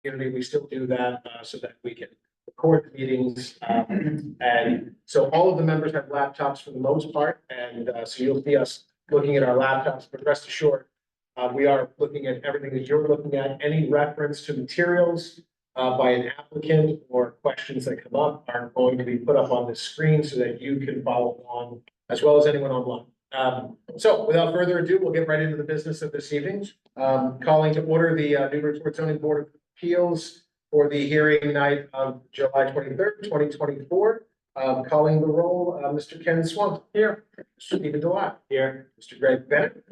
community, we still do that so that we can record the meetings. And so all of the members have laptops for the most part, and so you'll see us looking at our laptops, but rest assured, we are looking at everything that you're looking at. Any reference to materials by an applicant or questions that come up are going to be put up on the screen so that you can follow along, as well as anyone online. So without further ado, we'll get right into the business of this evening. Calling to order the Newburyport Zoning Board of Appeals for the hearing night of July 23rd, 2024. Calling the roll, Mr. Ken Swan here, Mr. Stephen Delisle here, Mr. Greg Bennett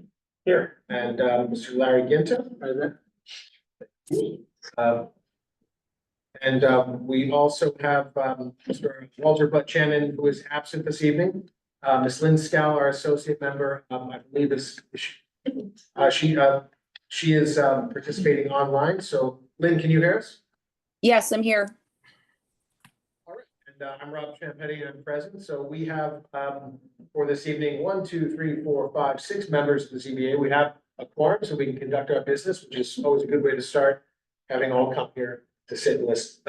here, and Mr. Larry Ginta. We also have Mr. Walter Buchanan, who is absent this evening. Ms. Lynn Scow, our associate member, I believe she is participating online. So Lynn, can you hear us? Yes, I'm here. All right, and I'm Rob Champetti, and I'm present. So we have for this evening 1, 2, 3, 4, 5, 6 members of the ZBA. We have a quorum, so we can conduct our business, which is always a good way to start, having all come here to sit and listen.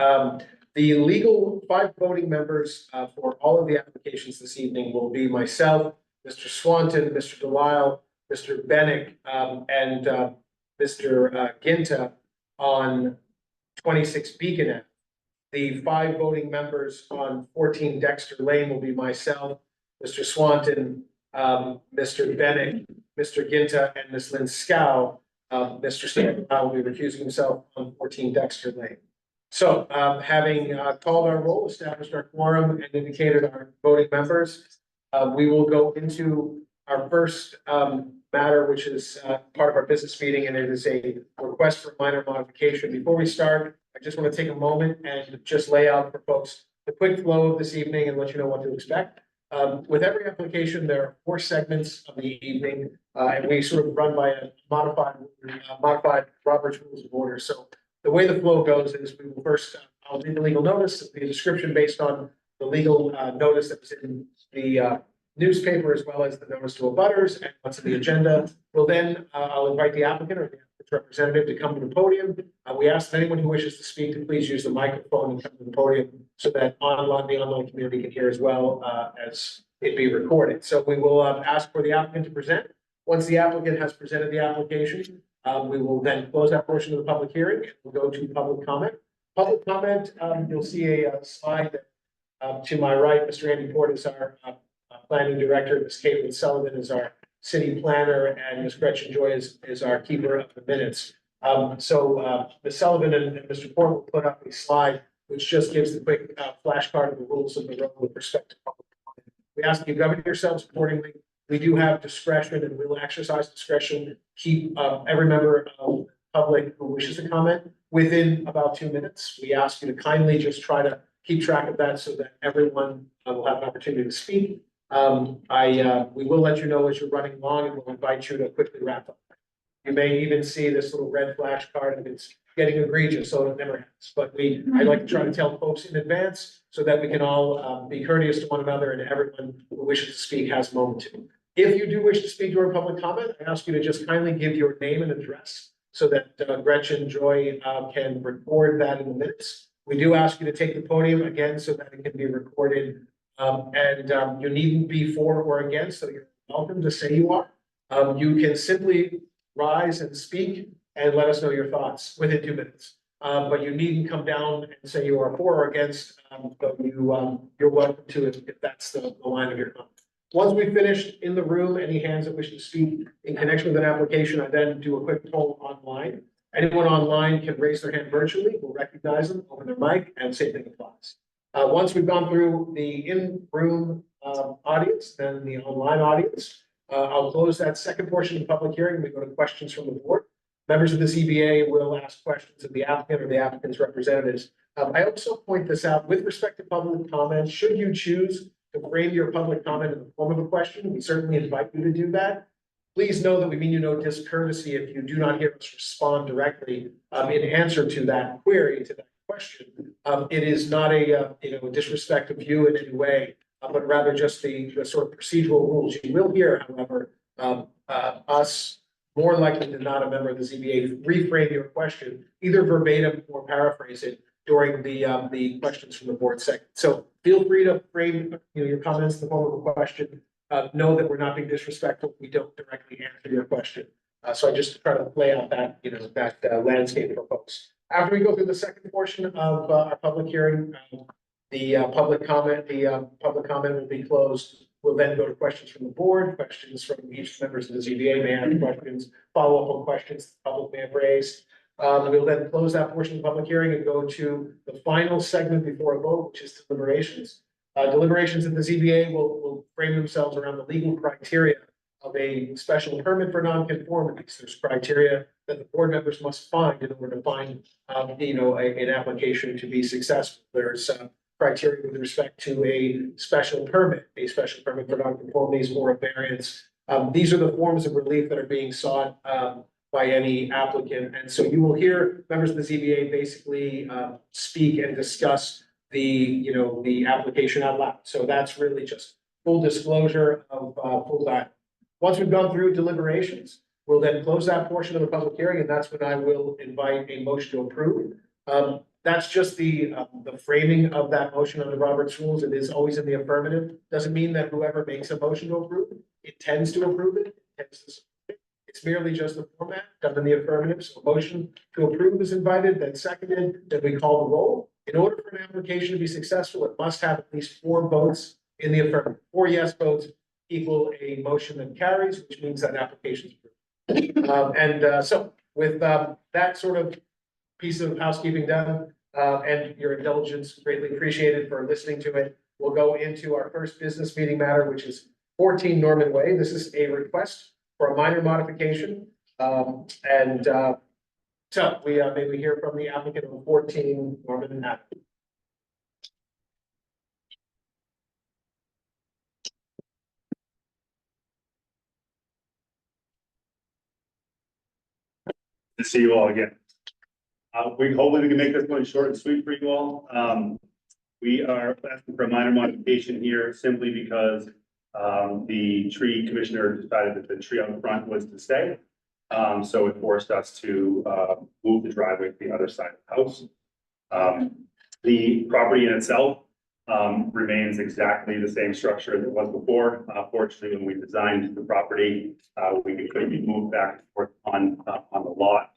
The legal 5 voting members for all of the applications this evening will be myself, Mr. Swanton, Mr. Delisle, Mr. Bennett, and Mr. Ginta on 26 Beacon Ave. The 5 voting members on 14 Dexter Lane will be myself, Mr. Swanton, Mr. Bennett, Mr. Ginta, and Ms. Lynn Scow. Mr. Stephen will be recusing himself on 14 Dexter Lane. So, having called our roll, established our quorum, and indicated our voting members, we will go into our first matter, which is part of our business meeting, and it is a request for minor modification. Before we start, I just want to take a moment and just lay out for folks the quick flow of this evening and let you know what to expect. With every application, there are 4 segments of the evening, and we sort of run by a modified Robert's Rules of Order. So the way the flow goes is we will first, I'll read the legal notice, the description based on the legal notice that was in the newspaper, as well as the notice to abutters and what's in the agenda. Well, then I'll invite the applicant or the applicant's representative to come to the podium. We ask that anyone who wishes to speak to please use the microphone and come to the podium so that the online community can hear as well as it be recorded. So we will ask for the applicant to present. Once the applicant has presented the application, we will then close that portion of the public hearing. We'll go to public comment. Public comment, you'll see a slide that to my right, Mr. Andy Port is our planning director, Ms. Caitlin Sullivan is our city planner, and Ms. Gretchen Joy is our keeper of the minutes. So Ms. Sullivan and Mr. Port will put up a slide which just gives the quick flashcard of the rules of the road with respect to public comment. We ask that you govern yourselves accordingly. We do have discretion and we will exercise discretion. Keep every member of the public who wishes to comment within about 2 minutes. We ask you to kindly just try to keep track of that so that everyone will have an opportunity to speak. We will let you know as you're running along, and we'll invite you to quickly wrap up. You may even see this little red flash card, and it's getting egregious, so it never happens. But I like to try to tell folks in advance so that we can all be courteous to one another, and everyone who wishes to speak has a moment to. If you do wish to speak during public comment, I ask you to just kindly give your name and address so that Gretchen Joy can record that in the minutes. We do ask you to take the podium again so that it can be recorded. You needn't be for or against, so you're welcome to say you are. You can simply rise and speak and let us know your thoughts within 2 minutes. But you needn't come down and say you are for or against, but you're welcome to if that's the line of your comment. Once we've finished in the room, any hands that wish to speak in connection with an application, I then do a quick poll online. Anyone online can raise their hand virtually. We'll recognize them, open their mic, and same thing applies. Once we've gone through the in-room audience, then the online audience, I'll close that second portion of the public hearing. We go to questions from the board. Members of the ZBA will ask questions of the applicant or the applicant's representatives. I also point this out with respect to public comments. Should you choose to frame your public comment in the form of a question, we certainly invite you to do that. Please know that we mean you no discourtesy if you do not hear us respond directly in answer to that query, to that question. It is not a disrespect of you in any way, but rather just the sort of procedural rules. You will hear, however, us more likely than not, a member of the ZBA reframe your question, either verbatim or paraphrase it during the questions from the board segment. So feel free to frame, your comments in the form of a question. Know that we're not being disrespectful. We don't directly answer your question. So I just try to lay out that, landscape for folks. After we go through the second portion of our public hearing, the public comment will be closed. We'll then go to questions from the board, questions from each members of the ZBA may have questions, follow up on questions the public may have raised. We'll then close that portion of the public hearing and go to the final segment before a vote, which is deliberations. Deliberations in the ZBA will frame themselves around the legal criteria of a special permit for nonconformities. There's criteria that the board members must find in order to find, an application to be successful. There's criteria with respect to a special permit for nonconformities or a variance. These are the forms of relief that are being sought by any applicant. And so you will hear members of the ZBA basically speak and discuss the application out loud. So that's really just full disclosure of full time. Once we've gone through deliberations, we'll then close that portion of the public hearing, and that's when I will invite a motion to approve. That's just the framing of that motion under Robert's rules. It is always in the affirmative. Doesn't mean that whoever makes a motion to approve it intends to approve it. It's merely just the format done in the affirmative. So a motion to approve is invited, then seconded, then we call the roll. In order for an application to be successful, it must have at least 4 votes in the affirmative. 4 yes votes equal a motion that carries, which means that application is approved. So with that sort of piece of housekeeping done, and your indulgence greatly appreciated for listening to it, we'll go into our first business meeting matter, which is 14 Norman Way. This is a request for a minor modification. So may we hear from the applicant on 14 Norman Avenue. To see you all again. Hopefully we can make this one short and sweet for you all. We are asking for a minor modification here simply because the tree commissioner decided that the tree on the front was to stay. So it forced us to move the driveway to the other side of the house. The property in itself remains exactly the same structure as it was before. Fortunately, when we designed the property, we could quickly move back and forth on the lot.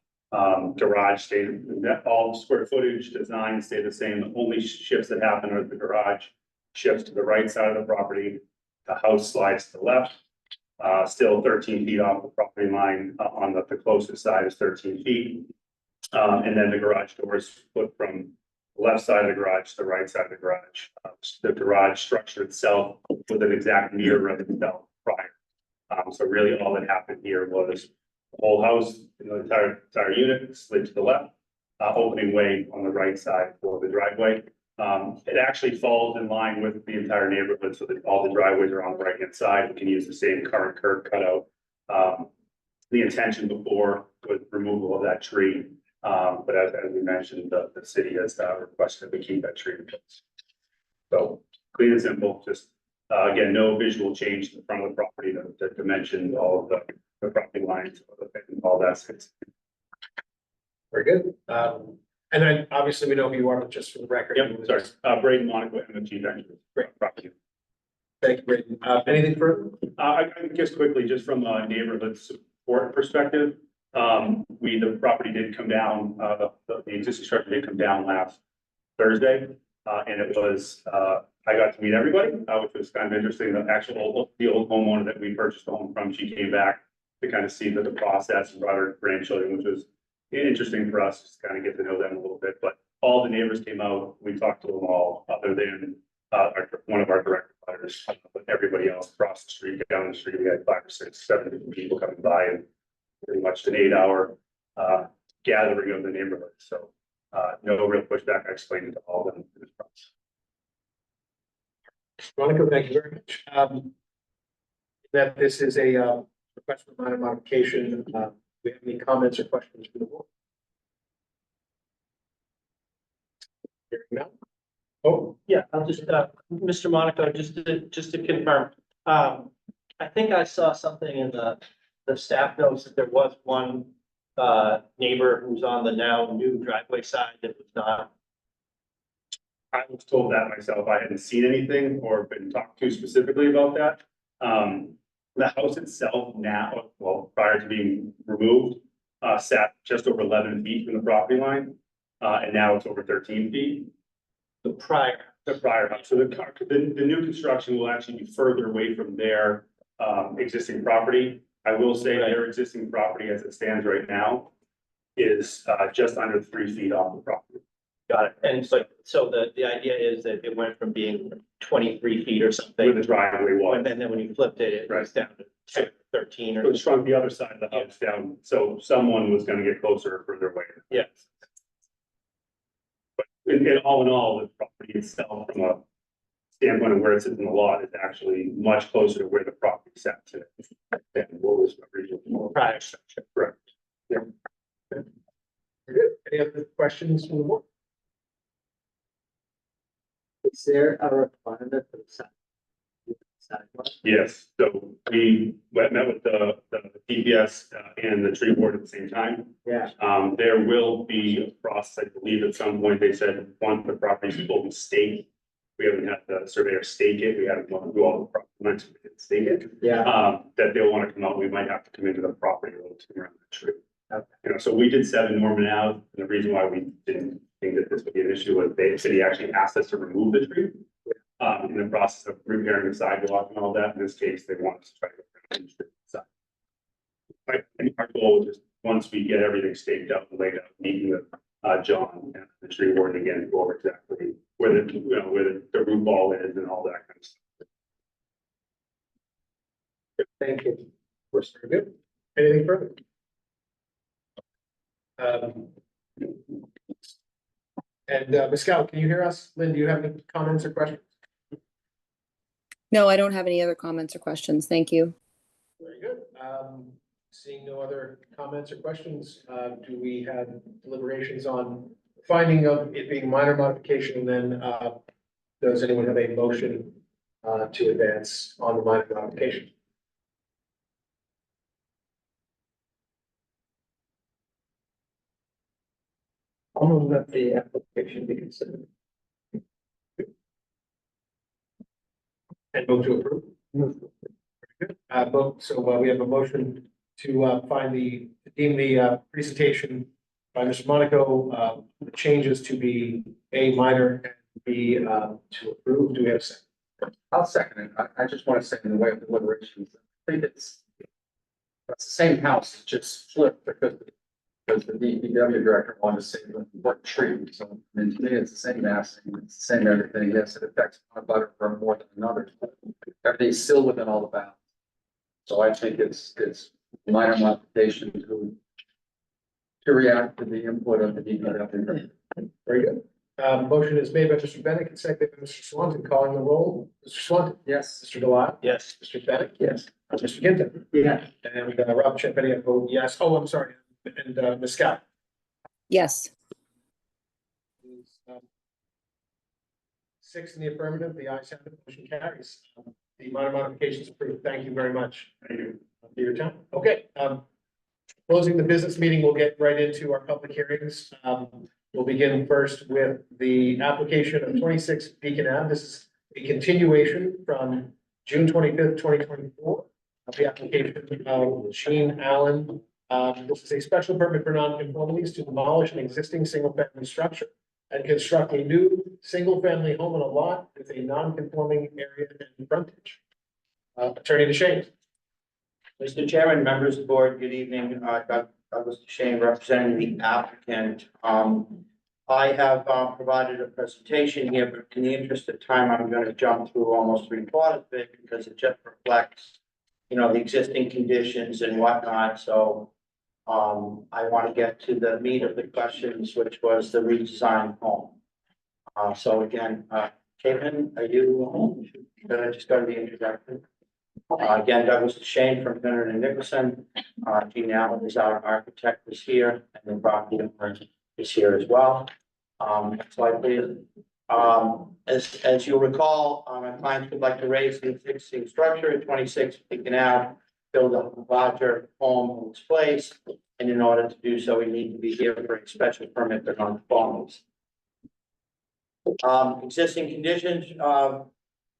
Garage stayed, all square footage design stay the same. The only shifts that happen are the garage shifts to the right side of the property. The house slides to the left. Still 13 feet off the property line. On the closest side is 13 feet. And then the garage doors flip from the left side of the garage to the right side of the garage. The garage structure itself was an exact mirror of itself prior. So really all that happened here was the whole house, the entire unit slid to the left, opening way on the right side for the driveway. It actually falls in line with the entire neighborhood so that all the driveways are on the right hand side. We can use the same current curb cutout. The intention before was removal of that tree. But as we mentioned, the city has requested that we keep that tree in place. So clean and simple, just again, no visual change to the front of the property, the dimensions, all of the property lines, all that. Very good. And then obviously we know who you are, but just for the record. Yep, sorry. Braden Monaco, MFG Ventures. Great property. Thank you, Braden. Anything further? I guess quickly, just from a neighborhood support perspective, the property did come down, the existing structure did come down last Thursday. And it was, I got to meet everybody, which was kind of interesting. The old homeowner that we purchased the home from, she came back to kind of see the process and brought her grandchildren, which was interesting for us just to kind of get to know them a little bit. But all the neighbors came out, we talked to them all, other than one of our direct buyers, but everybody else across the street, down the street, we had 5 or 6, 7 different people coming by, and pretty much an 8-hour gathering of the neighborhood. So no real pushback. I explained it to all of them in this process. Monica, thank you very much. That this is a request for minor modification. Do we have any comments or questions for the board? Hearing none. Oh, yeah, I'll just, Mr. Monaco, just to confirm. I think I saw something in the the staff knows that there was one neighbor who's on the now new driveway side that was not. I was told that myself. I hadn't seen anything or been talked to specifically about that. The house itself now, well, prior to being removed, sat just over 11 feet from the property line. And now it's over 13 feet. The prior. The prior house. So the new construction will actually be further away from their existing property. I will say their existing property as it stands right now is just under 3 feet off the property. Got it. And so the idea is that it went from being 23 feet or Where something. the driveway was. And then when you flipped it, it was down to 13 So or. it shrunk the other side of the house down, so someone was gonna get closer or further away. Yes. But in all, the property itself, from a standpoint of where it sits in the lot, is actually much closer to where the property sat today. Than what was originally. Prior structure. Correct. Very good. Any other questions from the board? Is there a requirement for the sidewalk? Yes, so we met with the DPS and the tree board at the same time. Yeah. There will be a process, I believe, at some point, they said, once the property is fully staked. We haven't had the surveyor stake it, we haven't gone through all the property lines, we didn't stake it. Yeah. That they'll want to come out, we might have to come into the property a little too around the tree. Okay. You know, so we did 7 Norman Ave, and the reason why we didn't think that this would be an issue was the city actually asked us to remove the tree. In the process of repairing the sidewalk and all that, in this case, they want us to try to. Get the tree side. But I think our goal is just, once we get everything staked out and laid out, meeting with John and the tree warden again, go over exactly where the, you know, where the root ball is and all that kind of stuff. Thank you. Of course, very good. Anything further? Ms. Scout, can you hear us? Lynn, do you have any comments or questions? No, I don't have any other comments or questions. Thank you. Very good. Seeing no other comments or questions, do we have deliberations on finding of it being minor modification? And then, does anyone have a motion to advance on the minor modification? I'll move that the application be considered. And vote to approve? Very good. We have a motion to deem the presentation by Mr. Monaco, the changes to be A, minor, and B, to approve. Do we have a second? I'll second it. I just want to say in the way of deliberations, I think it's the same house, it's just flipped because the DPW director wanted to say what tree. So I mean, to me, it's the same massing, it's the same everything. Yes, it affects one butter for more than another. Everything's still within all the bounds. So I think it's minor modification to react to the input of the DPW. Very good. Motion is made by Mr. Bennett and seconded by Mr. Swanton, calling the roll. Mr. Swanton. Yes. Mr. Delisle. Yes. Mr. Bennett. Yes. Mr. Ginton. Yeah. And Rob Champetti, I vote yes. Oh, I'm sorry. And Ms. Scott. Yes. 6 in the affirmative, the ayes have it, motion carries. The minor modification is approved. Thank you very much. Thank you. For your time. Okay, closing the business meeting, we'll get right into our public hearings. We'll begin first with the application of 26 Beacon Ave. This is a continuation from June 25th, 2024. The application of Sheen Allen. This is a special permit for non-conformities to demolish an existing single-family structure and construct a new single-family home on a lot with a non-conforming area and frontage. Attorney DeShane. Mr. Chairman, members of the board, good evening. Douglas DeShane representing the applicant. I have provided a presentation here, but in the interest of time, I'm going to jump through almost 3/4 of it because it just reflects, you know, the existing conditions and whatnot. So I want to get to the meat of the questions, which was the redesigned home. So again, Caitlin, are you home? Should I just go to the introduction? Again, Douglas DeShane from Henry and Nicholson. Gene Allen is our architect is here, and the property owner is here as well. Next slide, please. As you'll recall, my client would like to raise the existing structure at 26 Beacon Ave build a larger home in its place. And in order to do so, we need to be here for a special permit for non-conformities. Existing conditions,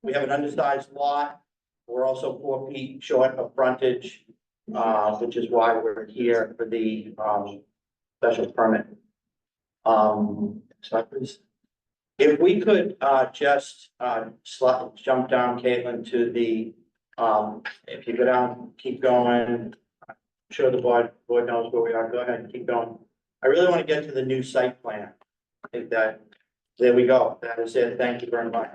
we have an undersized lot. We're also 4 feet short of frontage, which is why we're here for the, special permit. So please. If we could, just, jump down, Caitlin, to the, if you go down, keep going. I'm sure the board knows where we are. Go ahead and keep going. I really want to get to the new site plan. I think that, there we go. That is it. Thank you very much.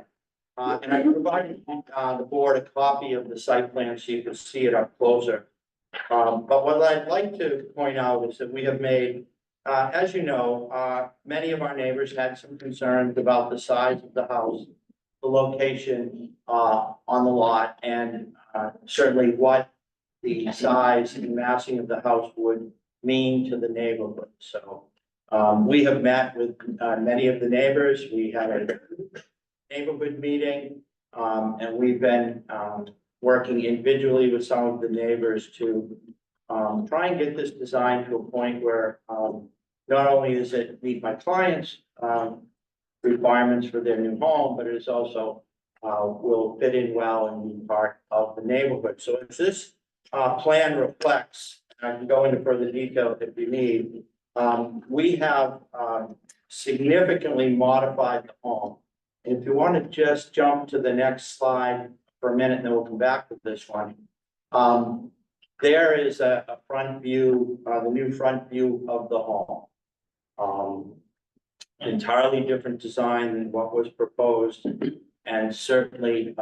And I provided, the board a copy of the site plan so you can see it up closer. But what I'd like to point out is that we have made, as you know, many of our neighbors had some concerns about the size of the house, the location, on the lot, and, certainly what the size and massing of the house would mean to the neighborhood. So, we have met with, many of the neighbors. We had a neighborhood meeting, and we've been, working individually with some of the neighbors to, try and get this design to a point where, not only does it meet my clients' requirements for their new home, but it is also will fit in well and be part of the neighborhood. So as this plan reflects, and I can go into further detail if you need, we have significantly modified the home. And if you want to just jump to the next slide for a minute, and then we'll come back to this one. There is a front view, the new front view of the home. Entirely different design than what was proposed, and certainly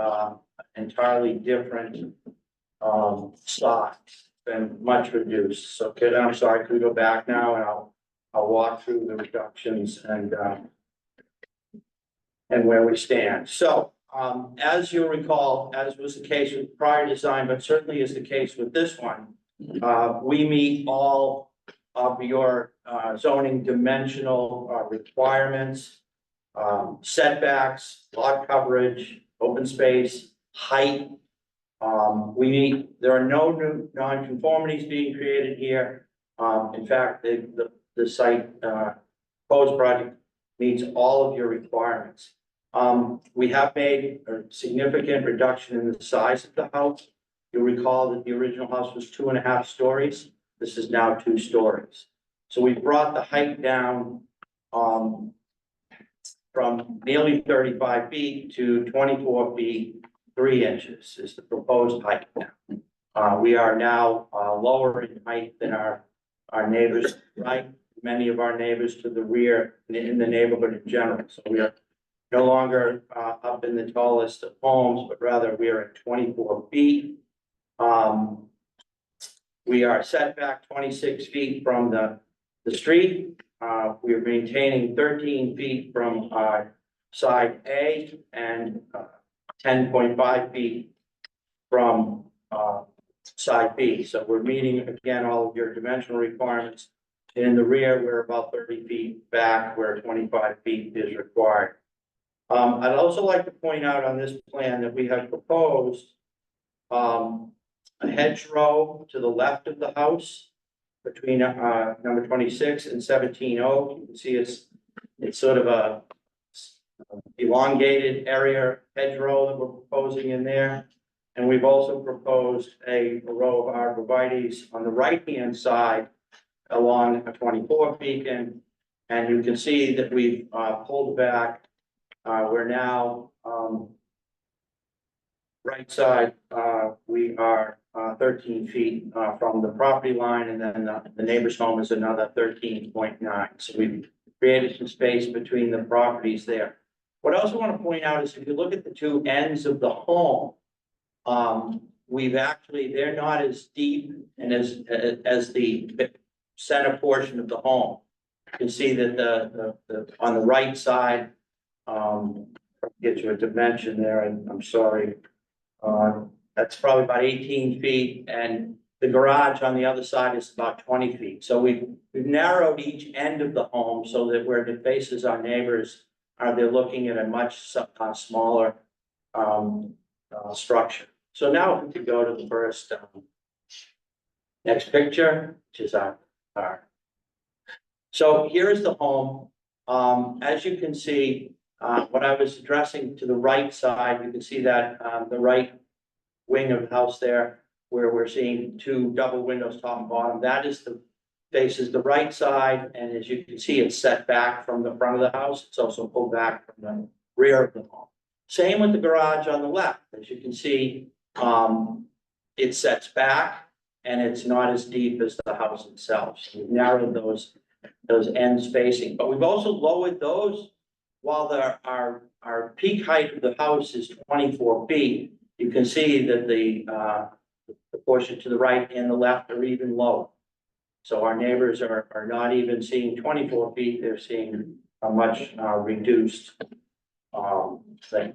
entirely different size and much reduced. So kid, I'm sorry, could we go back now, and I'll walk through the reductions and where we stand. So as you'll recall, as was the case with prior design, but certainly is the case with this one, we meet all of your zoning dimensional requirements, setbacks, lot coverage, open space, height. There are no new non-conformities being created here. In fact, the site proposed project meets all of your requirements. We have made a significant reduction in the size of the house. You'll recall that the original house was 2.5 stories. This is now 2 stories. So we brought the height down from nearly 35 feet to 24 feet, 3 inches is the proposed height now. We are now lower in height than our neighbors, right? Many of our neighbors to the rear in the neighborhood in general. So we are no longer up in the tallest of homes, but rather we are at 24 feet. We are set back 26 feet from the street. We are maintaining 13 feet from side A and 10.5 feet from side B. So we're meeting again all of your dimensional requirements. In the rear, we're about 30 feet back where 25 feet is required. I'd also like to point out on this plan that we have proposed a hedgerow to the left of the house between number 26 and 17 Oak. You can see it's sort of a elongated area hedgerow that we're proposing in there. And we've also proposed a row of arborvitaes on the right-hand side along a 24 beacon. And you can see that we've pulled back. We're now right side, we are 13 feet from the property line, and then the neighbor's home is another 13.9. So we've created some space between the properties there. What I also want to point out is if you look at the 2 ends of the home, they're not as deep and as the center portion of the home. You can see that on the right side, get you a dimension there, and I'm sorry. That's probably about 18 feet, and the garage on the other side is about 20 feet. So we've narrowed each end of the home so that where it faces our neighbors, they're looking at a much smaller structure. So now if we could go to the first Next picture, which is our. So here is the home. As you can see, what I was addressing to the right side, you can see that, the right wing of the house there, where we're seeing two double windows, top and bottom, that is faces the right side, and as you can see, it's set back from the front of the house. It's also pulled back from the rear of the home. Same with the garage on the left. As you can see, it sets back and it's not as deep as the house itself. So we've narrowed those end spacing, but we've also lowered those while our peak height of the house is 24 feet. You can see that the portion to the right and the left are even lower. So our neighbors are not even seeing 24 feet, they're seeing a much reduced thing.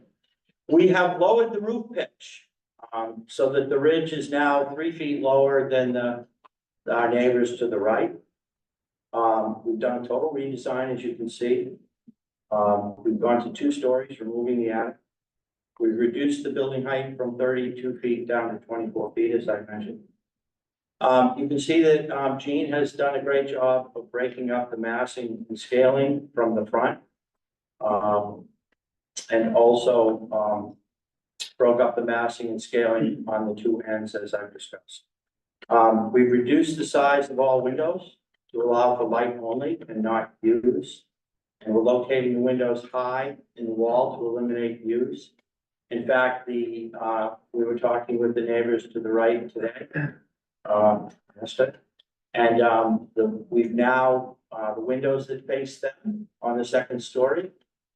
We have lowered the roof pitch, so that the ridge is now 3 feet lower than our neighbors to the right. We've done a total redesign, as you can see. We've gone to 2 stories, removing the attic. We've reduced the building height from 32 feet down to 24 feet, as I mentioned. You can see that Gene has done a great job of breaking up the massing and scaling from the front. And also broke up the massing and scaling on the 2 ends, as I've discussed. We've reduced the size of all windows to allow for light only and not views. And we're locating the windows high in the wall to eliminate views. In fact, we were talking with the neighbors to the right today. And we've now, the windows that face them on the 2nd story,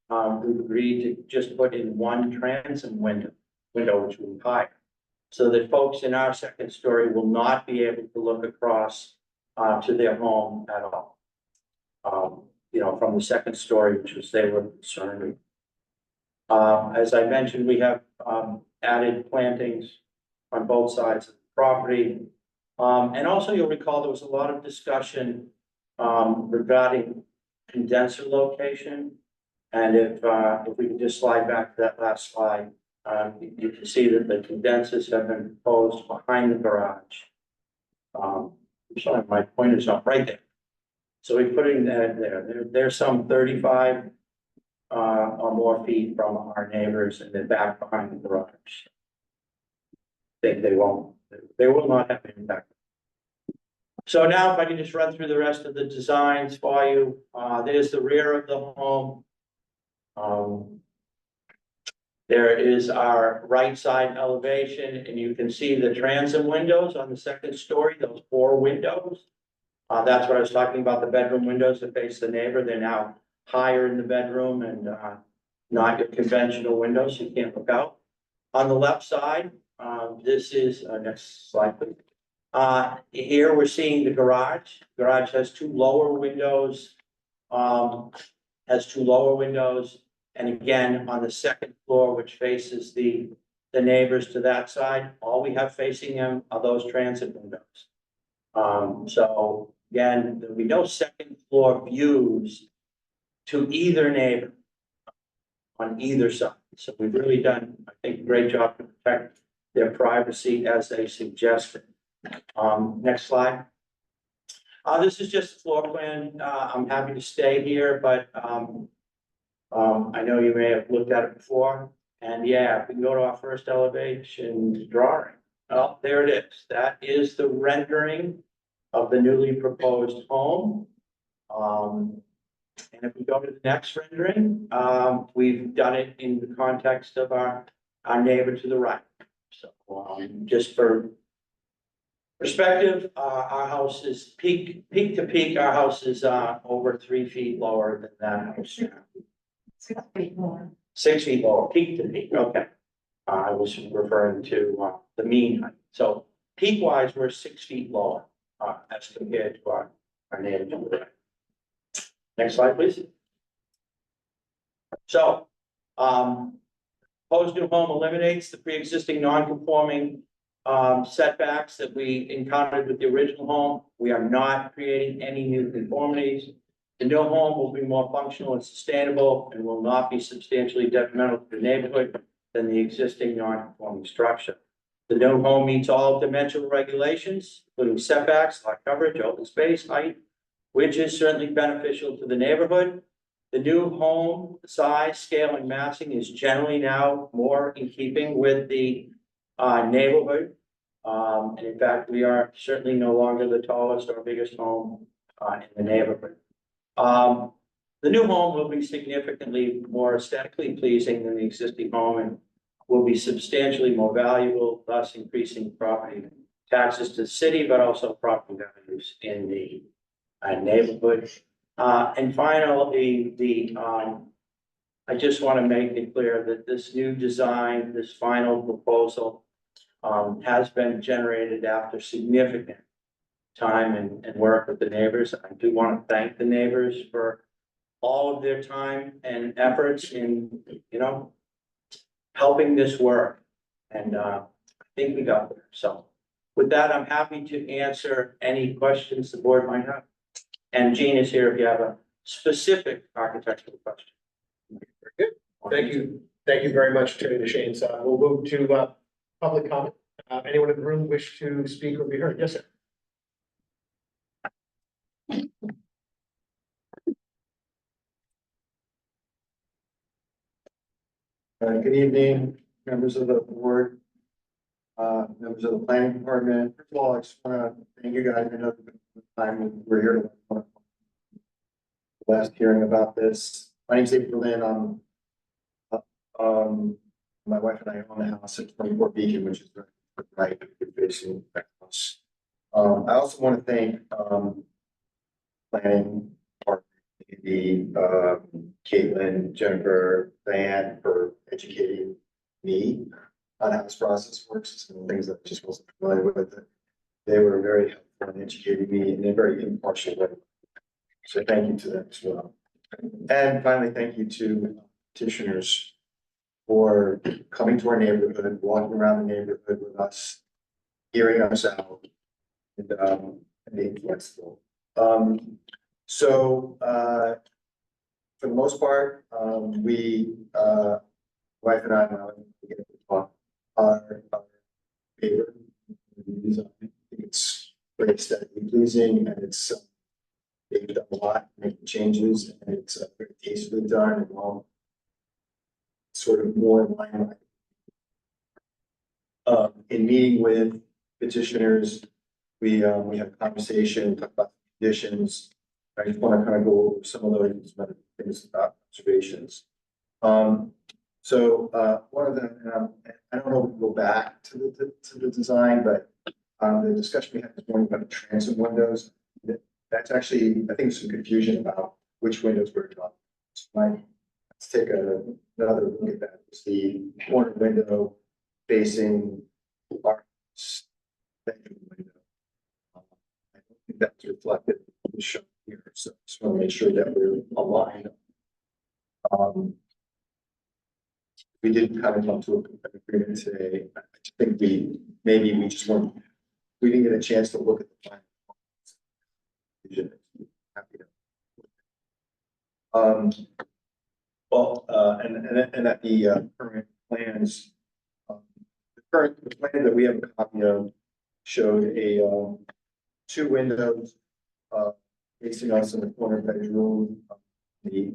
we've agreed to just put in 1 transom window which will be higher. So that folks in our 2nd story will not be able to look across to their home at all. You know, from the 2nd story, which was they were concerned with. As I mentioned, we have added plantings on both sides of the property. And also you'll recall there was a lot of discussion regarding condenser location. And if we can just slide back to that last slide, you can see that the condensers have been proposed behind the garage. I'm sorry, my pointer's not right there. So we put in that there. There's some 35 or more feet from our neighbors, and they're back behind the garage. They will not have an impact. So now if I can just run through the rest of the designs for you. There's the rear of the home. There is our right side elevation, and you can see the transom windows on the 2nd story, those 4 windows. That's what I was talking about, the bedroom windows that face the neighbor. They're now higher in the bedroom and not your conventional windows, you can't look out. On the left side, this is, next slide please. Here we're seeing the garage. Garage has 2 lower windows, and again, on the 2nd floor, which faces the neighbors to that side, all we have facing them are those transit windows. So again, there'll be no 2nd floor views to either neighbor on either side. So we've really done, I think, a great job to protect their privacy as they suggested. Next slide. This is just a floor plan. I'm happy to stay here, but I know you may have looked at it before. And yeah, we can go to our first elevation drawing. Oh, there it is. That is the rendering of the newly proposed home. And if we go to the next rendering, we've done it in the context of our neighbor to the right. So just for perspective, our house is peak to peak, our house is over 3 feet lower than that house. 6 feet more. 6 feet lower, peak to peak, okay. I was referring to the mean height. So peak wise, we're 6 feet lower as compared to our neighbor to the right. Next slide, please. So, proposed new home eliminates the pre-existing non-conforming setbacks that we encountered with the original home. We are not creating any new conformities. The new home will be more functional and sustainable and will not be substantially detrimental to the neighborhood than the existing non-conforming structure. The new home meets all dimensional regulations, including setbacks, lot coverage, open space, height, which is certainly beneficial to the neighborhood. The new home size, scale, and massing is generally now more in keeping with the neighborhood. And in fact, we are certainly no longer the tallest or biggest home in the neighborhood. The new home will be significantly more aesthetically pleasing than the existing home and will be substantially more valuable, thus increasing property taxes to the city, but also property values in the neighborhood. And finally, I just want to make it clear that this new design, this final proposal, has been generated after significant time and work with the neighbors. I do want to thank the neighbors for all of their time and efforts in, helping this work. And I think we got there. So with that, I'm happy to answer any questions the board might have. And Jean is here if you have a specific architectural question. Very good. Thank you. Thank you very much, Attorney DeShane. So we'll move to public comment. Anyone in the room wish to speak or be heard? Yes, sir. Good evening, members of the board, members of the planning department. First of all, I just want to thank you guys. I know the time we're here to last hearing about this. My name's David Berlin. My wife and I own the house at 24 Beacon, which is right facing the house. I also want to thank planning department, Caitlin, Jennifer, Diane for educating me on how this process works and things that I just wasn't familiar with. They were very helpful in educating me in a very impartial way. So thank you to them as well. And finally, thank you to petitioners for coming to our neighborhood, walking around the neighborhood with us, hearing us out, and being flexible. For the most part, wife and I now get to talk our favor. I think it's very aesthetically pleasing, and it's they've done a lot, making changes, and it's very tastefully done, and all sort of more in line with in meeting with petitioners. We have a conversation, talk about conditions. I just want to kind of go over some of those things about observations. One of them, and I don't know if we'll go back to the design, but the discussion we had this morning about the transom windows, that's actually, I think there's some confusion about which windows we're talking about. Let's take another look at that. It's the corner window facing our bedroom window. I don't think that's reflected in the show here, so just want to make sure that we're aligned. We didn't kind of come to an agreement today. I think we didn't get a chance to look at the final. Happy to. And at the current plans, the plan that we have a copy of showed a two windows facing us in the corner bedroom. The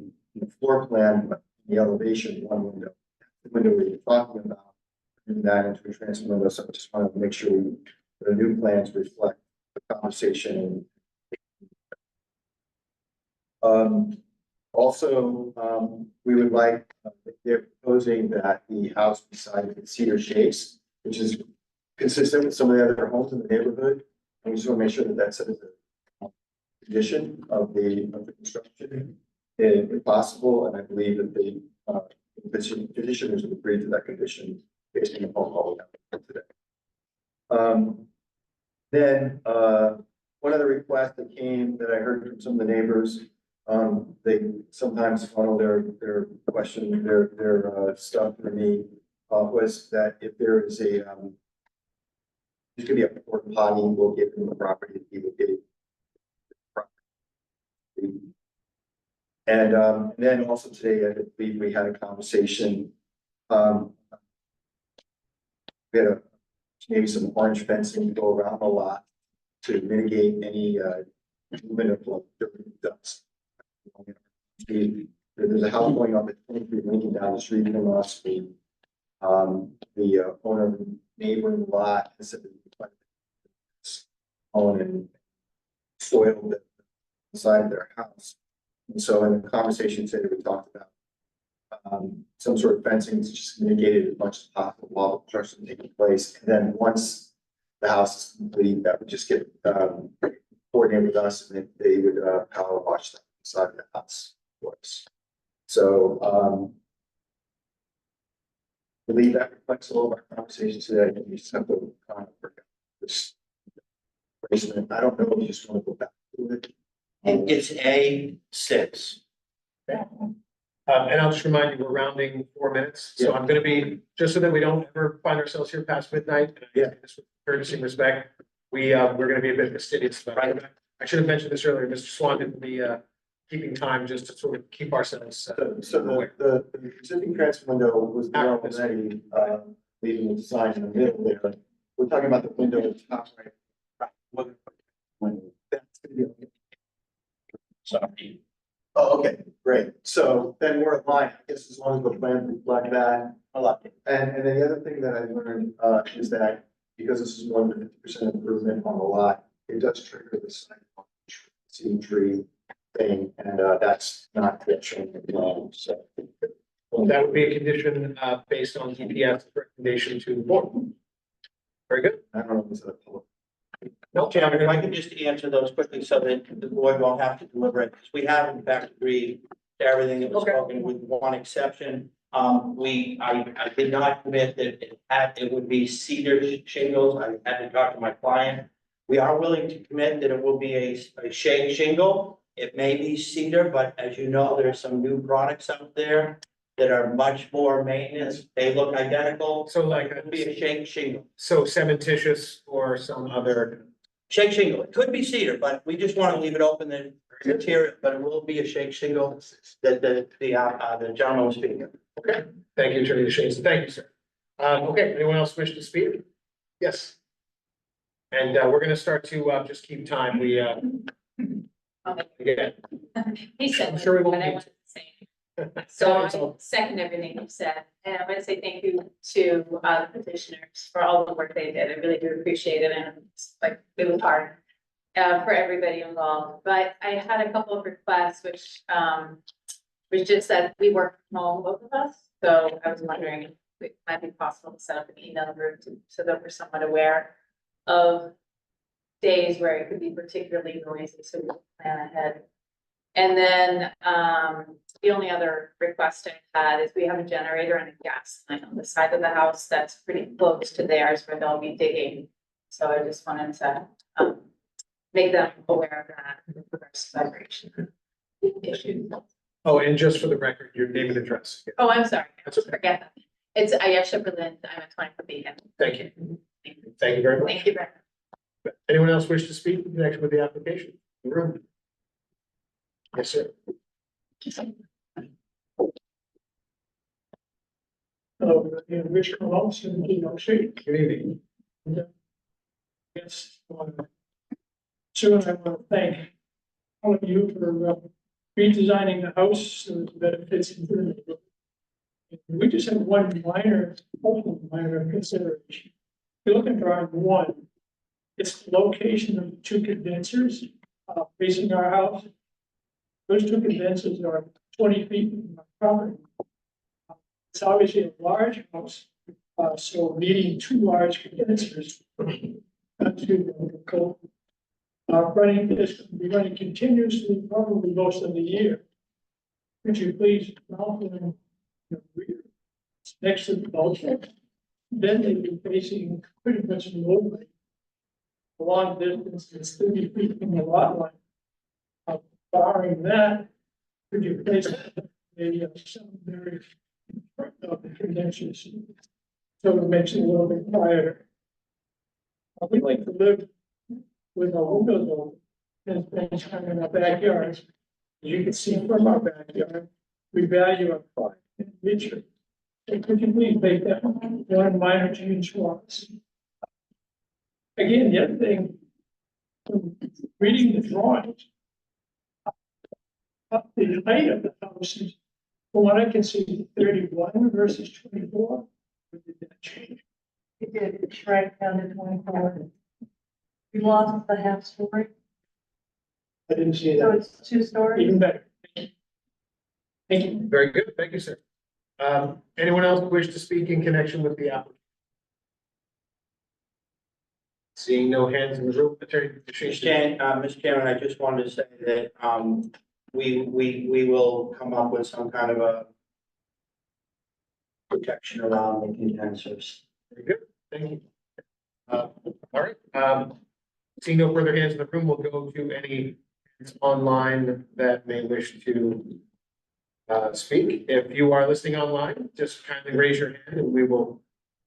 floor plan, the elevation, one window. The window we were talking about, turning that into a transom window. So I just wanted to make sure the new plans reflect the conversation. We would like, they're proposing that the house beside the cedar shakes, which is consistent with some of the other homes in the neighborhood. And we just want to make sure that that's a condition of the construction, if possible. And I believe that the petitioners have agreed to that condition based on the phone call we have today. Then one other request that came that I heard from some of the neighbors, they sometimes funnel their question, their stuff for me, was that if there is there's gonna be a port potty, we'll give them the property, he will get it. And then also today, I believe we had a conversation. We had a maybe some orange fencing to go around the lot to mitigate any, movement of like dirt and dust. There's a house going up at 23 Lincoln down the street from us. The owner of the neighboring lot has said that own and soil the side of their house. And so in the conversation today, we talked about some sort of fencing to just mitigate it as much as possible while the construction is taking place. And then once the house is complete, that would just get coordinated with us, and they would power wash the side of the house for us. So I believe that reflects all of our conversations today. I think we just have to work out this basement. I don't know if you just want to go back to it. It's A6. And I'll just remind you, we're rounding 4 minutes, so I'm gonna be, just so that we don't ever find ourselves here past midnight. Yeah. This with courtesy and respect, we're gonna be a bit fastidious about it. I should have mentioned this earlier, Mr. Swan didn't be, keeping time just to sort of keep ourselves. So the existing transfer window was there already, leaving the design in the middle there. We're talking about the window at the top right. When that's gonna be. Sorry. Oh, okay, great. So then we're aligned, I guess, as long as the plan reflect that. I like it. And then the other thing that I learned, is that because this is more than 50% improvement on the lot, it does trigger the side seeding tree thing, and, that's not yet shown in the plan, so. Well, that would be a condition, based on DPS recommendation to the board. Very good. I don't know if it's a public. No, Chairman, if I could just answer those quickly so that the board won't have to deliberate, because we have in fact agreed to everything that was Okay. spoken with one exception. I did not commit that it would be cedar shingles. I had to talk to my client. We are willing to commit that it will be a shade shingle. It may be cedar, but as you know, there's some new products out there that are much more maintenance. They look identical. So like, It could be a shake shingle. so cementitious or some other, Shake shingle, it could be cedar, but we just want to leave it open the material, but it will be a shake shingle that the gentleman was speaking of. okay, thank you, Attorney Shaneson, thank you, sir. Okay, anyone else wish to speak? Yes. And, we're gonna start to, just keep time, yeah, He said. I'm sure we won't what I need wanted to say. So It's all- I second everything you said, and I want to say thank you to the petitioners for all the work they did. I really do appreciate it, and it's like really hard for everybody involved. But I had a couple of requests, which was just that we work from home, both of us. So I was wondering if it might be possible to set up an email group so that we're somewhat aware of days where it could be particularly noisy, so we can plan ahead. And then, the only other request I had is we have a generator and a gas line on the side of the house that's pretty close to theirs where they'll be digging. So I just wanted to, make them aware of that with regards to vibration issue. Oh, and just for the record, your name and address. Oh, I'm sorry, I That's okay. forget that. It's Ayesha Berlin, I'm at 24 Beacon. Thank you. Thank you very much. Thank you very much. Anyone else wish to speak in connection with the application? In the room? Yes, sir. Hello, Rich Collins in New York City. Good evening. Yes. Sue, I want to thank all of you for redesigning the house so that it fits into the neighborhood. We just have one minor consideration. If you look at drawing one, it's the location of the two condensers facing our house. Those two condensers are 20 feet from my property. It's obviously a large house, so needing two large condensers to go. Be running continuously, probably most of the year. Could you please mount them in the rear, next to the bulkhead? Then they'd be facing pretty much nobody. A long distance, it's 30 feet from the lot line. Barring that, could you place a secondary in front of the condensers? So it makes it a little bit quieter. We like to live with our windows open and things kind of in our backyards. As you can see from our backyard, we value our quiet and nature. So could you please make that one minor change for us? again, the other thing, reading the drawings, up the height of the house is, from what I can see, 31 versus 24. Or did that change? It did, it shrank down to 24. We lost the half story, I didn't see so that. it's 2 stories. Even better. Thank you. Very good. Thank you, sir. Anyone else wish to speak in connection with the applicant? Seeing no hands in the room, Attorney Shan. Mr. Chairman, I just wanted to say that, we will come up with some kind of a protection around the condensers. Very good. Thank you. All right, seeing no further hands in the room, we'll go to any hands online that may wish to speak. If you are listening online, just kindly raise your hand and we will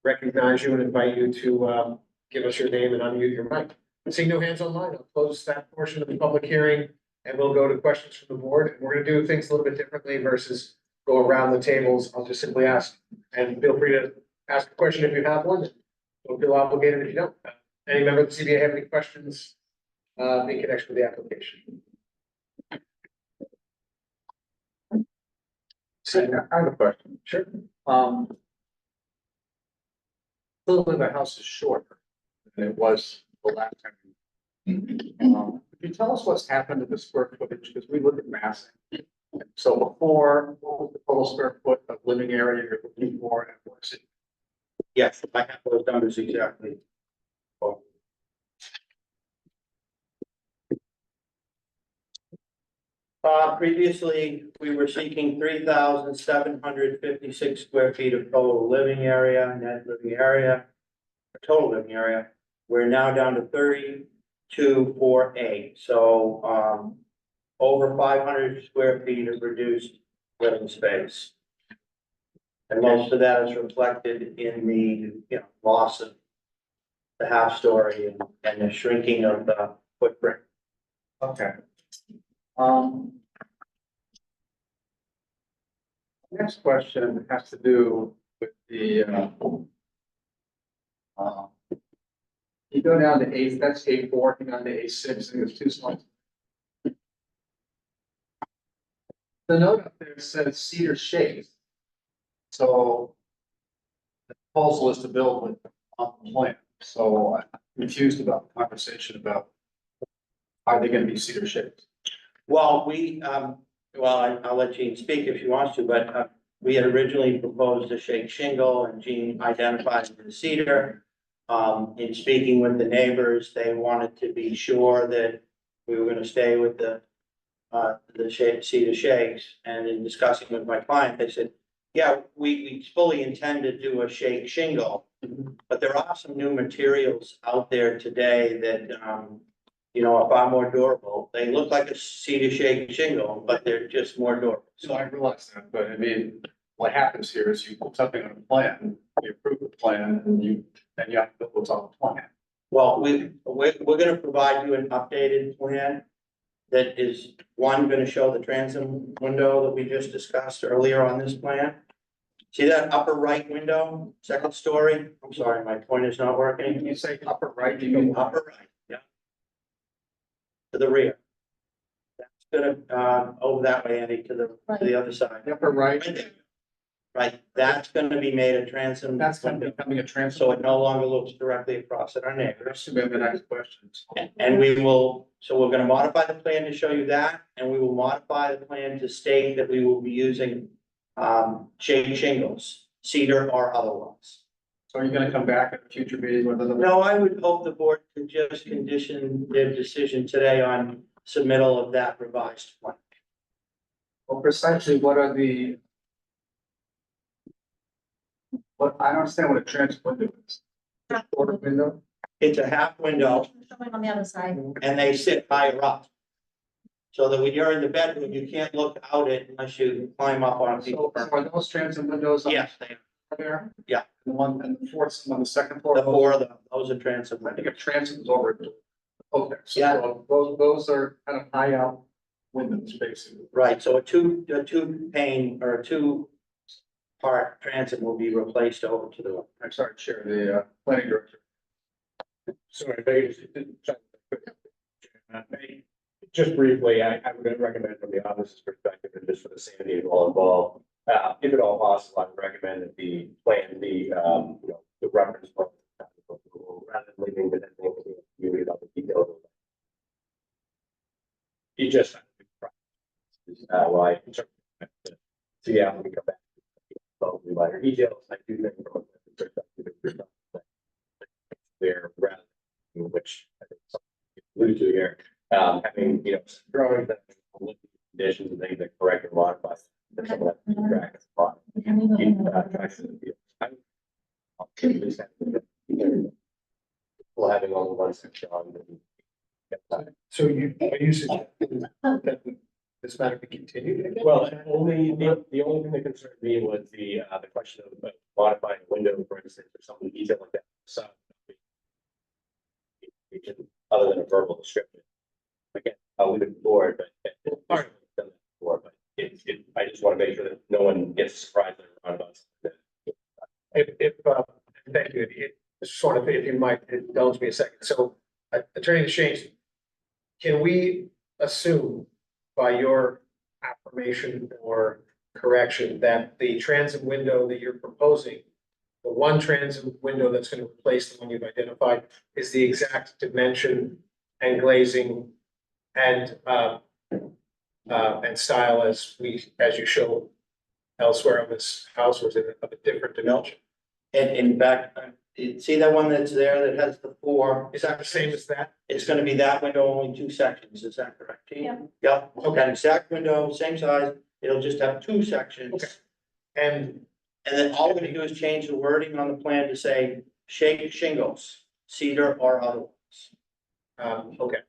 recognize you and invite you to give us your name and unmute your mic. Seeing no hands online, I'll close that portion of the public hearing and we'll go to questions from the board. We're gonna do things a little bit differently versus go around the tables. I'll just simply ask, and feel free to ask a question if you have one. Don't feel obligated if you don't. Any member of the CBA have any questions in connection with the application? I have a question. Sure. Clearly the house is shorter than it was the last time. Could you tell us what's happened to the square footage? Because we look at massing. So before, what was the total square foot of living area you're looking for and what's it? Yes, I have those numbers exactly. Previously, we were seeking 3,756 square feet of total living area, net living area, or total living area. We're now down to 32,480, so, over 500 square feet of reduced living space. And most of that is reflected in the, loss of the half story and the shrinking of the footprint. Okay. Next question has to do with the, you go down to A, that's A4, you go down to A6, and there's 2 slides. The note up there says Cedar Shakes. So the proposal is to build it on the plan. So I'm confused about the conversation about are they gonna be Cedar Shakes? Well, I'll let Gene speak if she wants to, but we had originally proposed a shake shingle and Gene identified the cedar. In speaking with the neighbors, they wanted to be sure that we were gonna stay with the cedar shakes. And in discussing with my client, they said, yeah, we fully intend to do a shake shingle, but there are some new materials out there today that, are far more durable. They look like a cedar shake shingle, but they're just more durable. So I realize that, but I mean, what happens here is you put something on a plan, you approve the plan, and you have to build what's on the plan. Well, we're gonna provide you an updated plan that is, one, gonna show the transom window that we just discussed earlier on this plan. See that upper right window, second story? I'm sorry, my pointer's not working. When you say upper right, you mean Upper right, yeah. To the rear. That's gonna, over that way, Andy, to the other side. upper right, Right there. Right, that's gonna be made a transom. that's kind of window, becoming a transom. so it no longer looks directly across at our neighbors. That's the next questions. And we will, so we're gonna modify the plan to show you that, and we will modify the plan to state that we will be using shade shingles, cedar or otherwise. So are you gonna come back at a future meeting with another? No, I would hope the board could just condition their decision today on submittal of that revised plan. Well, precisely what are the? What, I don't understand what a transom window is. Quarter window? It's a half window Showing on the other side. and they sit higher up. So that when you're in the bedroom, you can't look out it unless you climb up on a piece So of are those transom windows? on Yes, they, There? Yeah. The one, and the fourth on the second floor? the four of them, those are transom I think windows. a transom is over. Okay, Yeah. so those are kind of high out windows, basically. Right, so a two pane or a 2-part transom will be replaced over to the, I'm sorry, Chair, the planning director. Sorry, just briefly, I would recommend from the office's perspective and just for the sanity of all involved, if at all possible, I would recommend that the plan be, the reference plan. Rather than leaving the community about the details. You just. Why. So yeah, we come back. Probably minor details, I do think from a perspective. There, rather than, which I think some alluded to here, having, drawings that look at conditions and things that correct and modify. Some of that track is a lot. Tracks in the field. I'll keep this happening. We'll having only one section on. So are you suggesting that this matter be continued? Well, only, the only thing that concerned me was the question of modifying a window, for instance, or something detailed like that. So. Other than a verbal description. Again, I'll leave it forward, but I just want to make sure that no one gets surprised or about thank you. Just sort of, if you might indulge me a second. So, Attorney DeShane, can we assume by your affirmation or correction that the transom window that you're proposing, the one transom window that's going to replace the one you've identified, is the exact dimension and glazing and style as you show elsewhere on this house, or is it of a different dimension? And in fact, you see that one that's there that has the four? Is that the same as that? It's gonna be that window, only two sections, is that correct, Gene? Yeah. Yep, okay, exact window, same size, it'll just have two sections. Okay. And then all we're gonna do is change the wording on the plan to say shake shingles, cedar or otherwise. okay.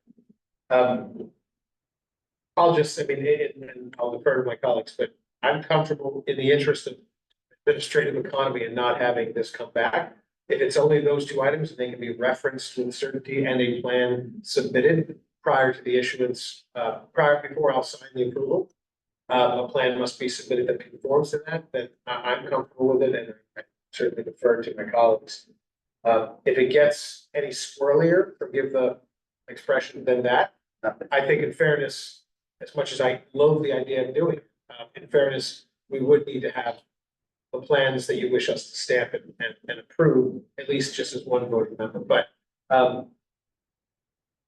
I'll just, and I'll defer to my colleagues, but I'm comfortable in the interest of administrative economy and not having this come back. If it's only those two items, they can be referenced with certainty and a plan submitted prior to the issuance, before I'll sign the approval. A plan must be submitted that conforms to that, then I'm comfortable with it, and I certainly defer to my colleagues. If it gets any squirrelier, forgive the expression, than that, I think in fairness, as much as I loathe the idea of doing it, in fairness, we would need to have the plans that you wish us to stamp and approve, at least just as one voting member, but,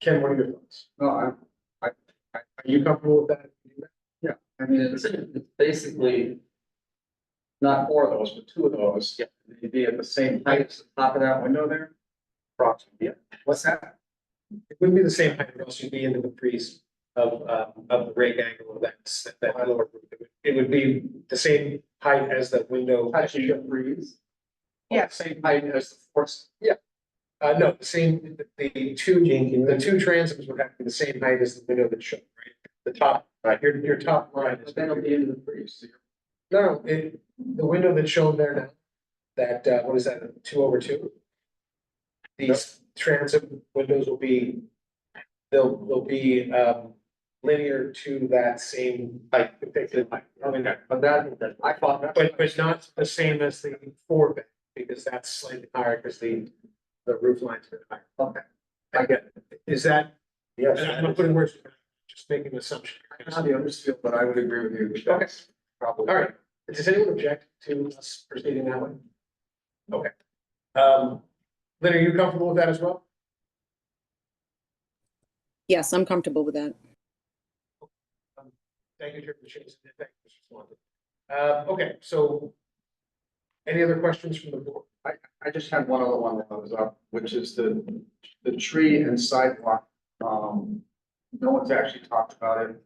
Ken, what are your thoughts? No, Are you comfortable with that? yeah, it's basically not four of those, but two of those. Yeah. They'd be at the same height as the top of that window there. Approximately, yeah. What's that? It wouldn't be the same height, but also you'd be into the freeze of the rake angle of that lower roof. It would be the same height as the window. Touching the breeze. Yeah. Same height as the force. No, the same, the two transoms would have to be the same height as the window that's shown, right? The top, your top line is. But then it'll be into the breeze. No, the window that's shown there now, that, what is that, 2/2? These transom windows will be, they'll be, linear to that same height depicted. But that, I thought that. But not the same as the four bed, because that's slightly higher, because the roof line's been higher. Okay. I get it. Is that, Yes. and I'm not putting words, just making an assumption. Not the understood, but I would agree with you. Okay. Probably. All right, does anyone object to us proceeding that way? Okay. Lynn, are you comfortable with that as well? Yes, I'm comfortable with that. Thank you, Chairman Chase, and thank you, Mr. Swanton. Okay, so any other questions from the board? I just had one other one that was up, which is the tree and sidewalk. No one's actually talked about it.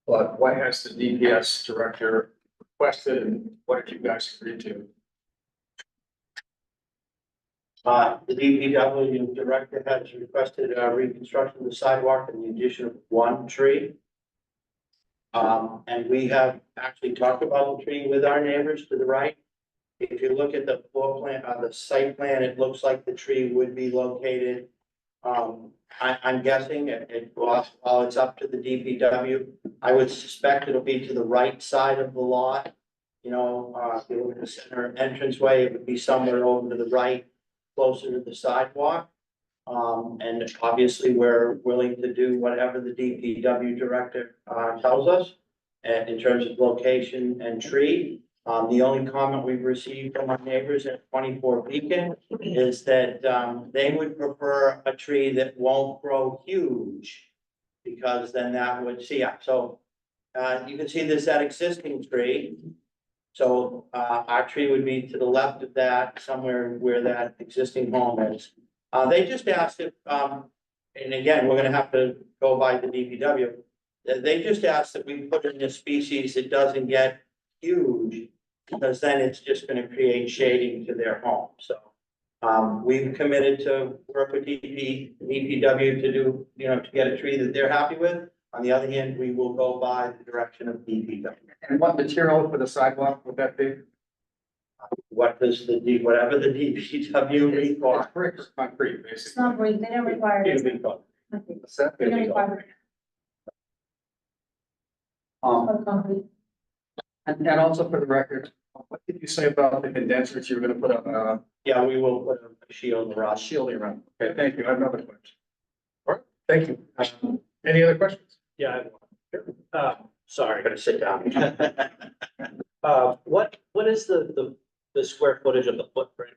But what has the DPS director requested and what have you guys agreed to? The DPW director has requested reconstruction of the sidewalk and the addition of one tree. And we have actually talked about the tree with our neighbors to the right. If you look at the floor plan, the site plan, it looks like the tree would be located. I'm guessing while it's up to the DPW, I would suspect it'll be to the right side of the lot. If you look at the center entranceway, it would be somewhere over to the right. closer to the sidewalk. And obviously, we're willing to do whatever the DPW director, tells us. And in terms of location and tree, the only comment we've received from our neighbors at 24 Beacon is that, they would prefer a tree that won't grow huge. Because then that would, so, you can see there's that existing tree. So, our tree would be to the left of that, somewhere where that existing home is. They just asked if, and again, we're gonna have to go by the DPW. They just asked that we put in a species that doesn't get huge, because then it's just gonna create shading to their home, so. We've committed to work with DPW to do, to get a tree that they're happy with. On the other hand, we will go by the direction of DPW. And what material for the sidewalk would that be? What does whatever the DPW requires. It's brick or concrete, It's basically. not, they don't require It'll it. be fun. What's that? They don't require it. Um, Concrete. and also for the record, what did you say about the condensers you were gonna put on, Yeah, we will put a shield around. shielding around? Okay, thank you. I have another question. Thank you. Any other questions? Yeah, I have one. Sorry, I'm gonna sit down. what is the square footage of the footprint?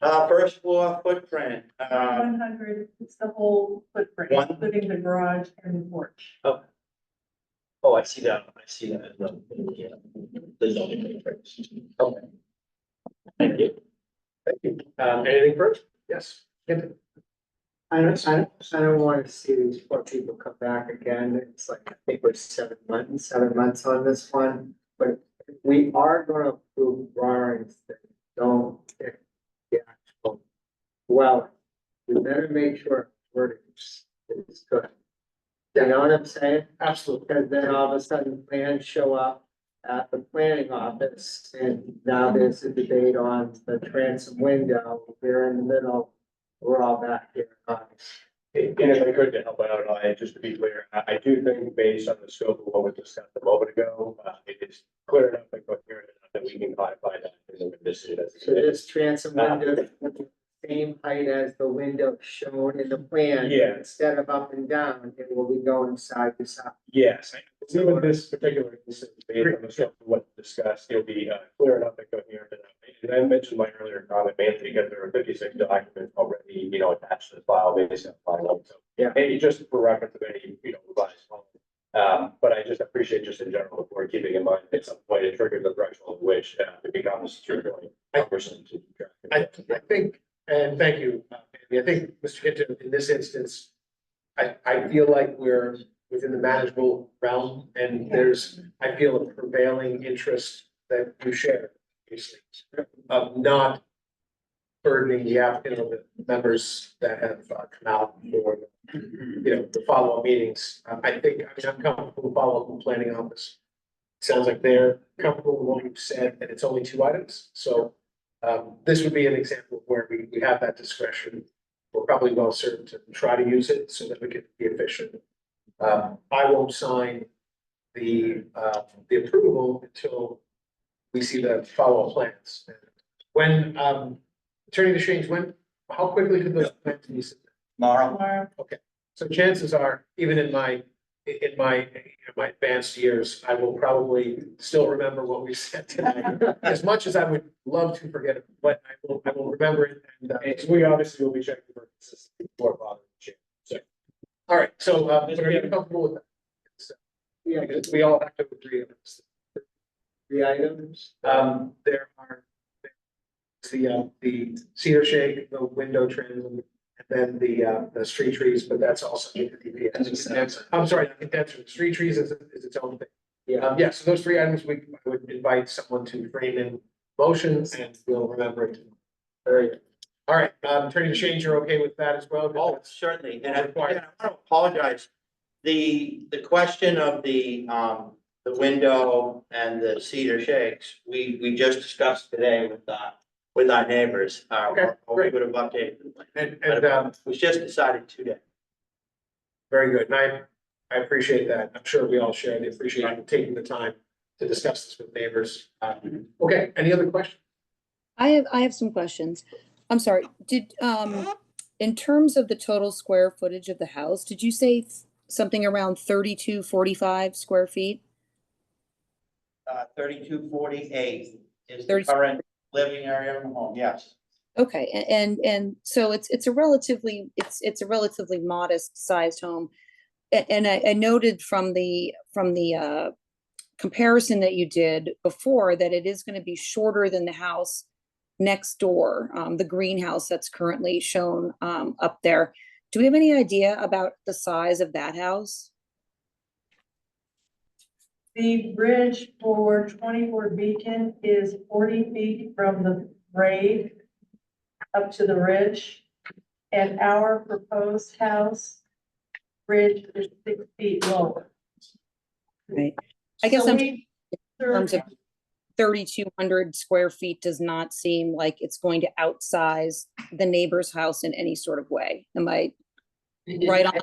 First floor footprint, 100, it's the whole footprint, One. including the garage and the porch. Oh, I see that in the zoning matrix. Okay. Thank you. Thank you. Anything first? Yes. Kim? I don't want to see these poor people come back again. It's like, I think we're 7 months on this one. But we are gonna approve drawings that don't fit the actual well. We better make sure wording is good. You know what I'm saying? Absolutely. Because then all of a sudden plans show up at the planning office and now there's a debate on the transom window. We're in the middle. We're all back here. And if I could to help out, just to be clear, I do think based on the scope of what we discussed a moment ago, it is clear enough and coherent enough that we can codify that in the decision. So this transom window is the same height as the window shown in the plan. Yeah. Instead of up and down, it will be going side to side. Yes, even this particular instance, based on the scope of what discussed, it'll be clear enough and coherent enough. And I mentioned my earlier comment, mainly because there are 56 documents already, attached to the file based on final. So, Yeah. maybe just for reference of any, revised file. But I just appreciate just in general, before keeping in mind at some point it triggers the threshold which it becomes truly cumbersome to keep track of. I think, and thank you, Andy. I think, Mr. Hinton, in this instance, I feel like we're within the manageable realm and I feel a prevailing interest that you share, obviously, of not burdening the applicant or the members that have come out for, the follow-up meetings. I'm comfortable with follow-up with planning office. Sounds like they're comfortable with what we've said, and it's only 2 items, so this would be an example of where we have that discretion. We're probably well served to try to use it so that we can be efficient. I won't sign the approval until we see the follow-up plans. When, Attorney DeShanes, how quickly could those plans be submitted? Tomorrow. So chances are, even in my advanced years, I will probably still remember what we said tonight. As much as I would love to forget it, but I will remember it. And We obviously will be checking for consistency before bothering the chair. all right, so are you comfortable with that? So, Yeah, because we all have to agree on this. 3 items. There are the cedar shake, the window trim, and then the street trees, but that's also DPS. I'm sorry, the condenser, street trees is its own thing. Yeah. So those 3 items, I would invite someone to frame in motions and we'll remember it. Very good. All right, Attorney DeShanes, you're okay with that as well? Oh, certainly, and I want to apologize. The question of the window and the cedar shakes, we just discussed today with our neighbors. Okay, We would have updated. And, It was just decided today. very good, and I appreciate that. I'm sure we all share the appreciation of taking the time to discuss this with neighbors. Okay, any other questions? I have some questions. I'm sorry, did, in terms of the total square footage of the house, did you say something around 3245 square feet? 3248 is the 30 current living area of the home, yes. Okay, and so it's a relatively, it's a relatively modest sized home. And I noted from the comparison that you did before that it is gonna be shorter than the house next door, the greenhouse that's currently shown up there. Do we have any idea about the size of that house? The bridge for 24 Beacon is 40 feet from the grade up to the ridge. And our proposed house bridge is 6 feet lower. Right. I guess So I'm we- in terms of 3,200 square feet does not seem like it's going to outsize the neighbor's house in any sort of way. Am I right on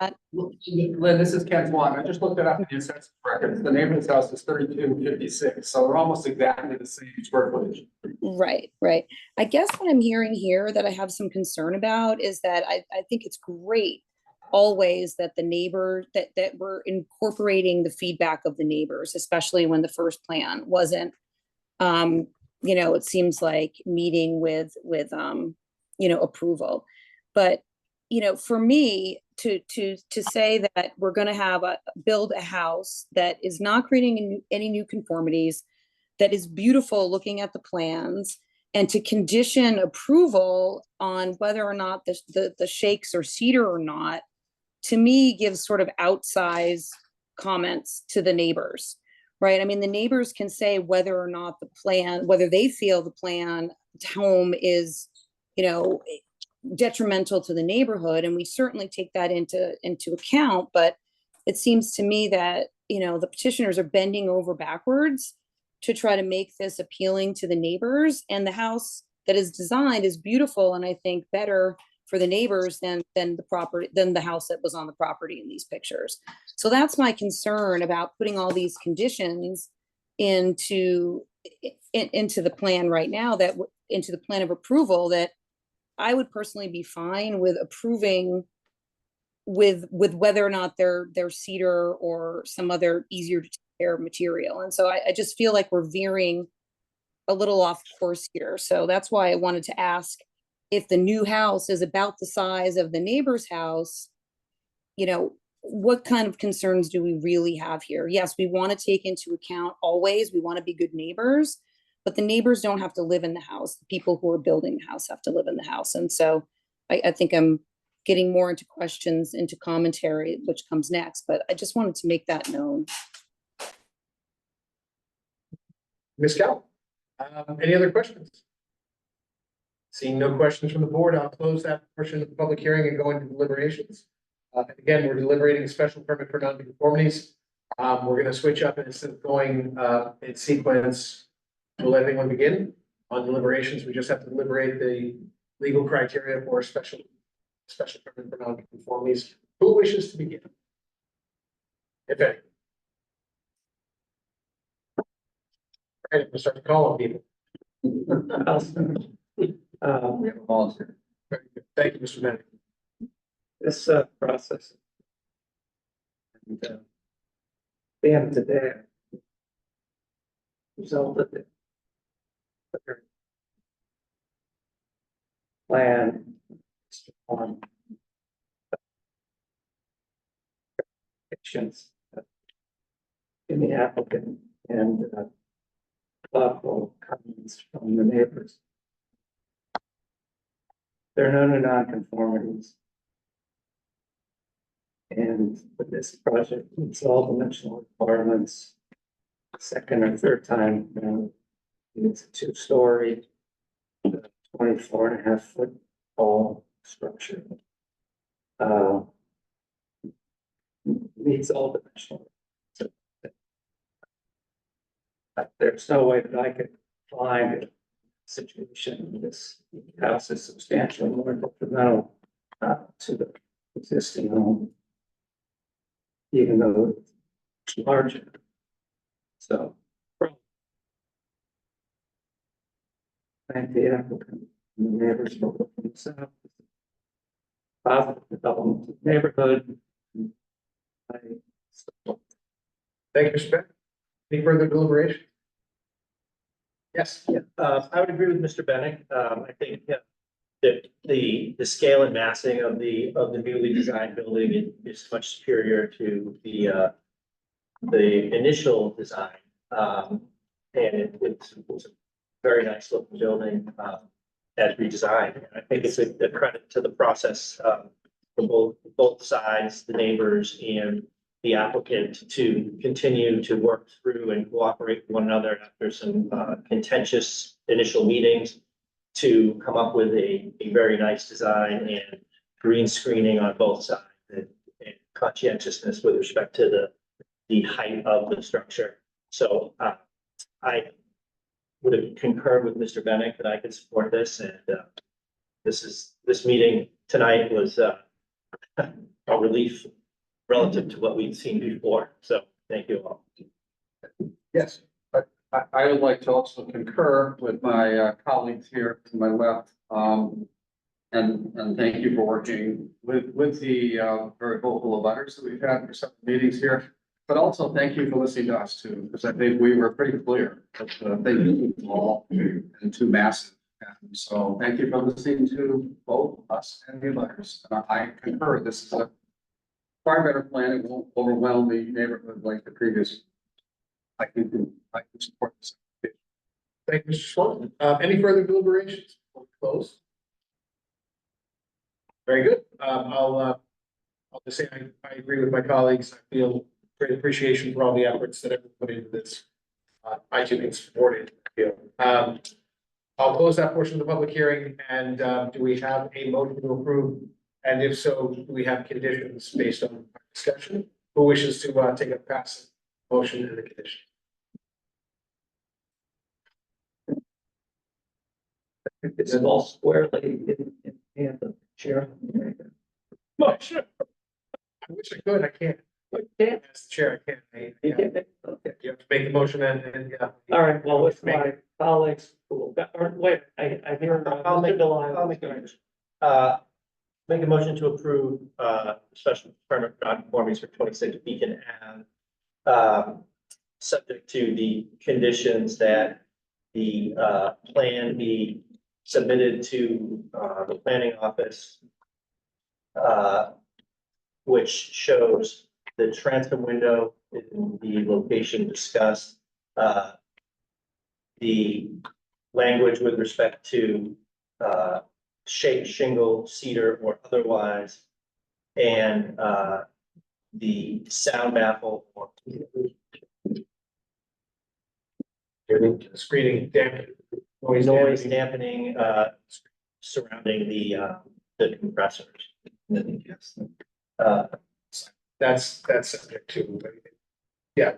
that? Lynn, this is Ken Swan. I just looked it up in the assessment records. The neighbor's house is 3256, so they're almost exactly the same square footage. Right, right. I guess what I'm hearing here that I have some concern about is that I think it's great always that the neighbor, that we're incorporating the feedback of the neighbors, especially when the first plan wasn't, it seems like meeting with approval. But, for me to say that we're gonna build a house that is not creating any new conformities, that is beautiful looking at the plans, and to condition approval on whether or not the shakes are cedar or not, to me gives sort of outsized comments to the neighbors, right? I mean, the neighbors can say whether or not whether they feel the plan home is, detrimental to the neighborhood, and we certainly take that into account. But it seems to me that, the petitioners are bending over backwards to try to make this appealing to the neighbors, and the house that is designed is beautiful, and I think better for the neighbors than the house that was on the property in these pictures. So that's my concern about putting all these conditions into the plan right now, into the plan of approval, that I would personally be fine with approving with whether or not they're cedar or some other easier to take care of material. And so I just feel like we're veering a little off course here. So that's why I wanted to ask, if the new house is about the size of the neighbor's house, what kind of concerns do we really have here? Yes, we want to take into account always, we want to be good neighbors, but the neighbors don't have to live in the house. The people who are building the house have to live in the house. And so I think I'm getting more into questions, into commentary, which comes next, but I just wanted to make that known. Ms. Cal, any other questions? Seeing no questions from the board, I'll close that portion of the public hearing and go into deliberations. Again, we're deliberating a special permit for non-conformities. We're gonna switch up and instead of going in sequence, we'll let everyone begin. On deliberations, we just have to deliberate the legal criteria for a special permit for non-conformities. Who wishes to begin? If any. All right, we'll start to call on people. We have a volunteer. Very good. Thank you, Mr. Bennett. This process. And the end of the day, resulted in plan on actions in the applicant and thoughtful comments from the neighbors. There are no non-conformities. And with this project, it's all dimensional requirements. Second or third time, it's a 2-story, 24.5-foot tall structure. Meets all dimensional. There's no way that I could find a situation in this house is substantially more detrimental to the existing home, even though it's larger. So thank the applicant Neighbors. Positive development, neighborhood. Thank you, Mr. Beck. Any further deliberation? Yes. I would agree with Mr. Bennett. I think that the scale and massing of the newly designed building is much superior to the initial design. And it's a very nice looking building, as redesigned. And I think it's a credit to the process, for both sides, the neighbors and the applicant, to continue to work through and cooperate with one another after some contentious initial meetings to come up with a very nice design and green screening on both sides and conscientiousness with respect to the height of the structure. So I would concur with Mr. Bennett that I could support this, and this meeting tonight was a relief relative to what we'd seen before. So thank you all. Yes. I would like to also concur with my colleagues here to my left. And thank you for working with the very vocal letters that we've had for some meetings here. But also thank you for listening to us too, because I think we were pretty clear that they too small and too massive. And so thank you for listening to both us and the letters. And I concur, this is a far better plan. It won't overwhelm the neighborhood like the previous. I can support this. Thank you, Mr. Swanton. Any further deliberations? We'll close. Very good. I'll just say I agree with my colleagues. I feel great appreciation for all the efforts that everyone put into this. I too can support it. I'll close that portion of the public hearing, and do we have a motion to approve? And if so, do we have conditions based on our discussion? Who wishes to take a pass motion and the condition? It's all squarely in the chair. Motion. I wish I could, I can't. As the chair, I can't. You get it? Okay. You have to make the motion and yeah. All right, well, with my colleagues, wait, I hear. I'll make- Delisle. I'll make Make a motion to approve, special permit non-conforming for 26 Beacon Ave. Subject to the conditions that the, plan be submitted to, the planning office. Which shows the transom window in the location discussed. The language with respect to, shake, shingle, cedar, or otherwise. And, the sound baffle or Screening, damage, noise dampening, surrounding the compressors. Yes. That's subject to, yeah,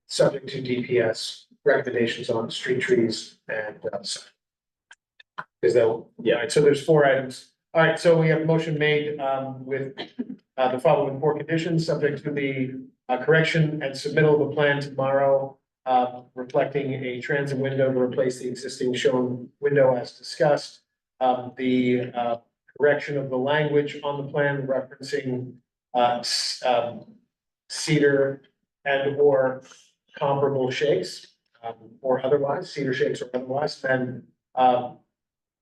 subject to DPS recommendations on street trees and, because they'll, yeah, all right, so there's 4 items. All right, so we have a motion made, with, the following 4 conditions, subject to the, correction and submittal of the plan tomorrow, reflecting a transit window to replace the existing shown window as discussed. The, correction of the language on the plan referencing cedar and or comparable shakes, or otherwise, cedar shakes or otherwise, then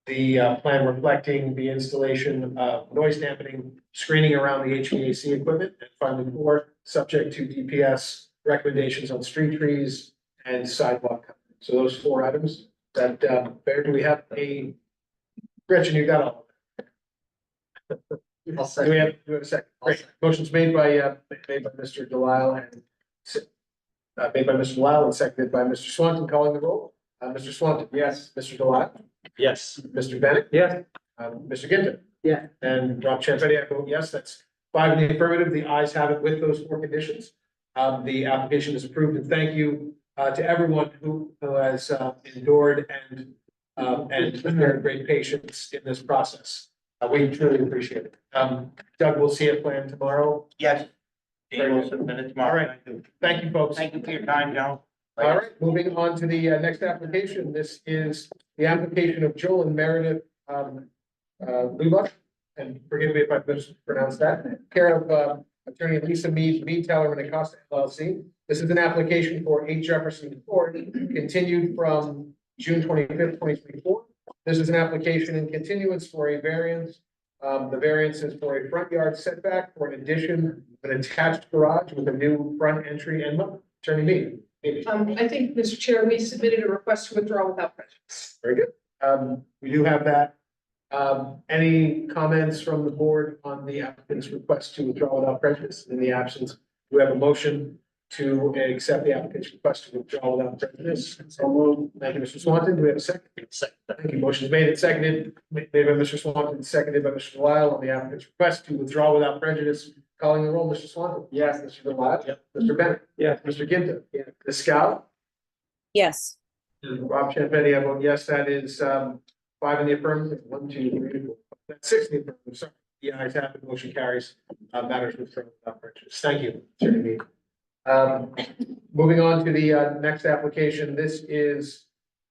the plan reflecting the installation of noise dampening screening around the HVAC equipment, and finally 4, subject to DPS recommendations on street trees and sidewalk coverage. So those 4 items that, Bear, do we have a, Gretchen, you got all? Do we have a second? Great. Motion's made by Mr. Delisle and made by Mr. Delisle and seconded by Mr. Swanton, calling the roll. Mr. Swanton. Yes. Mr. Delisle. Yes. Mr. Bennett. Yes. Mr. Ginter. Yeah. And Rob Champetti, I vote yes. That's 5 in the affirmative. The ayes have it with those 4 conditions. The application is approved, and thank you to everyone who has endured and shared great patience in this process. We truly appreciate it. Doug, we'll see a plan tomorrow. Yes. Dean will submit it tomorrow. All right. Thank you, folks. Thank you for your time, Joe. All right, moving on to the next application. This is the application of Joel and Meredith Lubach, and forgive me if I mispronounced that, care of attorney Lisa Mead, Tellerman and Costa LLC. This is an application for 8 Jefferson Court, continued from June 25th, 2024. This is an application in continuance for a variance. The variance is for a front yard setback for an addition, an attached garage with a new front entry and attorney Mead. I think, Mr. Chair, we submitted a request to withdraw without prejudice. Very good. We do have that. Any comments from the board on the applicant's request to withdraw without prejudice? In the absence, we have a motion to accept the applicant's request to withdraw without prejudice. So moved. Thank you, Mr. Swanton. Do we have a second? Second. Thank you. Motion is made and seconded, made by Mr. Swanton, seconded by Mr. Delisle on the applicant's request to withdraw without prejudice. Calling the roll, Mr. Swanton. Yes. Mr. Delisle. Yep. Mr. Bennett. Yeah. Mr. Ginta. Yeah. Ms. Scout. Yes. Rob Champetti, I vote yes. That is 5 in the affirmative. 1, 2, 3, 4. That's 6 in the affirmative. Sorry. The ayes have it. Motion carries. Matters withdrawn without prejudice. Thank you, Attorney Mead. Moving on to the next application. This is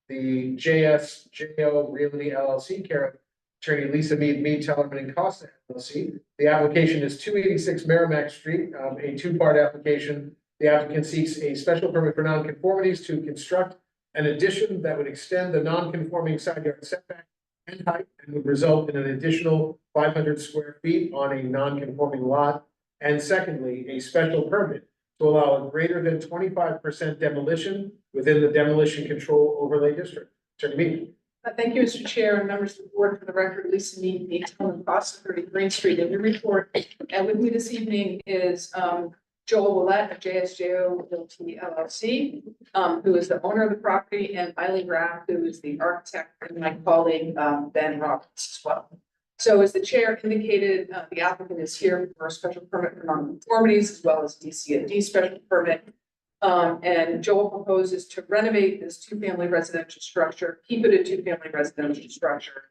the JSJO Realty LLC, care of attorney Lisa Mead, Tellerman and Costa LLC. The application is 286 Merrimack Street, a 2-part application. The applicant seeks a special permit for nonconformities to construct an addition that would extend the nonconforming side yard setback and height and would result in an additional 500 square feet on a nonconforming lot. And secondly, a special permit to allow a greater than 25% demolition within the demolition control overlay district. Attorney Mead. Thank you, Mr. Chair, and members of the board. For the record, Lisa Mead, 8 Costa, 30 Green Street in Newburyport. And with me this evening is Joel Willett of JSJO Realty LLC, who is the owner of the property, and Eileen Raff, who is the architect, and my colleague, Ben Roberts as well. So as the chair indicated, the applicant is here for a special permit for nonconformities as well as DCOD special permit. And Joel proposes to renovate this 2-family residential structure, keep it a 2-family residential structure.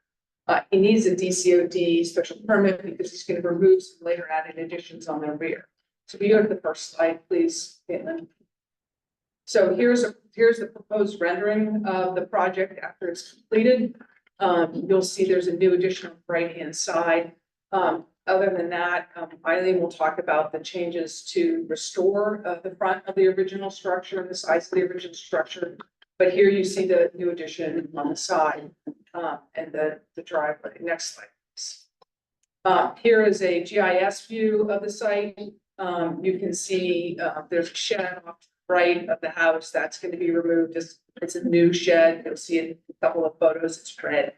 He needs a DCOD special permit because he's going to remove some later added additions on the rear. So we go to the first slide, please, Caitlin. So here's the proposed rendering of the project after it's completed. You'll see there's a new addition on the right-hand side. Other than that, Eileen will talk about the changes to restore the front of the original structure and the size of the original structure. But here you see the new addition on the side and the driveway. Next slide, please. Here is a GIS view of the site. You can see there's a shed off to the right of the house that's going to be removed. It's a new shed. You'll see it in a couple of photos. It's red.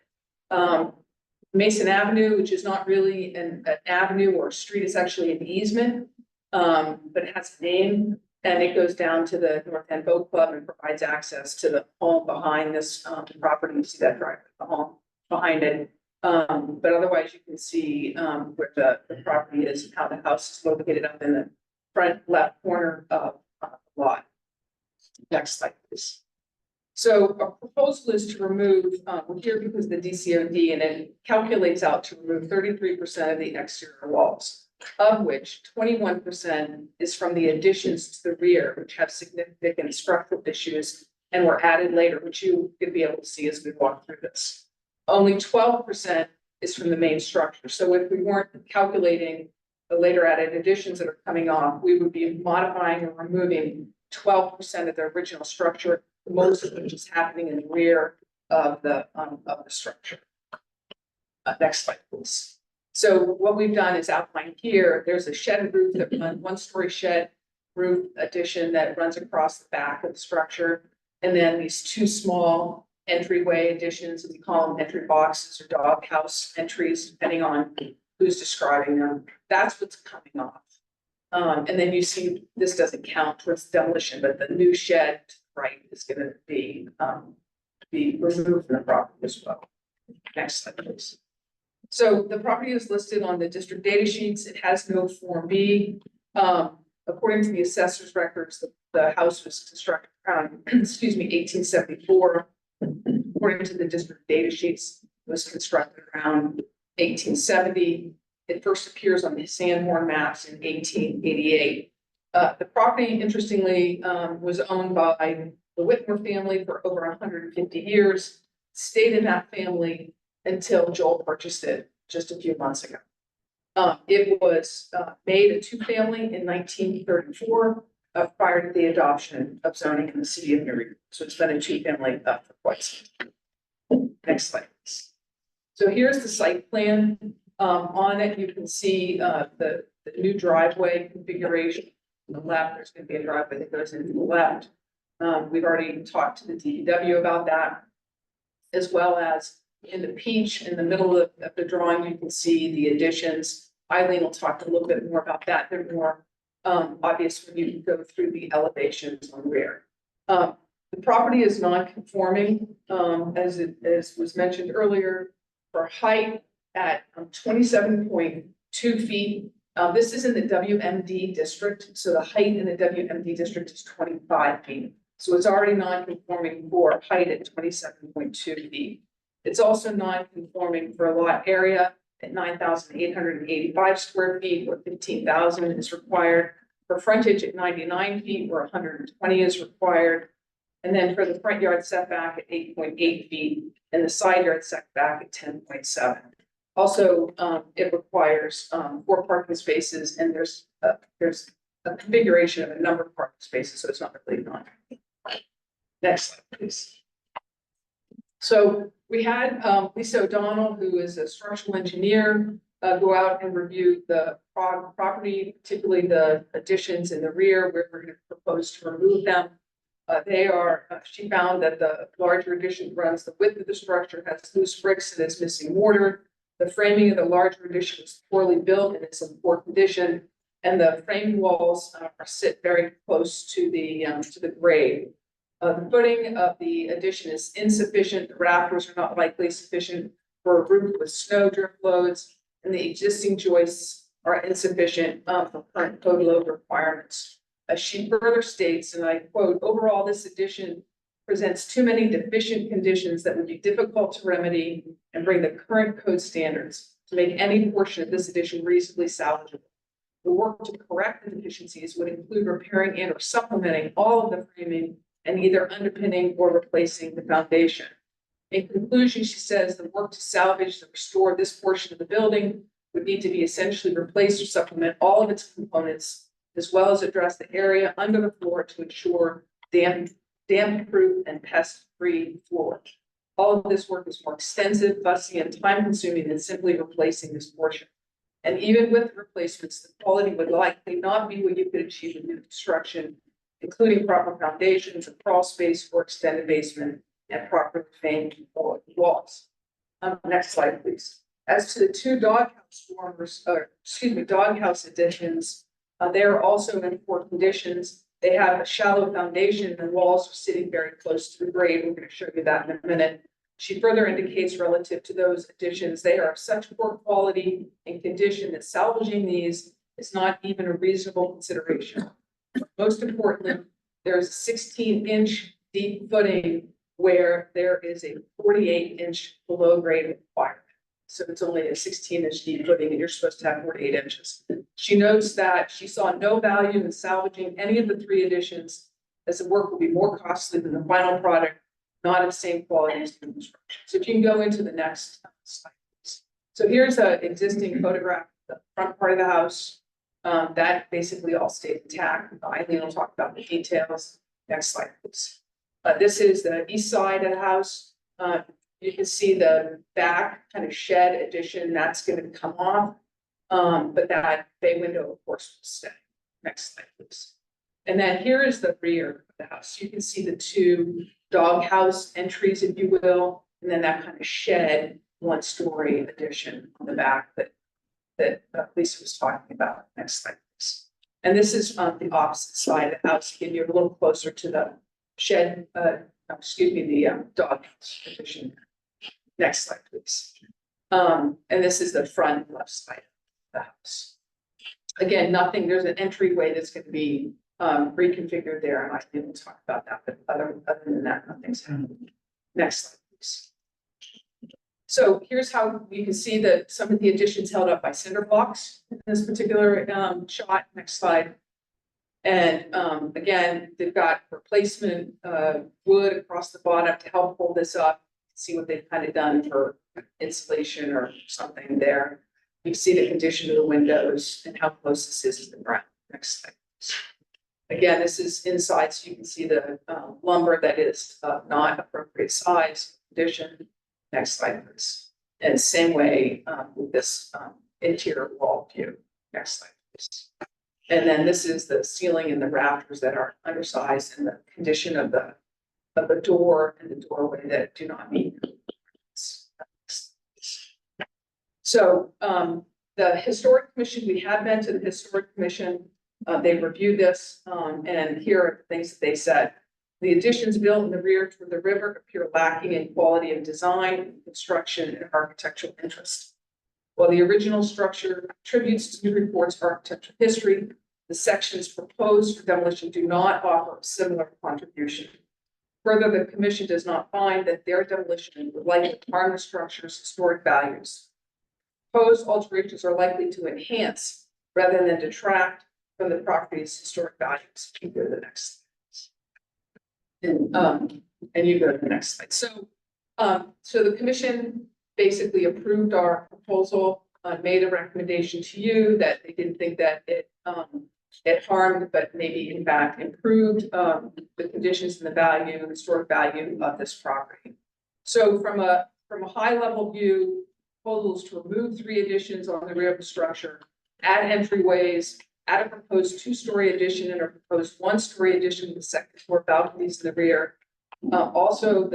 Mason Avenue, which is not really an avenue or a street, it's actually an easement, but it has a name, and it goes down to the North End Boat Club and provides access to the home behind this property. You see that driveway, the home behind it. But otherwise, you can see where the property is and how the house is located up in the front left corner of the lot. Next slide, please. So our proposal is to remove, we're here because the DCOD, and it calculates out to remove 33% of the exterior walls, of which 21% is from the additions to the rear, which have significant structural issues and were added later, which you're going to be able to see as we walk through this. Only 12% is from the main structure. So if we weren't calculating the later added additions that are coming off, we would be modifying or removing 12% of the original structure, most of which is happening in the rear of the structure. Next slide, please. So what we've done is outlined here. There's a shed roof, that 1-story shed roof addition that runs across the back of the structure, and then these 2 small entryway additions. We call them entry boxes or doghouse entries, depending on who's describing them. That's what's coming off. And then you see this doesn't count towards demolition, but the new shed right is going to be removed from the property as well. Next slide, please. So the property is listed on the district data sheets. It has no Form B. According to the assessor's records, the house was constructed around, 1874. According to the district data sheets, it was constructed around 1870. It first appears on the Sanborn maps in 1888. The property, interestingly, was owned by the Whitmore family for over 150 years, stayed in that family until Joel purchased it just a few months ago. It was made a two-family in 1934, prior to the adoption of zoning in the city of Newburyport. So it's been a two-family for quite some time. Next slide, please. So here's the site plan. On it, you can see the new driveway configuration. On the left, there's going to be a driveway that goes into the left. We've already talked to the DPW about that, as well as in the peach in the middle of the drawing, you can see the additions. Eileen will talk a little bit more about that. They're more obvious when you go through the elevations on the rear. The property is non-conforming, as was mentioned earlier, for height at 27.2 feet. This is in the WMD district, so the height in the WMD district is 25 feet. So it's already non-conforming for height at 27.2 feet. It's also non-conforming for a lot area at 9,885 square feet, where 15,000 is required. For frontage at 99 feet, where 120 is required. And then for the front yard setback at 8.8 feet and the side yard setback at 10.7. Also, it requires 4 parking spaces, and there's a configuration of a number of parking spaces, so it's not really non. Next slide, please. So we had Lisa O'Donnell, who is a structural engineer, go out and review the property, particularly the additions in the rear, where we're going to propose to remove them. She found that the larger addition runs the width of the structure, has loose bricks and is missing mortar. The framing of the larger addition is poorly built and it's in poor condition. And the framing walls sit very close to the grade. The footing of the addition is insufficient. The rafters are not likely sufficient for a roof with snow drift loads, and the existing joists are insufficient for current code load requirements. As she further states, and I quote, overall, this addition presents too many deficient conditions that would be difficult to remedy and bring the current code standards to make any portion of this addition reasonably salvageable. The work to correct the deficiencies would include repairing and or supplementing all of the framing and either underpinning or replacing the foundation. In conclusion, she says the work to salvage and restore this portion of the building would need to be essentially replace or supplement all of its components, as well as address the area under the floor to ensure damp-proof and pest-free floor. All of this work is more extensive, fussy, and time-consuming than simply replacing this portion. And even with replacements, the quality would likely not be what you could achieve with new construction, including proper foundations, a crawl space for extended basement, and proper framed walls. Next slide, please. As to the 2 doghouse additions, they are also in poor conditions. They have a shallow foundation and walls are sitting very close to the grade. We're going to show you that in a minute. She further indicates relative to those additions, they are of such poor quality and condition that salvaging these is not even a reasonable consideration. Most importantly, there's a 16-inch deep footing where there is a 48-inch below grade requirement. So it's only a 16-inch deep footing and you're supposed to have 48 inches. She notes that she saw no value in salvaging any of the 3 additions, as the work will be more costly than the final product, not of the same quality as the construction. So if you can go into the next slide, please. So here's an existing photograph of the front part of the house. That basically all stayed intact. Eileen will talk about the details. Next slide, please. This is the east side of the house. You can see the back kind of shed addition that's going to come off. But that bay window, of course, will stay. Next slide, please. And then here is the rear of the house. You can see the 2 doghouse entries, if you will, and then that kind of shed 1-story addition on the back that Lisa was talking about. Next slide, please. And this is on the opposite side of the house. Again, you're a little closer to the shed, the doghouse addition. Next slide, please. And this is the front left side of the house. Again, nothing, there's an entryway that's going to be reconfigured there, and I didn't talk about that, but other than that, nothing's happened. Next slide, please. So here's how you can see that some of the additions held up by cinder blocks in this particular shot. Next slide. And again, they've got replacement wood across the bottom to help hold this up. see what they've kind of done for insulation or something there. You can see the condition of the windows and how close this is to the ground. Next slide. Again, this is inside, so you can see the lumber that is not appropriate size, condition. Next slide, please. And same way with this interior wall view. Next slide, please. And then this is the ceiling and the rafters that are undersized and the condition of the door and the doorway that do not meet. So the Historic Commission, we have been to the Historic Commission. They reviewed this and here are the things that they said. The additions built in the rear toward the river appear lacking in quality of design, construction, and architectural interest. While the original structure contributes to Newburyport's architectural history, the sections proposed for demolition do not offer a similar contribution. Further, the commission does not find that their demolition would likely harm the structure's historic values. Proposed alterations are likely to enhance rather than detract from the property's historic values. You go to the next slide. And you go to the next slide. So, so the commission basically approved our proposal, made a recommendation to you that they didn't think that it harmed, but maybe in fact improved the conditions and the value, historic value of this property. So from a high level view, proposals to remove 3 additions on the rear of the structure, add entryways, add a proposed 2-story addition and a proposed 1-story addition with the second floor balconies in the rear. Also,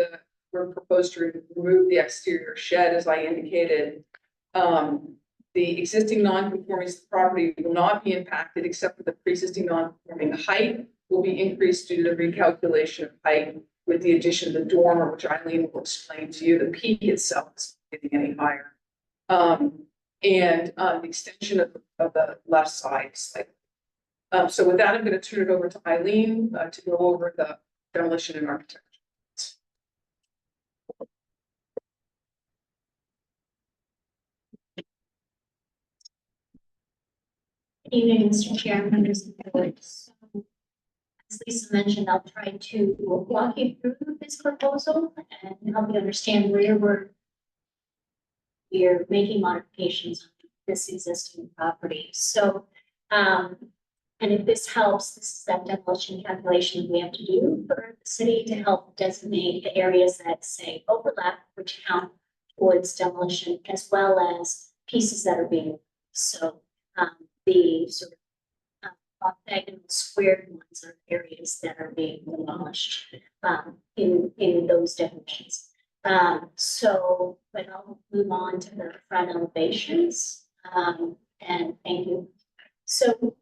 we're proposed to remove the exterior shed, as I indicated. The existing non-conforming property will not be impacted except for the pre-existing non-conforming height will be increased due to the recalculation of height with the addition of the dormer, which Eileen will explain to you. The peak itself is not getting any higher. And the extension of the left side slightly. So with that, I'm going to turn it over to Eileen to go over the demolition and architecture. Good evening, Mr. Chair, members of the board. So, as Lisa mentioned, I'll try to walk you through this proposal and help you understand where we're making modifications on this existing property. So, and if this helps, this is that demolition calculation we have to do for the city to help designate the areas that say overlap, which count towards demolition, as well as pieces that are being moved. So, the sort of octagonal squared ones are areas that are being demolished in those definitions. So, but I'll move on to the front elevations. And thank you. So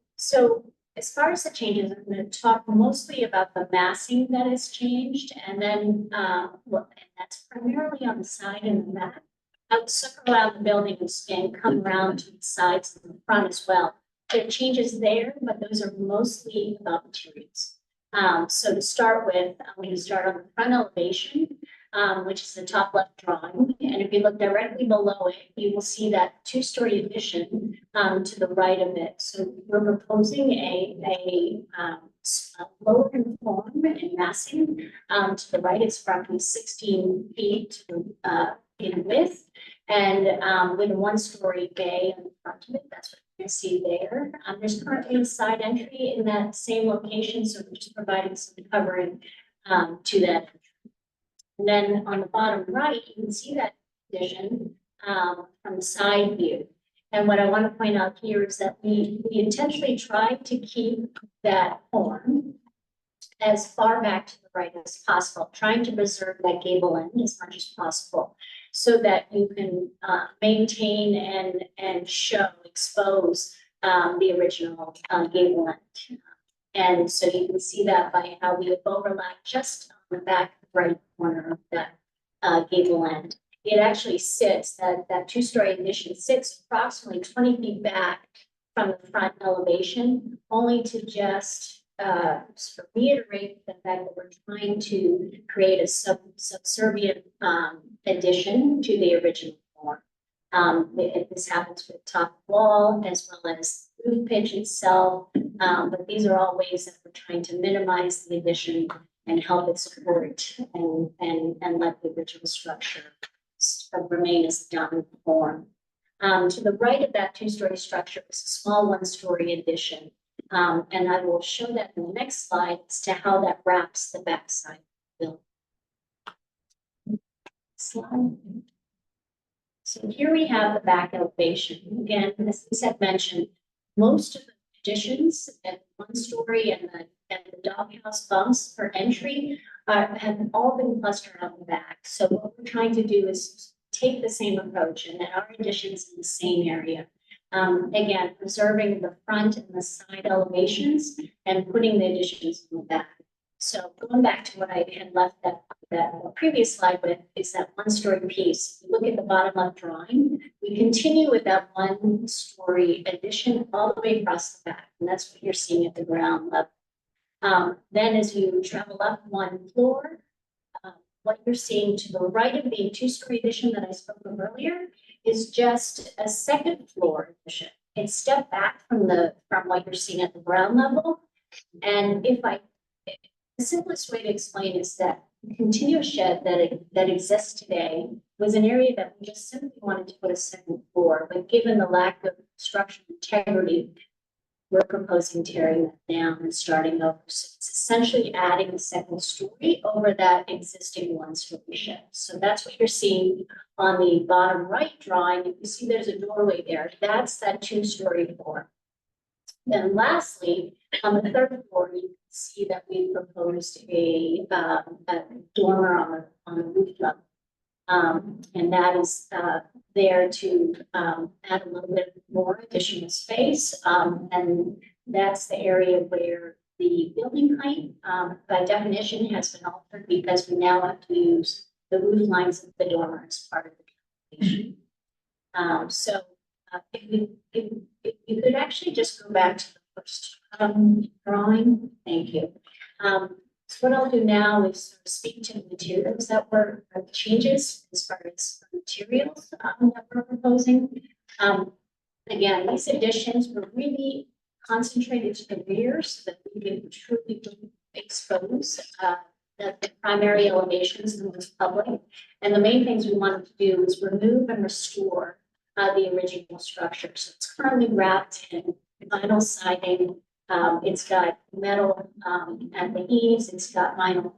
as far as the changes, I'm going to talk mostly about the massing that has changed, and then and that's primarily on the side and the back. I would circle around the building and come around to the sides and the front as well. There are changes there, but those are mostly about materials. So to start with, I'm going to start on the front elevation, which is the top left drawing. And if you look directly below it, you will see that 2-story addition to the right of it. So we're proposing a lower in form and massing. To the right, it's roughly 16 feet in width, and with a 1-story bay on the front of it. That's what you see there. There's currently a side entry in that same location, so we're just providing some covering to that. And then on the bottom right, you can see that addition from the side view. And what I want to point out here is that we intentionally tried to keep that form as far back to the right as possible, trying to preserve that gable end as much as possible, so that you can maintain and expose the original gable end. And so you can see that by how we have overlapped just on the back right corner of that gable end. It actually sits, that 2-story addition sits approximately 20 feet back from the front elevation, only to just reiterate the fact that we're trying to create a subservient addition to the original form. This happens with top wall as well as roof pitch itself, but these are all ways that we're trying to minimize the addition and help it support and let the original structure remain as the dominant form. To the right of that two-story structure is a small one-story addition. And I will show that in the next slide as to how that wraps the backside of the building. Slide. So here we have the back elevation. Again, as Lisa had mentioned, most of the additions at one story and the doghouse bumps for entry have all been clustered on the back. So what we're trying to do is take the same approach and that our additions in the same area. Again, preserving the front and the side elevations and putting the additions on the back. So going back to what I had left that previous slide with is that one-story piece. If you look at the bottom left drawing, we continue with that one-story addition all the way across the back, and that's what you're seeing at the ground level. Then as you travel up one floor, what you're seeing to the right of the two-story addition that I spoke of earlier is just a second floor addition. It's stepped back from what you're seeing at the ground level. And the simplest way to explain is that the continuous shed that exists today was an area that we just simply wanted to put a second floor, but given the lack of structural integrity, we're proposing tearing that down and starting over. So it's essentially adding a second story over that existing one-story shed. So that's what you're seeing on the bottom right drawing. You see there's a doorway there. That's that two-story floor. Then lastly, on the third floor, you can see that we proposed a dormer on the roof level. And that is there to add a little bit more additional space. And that's the area where the building height, by definition, has been altered because we now have to use the roof lines of the dormer as part of the calculation. If you could actually just go back to the first drawing, thank you. So what I'll do now is sort of speak to the materials that were the changes as far as materials that we're proposing. Again, these additions were really concentrated to the rear so that we can truly expose the primary elevations, the most public. And the main things we wanted to do is remove and restore the original structure. So it's currently wrapped in vinyl siding. It's got metal at the eaves. It's got vinyl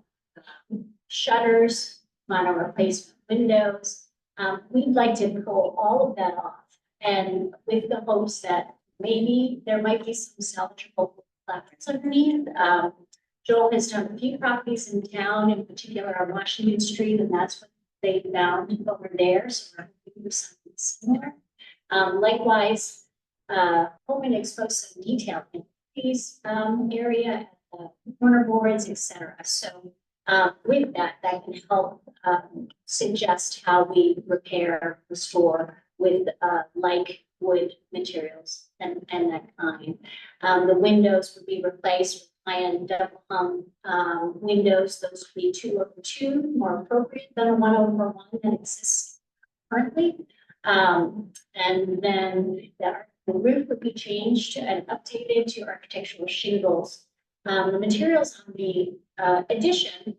shutters, vinyl replacement windows. We'd like to pull all of that off, and with the hopes that maybe there might be some salvageable placards underneath. Joel has done a few properties in town, in particular on Washington Street, and that's what they found over there. So we're hoping to do something similar. Likewise, hoping to expose some detail in these area, corner boards, etc. So with that can help suggest how we repair, restore with like wood materials and that kind. The windows would be replaced with high-end double hung windows. Those would be 2/2, more appropriate than a 1/1 that exists currently. And then the roof would be changed and updated to architectural shingles. The materials on the addition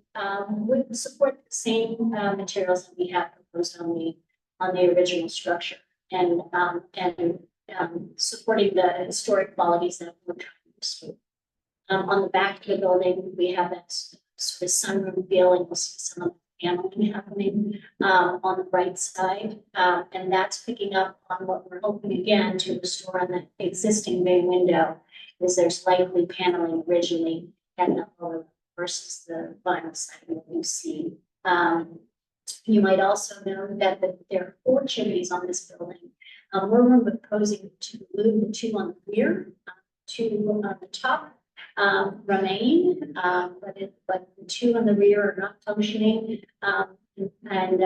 would support the same materials that we have proposed on the original structure, and supporting the historic qualities that we're trying to restore. On the back of the building, we have that sort of sunroom feel, and we'll see some of the paneling happening on the right side, and that's picking up on what we're hoping again to restore on the existing bay window. Is there's likely paneling originally at the lower versus the vinyl siding that you see. You might also know that there are 4 chimneys on this building. We're proposing to move the 2 on the rear, 2 on the top remain, but the 2 on the rear are not functioning, and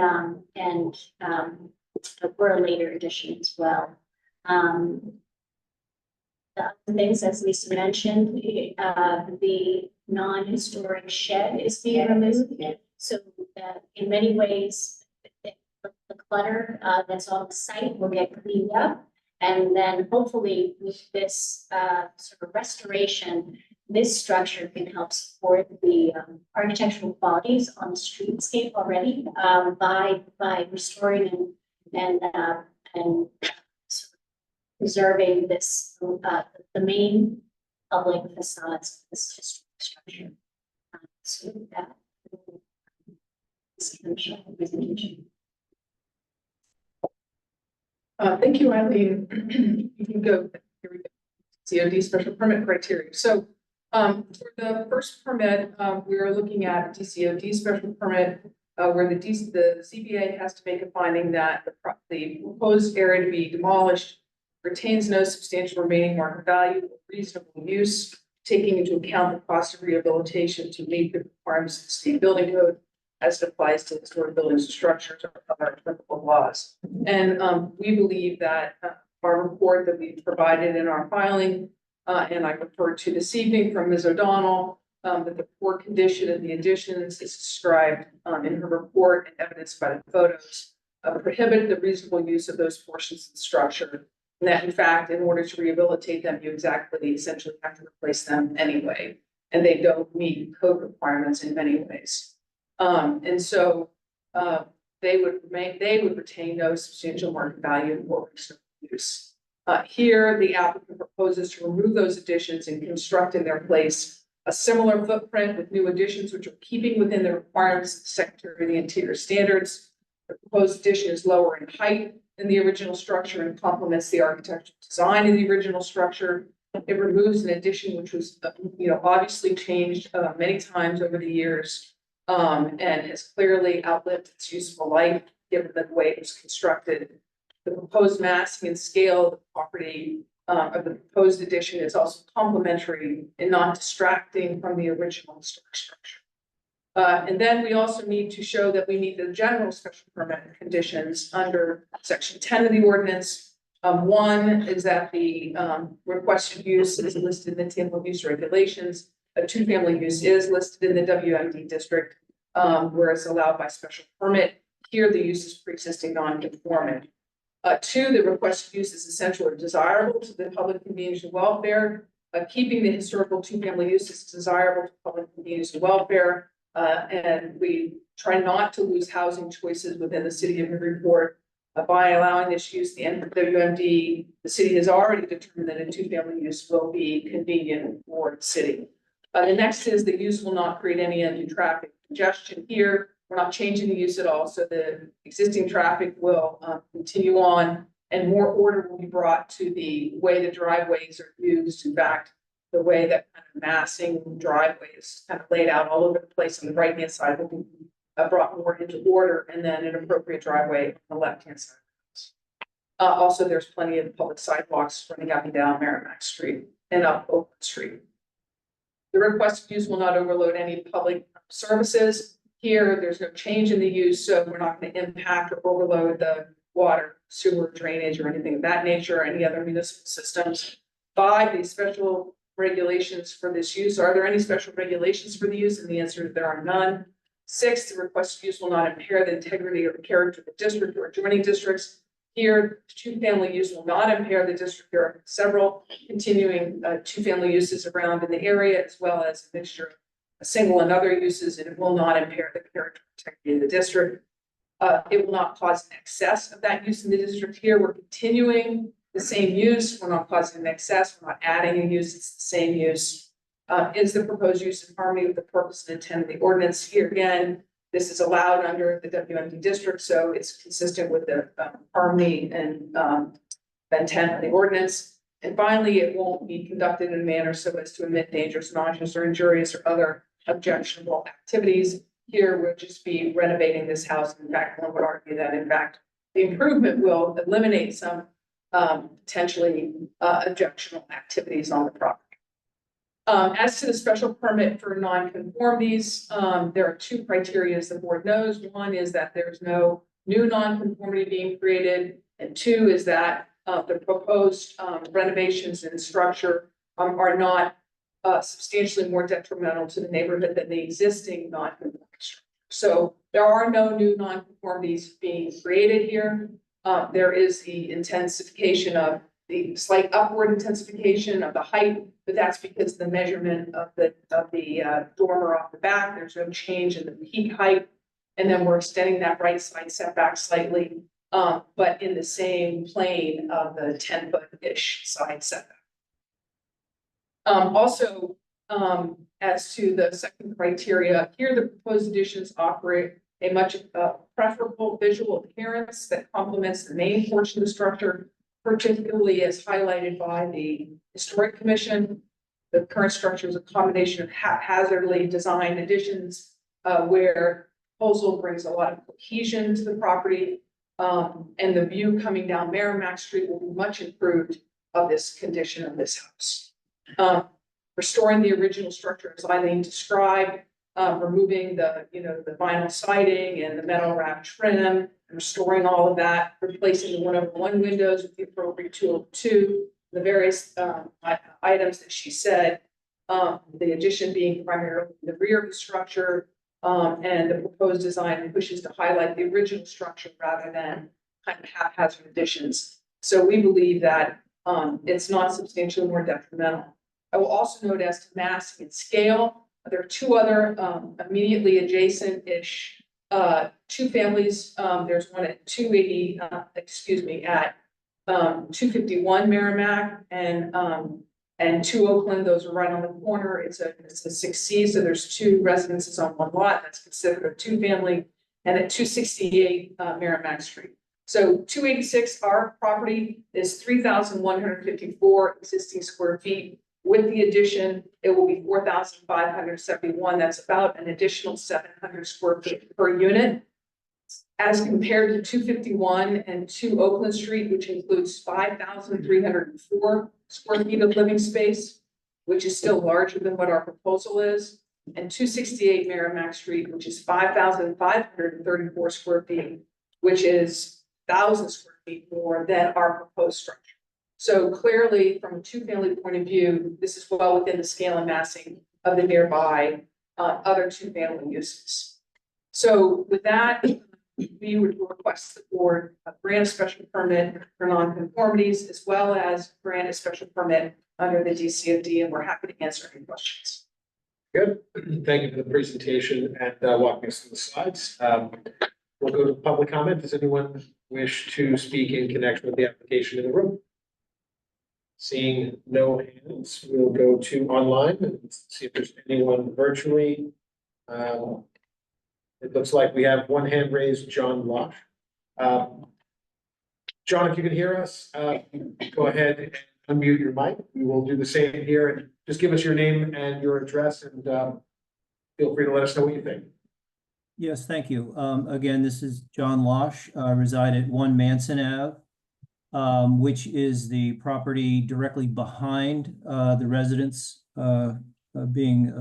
were a later addition as well. The other things, as Lisa mentioned, the non-historic shed is being removed, so that in many ways the clutter that's on the site will get cleaned up, and then hopefully with this sort of restoration, this structure can help support the architectural qualities on the streetscape already, by restoring and sort of preserving this, the main public facades of this historic structure. So that. Presentation. Thank you, Eileen. You can go, here we go. COD special permit criteria. So, for the first permit, we are looking at DCOD special permit, where the ZBA has to make a finding that the proposed area to be demolished retains no substantial remaining market value or reasonable use, taking into account the cost of rehabilitation to meet the requirements of the state building code as it applies to historic buildings and structures or other applicable laws. And we believe that our report that we provided in our filing, and I referred to this evening from Ms. O'Donnell, that the poor condition of the additions is described in her report and evidenced by the photos, prohibit the reasonable use of those portions of the structure. And that in fact, in order to rehabilitate them, you essentially have to replace them anyway. And they don't meet code requirements in many ways. And so they would retain no substantial market value or reasonable use. Here, the applicant proposes to remove those additions and construct in their place a similar footprint with new additions, which are keeping within the requirements of the Secretary of the Interior standards. The proposed addition is lower in height than the original structure and complements the architectural design of the original structure. It removes an addition which was, obviously changed many times over the years. And has clearly outlived its useful life, given the way it was constructed. The proposed massing and scale of the property of the proposed addition is also complementary and not distracting from the original structure. And then we also need to show that we meet the general special permit conditions under section 10 of the ordinance. One is that the requested use is listed in the table of use regulations. A two-family use is listed in the WMD district, where it's allowed by special permit. Here, the use is pre-existing non-conforming. Two, the requested use is essential or desirable to the public convenience and welfare. Keeping the historical two-family use is desirable to public convenience and welfare. And we try not to lose housing choices within the city of Newburyport. By allowing this use, the WMD, the city has already determined that a two-family use will be convenient for the city. The next is the use will not create any undue traffic congestion here. We're not changing the use at all, so the existing traffic will continue on and more order will be brought to the way the driveways are used. In fact, the way that kind of massing driveways kind of laid out all over the place on the right-hand side will be brought more into order, and then an appropriate driveway on the left-hand side. Also, there's plenty of public sidewalks running up and down Merrimack Street and up Oakland Street. The requested use will not overload any public services. Here, there's no change in the use, so we're not going to impact or overload the water, sewer, drainage, or anything of that nature, or any other municipal systems. 5, the special regulations for this use. Are there any special regulations for the use? And the answer is there are none. 6, the requested use will not impair the integrity or the character of the district or adjoining districts. Here, two-family use will not impair the district. There are several continuing two-family uses around in the area, as well as a mixture of single and other uses, and it will not impair the character and integrity of the district. It will not cause an excess of that use in the district. Here, we're continuing the same use. We're not causing an excess. We're not adding a use. It's the same use. Is the proposed use in harmony with the purpose and intent of the ordinance? Here again, this is allowed under the WMD district, so it's consistent with the harmony and intent of the ordinance. And finally, it won't be conducted in a manner so as to emit dangerous, noxious, or injurious or other objectionable activities. Here, we'll just be renovating this house. In fact, one would argue that, in fact, the improvement will eliminate some potentially objectionable activities on the property. As to the special permit for nonconformities, there are 2 criteria, as the board knows. One is that there's no new nonconformity being created, and 2 is that the proposed renovations and structure are not substantially more detrimental to the neighborhood than the existing nonconformity structure. So there are no new nonconformities being created here. There is the intensification of the slight upward intensification of the height, but that's because the measurement of the dormer off the back, there's no change in the peak height. And then we're extending that right side setback slightly, but in the same plane of the 10-foot-ish side setback. Also, as to the second criteria, here the proposed additions operate a much preferable visual appearance that complements the main portion of the structure, particularly as highlighted by the Historic Commission. The current structure is a combination of haphazardly designed additions, where proposal brings a lot of cohesion to the property, and the view coming down Merrimack Street will be much improved of this condition of this house. Restoring the original structure as Eileen described, removing the vinyl siding and the metal wrap trim, and restoring all of that, replacing the 1/1 windows with the appropriate 202, the various items that she said, the addition being primarily the rear of the structure, and the proposed design wishes to highlight the original structure rather than kind of haphazard additions. So we believe that it's not substantially more detrimental. I will also note as to massing and scale, there are two other immediately adjacent-ish two families. There's one at 280, at 251 Merrimack and 2 Oakland. Those are right on the corner. It's a 6C, so there's two residences on one lot. That's considered a two-family. And at 268 Merrimack Street. So 286, our property is 3,154 existing square feet. With the addition, it will be 4,571. That's about an additional 700 square feet per unit. As compared to 251 and 2 Oakland Street, which includes 5,304 square feet of living space, which is still larger than what our proposal is, and 268 Merrimack Street, which is 5,534 square feet, which is 1,000 square feet more than our proposed structure. So clearly, from a two-family point of view, this is well within the scale and massing of the nearby other two-family uses. So with that, we would request the board grant a special permit for nonconformities, as well as grant a special permit under the DCFD, and we're happy to answer any questions. Good. Thank you for the presentation and walking us through the slides. We'll go to public comment. Does anyone wish to speak in connection with the application in the room? Seeing no hands, we'll go to online and see if there's anyone virtually. It looks like we have one hand raised, John Losh. John, if you can hear us, go ahead and unmute your mic. We will do the same here, and just give us your name and your address, and feel free to let us know what you think. Yes, thank you. Again, this is John Losh, reside at 1 Manson Ave, which is the property directly behind the residence being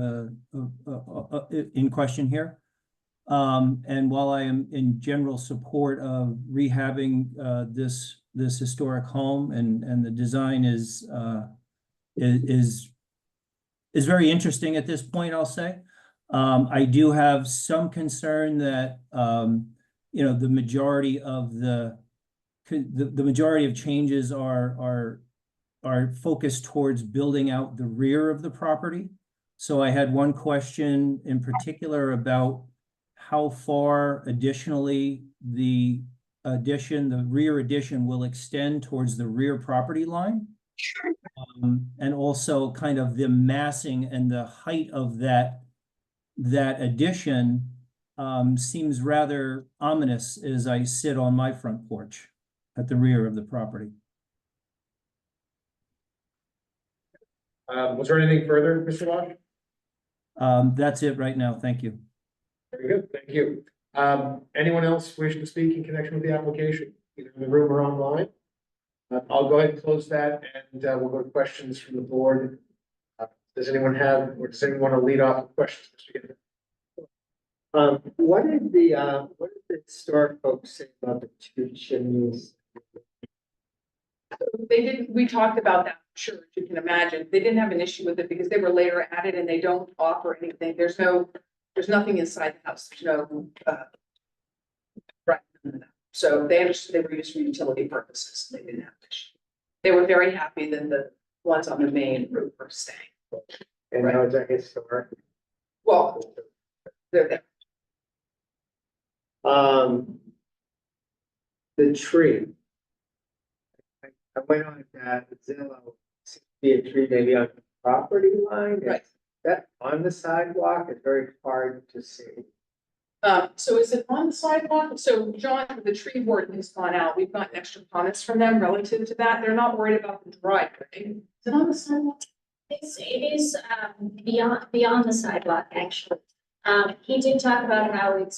in question here. And while I am in general support of rehabbing this historic home, and the design is very interesting at this point, I'll say. I do have some concern that the majority of the majority of changes are focused towards building out the rear of the property. So I had one question in particular about how far additionally the rear addition will extend towards the rear property line. And also kind of the massing and the height of that addition seems rather ominous as I sit on my front porch at the rear of the property. Was there anything further, Mr. Losh? That's it right now. Thank you. Very good, thank you. Anyone else wish to speak in connection with the application, either in the room or online? I'll go ahead and close that, and we'll go to questions from the board. Does anyone want to lead off with questions, Mr. Giffen? What did the historic folks say about the two chimneys? We talked about that, sure, as you can imagine. They didn't have an issue with it because they were later added and they don't offer anything. There's nothing inside the house. There's no, right. So they understood they were used for utility purposes. They didn't have an issue. They were very happy that the ones on the main roof were staying. And those are historic. Well, they're there. The tree. I went on that Zillow, seems to be a tree maybe on the property line. Right. Is that on the sidewalk? It's very hard to see. So is it on the sidewalk? So John, the tree warden has gone out. We've gotten extra comments from them relative to that. They're not worried about the driveway. Is it on the sidewalk? It is beyond the sidewalk, actually. He did talk about how it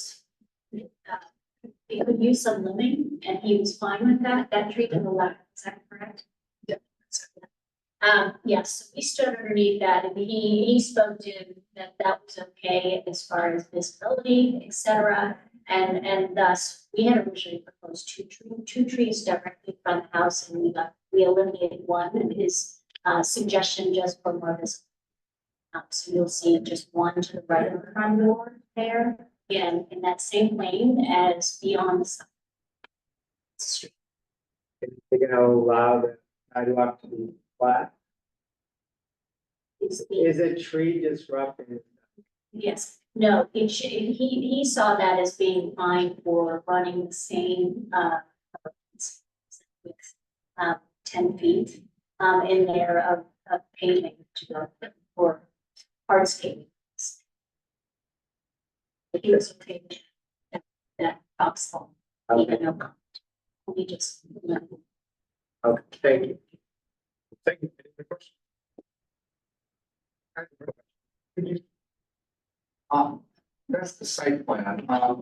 could use some limbing, and he was fine with that. That tree didn't allow, is that correct? Yeah. Yes, so we stood underneath that, and he spoke to that was okay as far as visibility, et cetera. And thus, we had originally proposed two trees directly from the house, and we eliminated one, and his suggestion just for more visibility. So you'll see just one to the right of the front door there, and in that same lane as beyond the street. They're gonna allow the sidewalk to be flat. Is a tree disrupting? Yes, no, he saw that as being fine for running the same, with, 10 feet, in there of paving to go for hardscape. But he was okay with that obstacle, even no comment. We just, Okay, thank you. Thank you. Any other questions? That's the site plan. I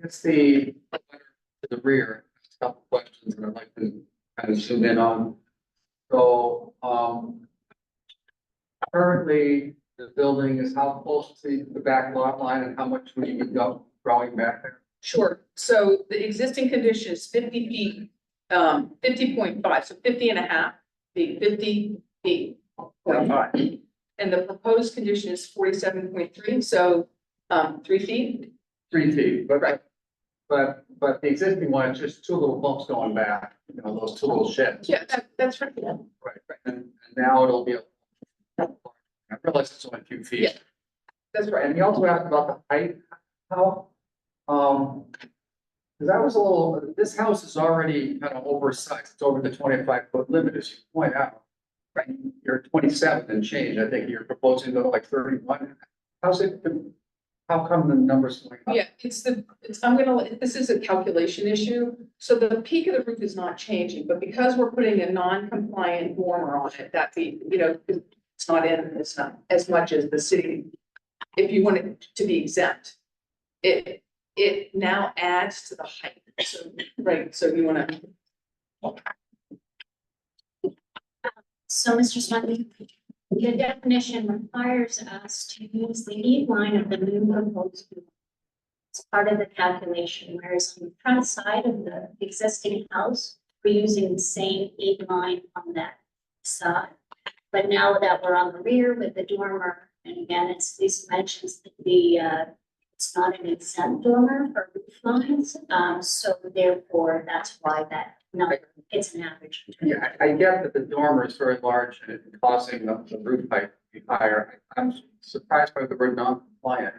guess the letter to the rear, a couple questions that I'd like to kind of zoom in on. So, currently the building is how close to the back lot line and how much would you go growing back there? Sure. So the existing condition is 50 feet, 50.5, so 50 and a half feet, 50 feet. 0.5. And the proposed condition is 47.3, so 3 feet. 3 feet, Right. but the existing one is just two little bumps going back, you know, those two little sheds. Yeah, that's right. Yeah. Right, and now it'll be I realize it's only a few feet. Yeah. That's right. And you also asked about the height, how, because that was a little, this house is already kind of oversized, it's over the 25-foot limit, as you point out. Right. You're 27 and change, I think you're proposing to go like 31. How come the numbers going up? Yeah, this is a calculation issue. So the peak of the roof is not changing, but because we're putting a non-compliant dormer on it, it's not in, it's not as much as the city. If you want it to be exempt, it now adds to the height. So, right, so you want to. So, Mr. Smiley, the definition requires us to use the E line of the new proposed roof as part of the calculation, whereas on the front side of the existing house, we're using the same E line on that side. But now that we're on the rear with the dormer, and again, it's these mentions that it's not an exempt dormer for roof lines, so therefore that's why that number, it's an average. Yeah, I get that the dormer is very large and it's causing the roof height to be higher. I'm surprised by the word non-compliant.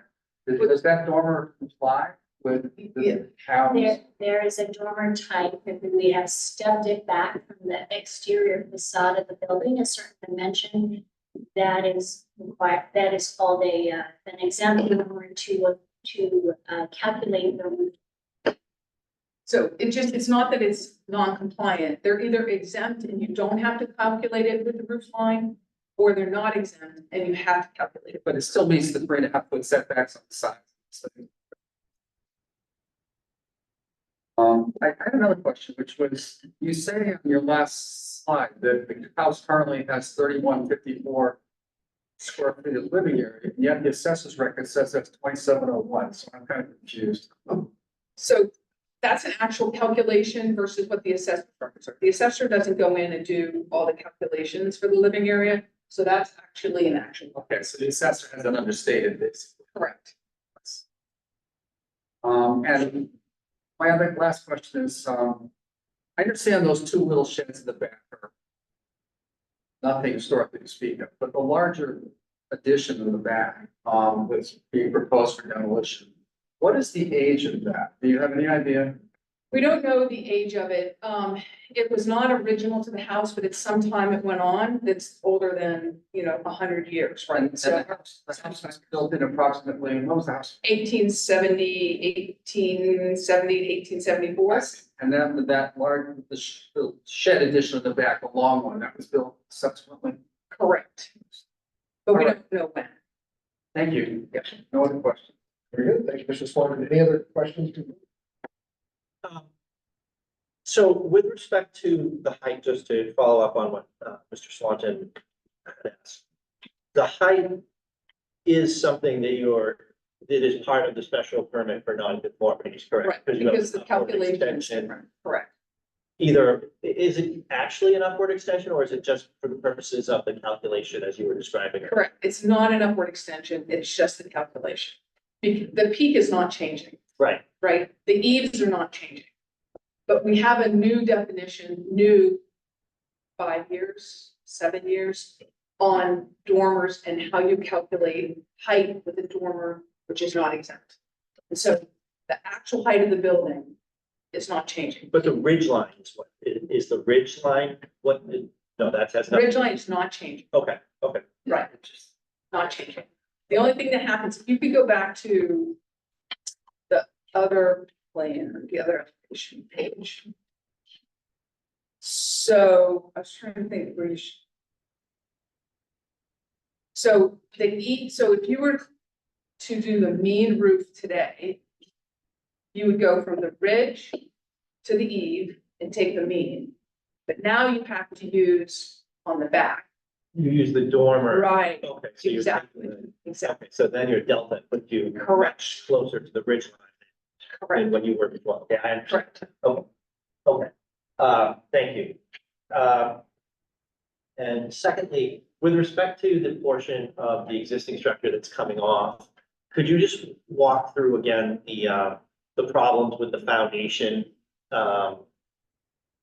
Does that dormer comply with the house? There is a dormer type, and we have stepped it back from the exterior facade of the building, a certain dimension that is required, that is called an exempt dormer to calculate the roof. So it's not that it's non-compliant. They're either exempt and you don't have to calculate it with the roof line, or they're not exempt and you have to calculate it. But it still meets the 3.5-foot setbacks on the side. I had another question, which was, you say on your last slide that the house currently has 3154 square feet of living area, and yet the assessor's record says that's 2701, so I'm kind of confused. So that's an actual calculation versus what the assessor records are. The assessor doesn't go in and do all the calculations for the living area, so that's actually an actual. Okay, so the assessor hasn't understated this. Correct. And my other last question is, I understand those two little sheds in the back are nothing historically to speak of, but the larger addition in the back, that's being proposed for demolition. What is the age of that? Do you have any idea? We don't know the age of it. It was not original to the house, but it's sometime it went on that's older than, 100 years, right? And So the house was built in approximately, what was the house? 1874. And then that large, the shed addition in the back, the long one, that was built subsequently? Correct. But we All don't know when. Thank you. Yes, no other questions. Very good. Thank you, Mr. Swan. Any other questions? So with respect to the height, just to follow up on what Mr. Swanton had asked. The height is something that is part of the special permit for non-conformities, correct? Correct, you have because the an upward calculation is extension. different. Correct. Either, is it actually an upward extension or is it just for the purposes of the calculation as you were describing it? Correct. It's not an upward extension. It's just the calculation. The peak is not changing, Right, right? The eaves are not changing. But we have a new definition, 5 years, 7 years on dormers and how you calculate height with a dormer, which is not exempt. And so the actual height of the building is not changing. but the ridge line is what, is the ridge line, no, that has nothing. Ridge line is not changing, Okay, right? Not changing. The only thing that happens, if you could go back to the other plan, the other application page. So I was trying to think where you should. So so if you were to do the mean roof today, you would go from the ridge to the eave and take the mean. But now you have to use on the back. you use the dormer. Right, Okay, so you're exactly, taking exactly, okay, so then your delta puts you Correct. closer to the ridge line than correct, when you were before. Okay, I understand. correct. Okay, thank you. And secondly, with respect to the portion of the existing structure that's coming off, could you just walk through again the problems with the foundation,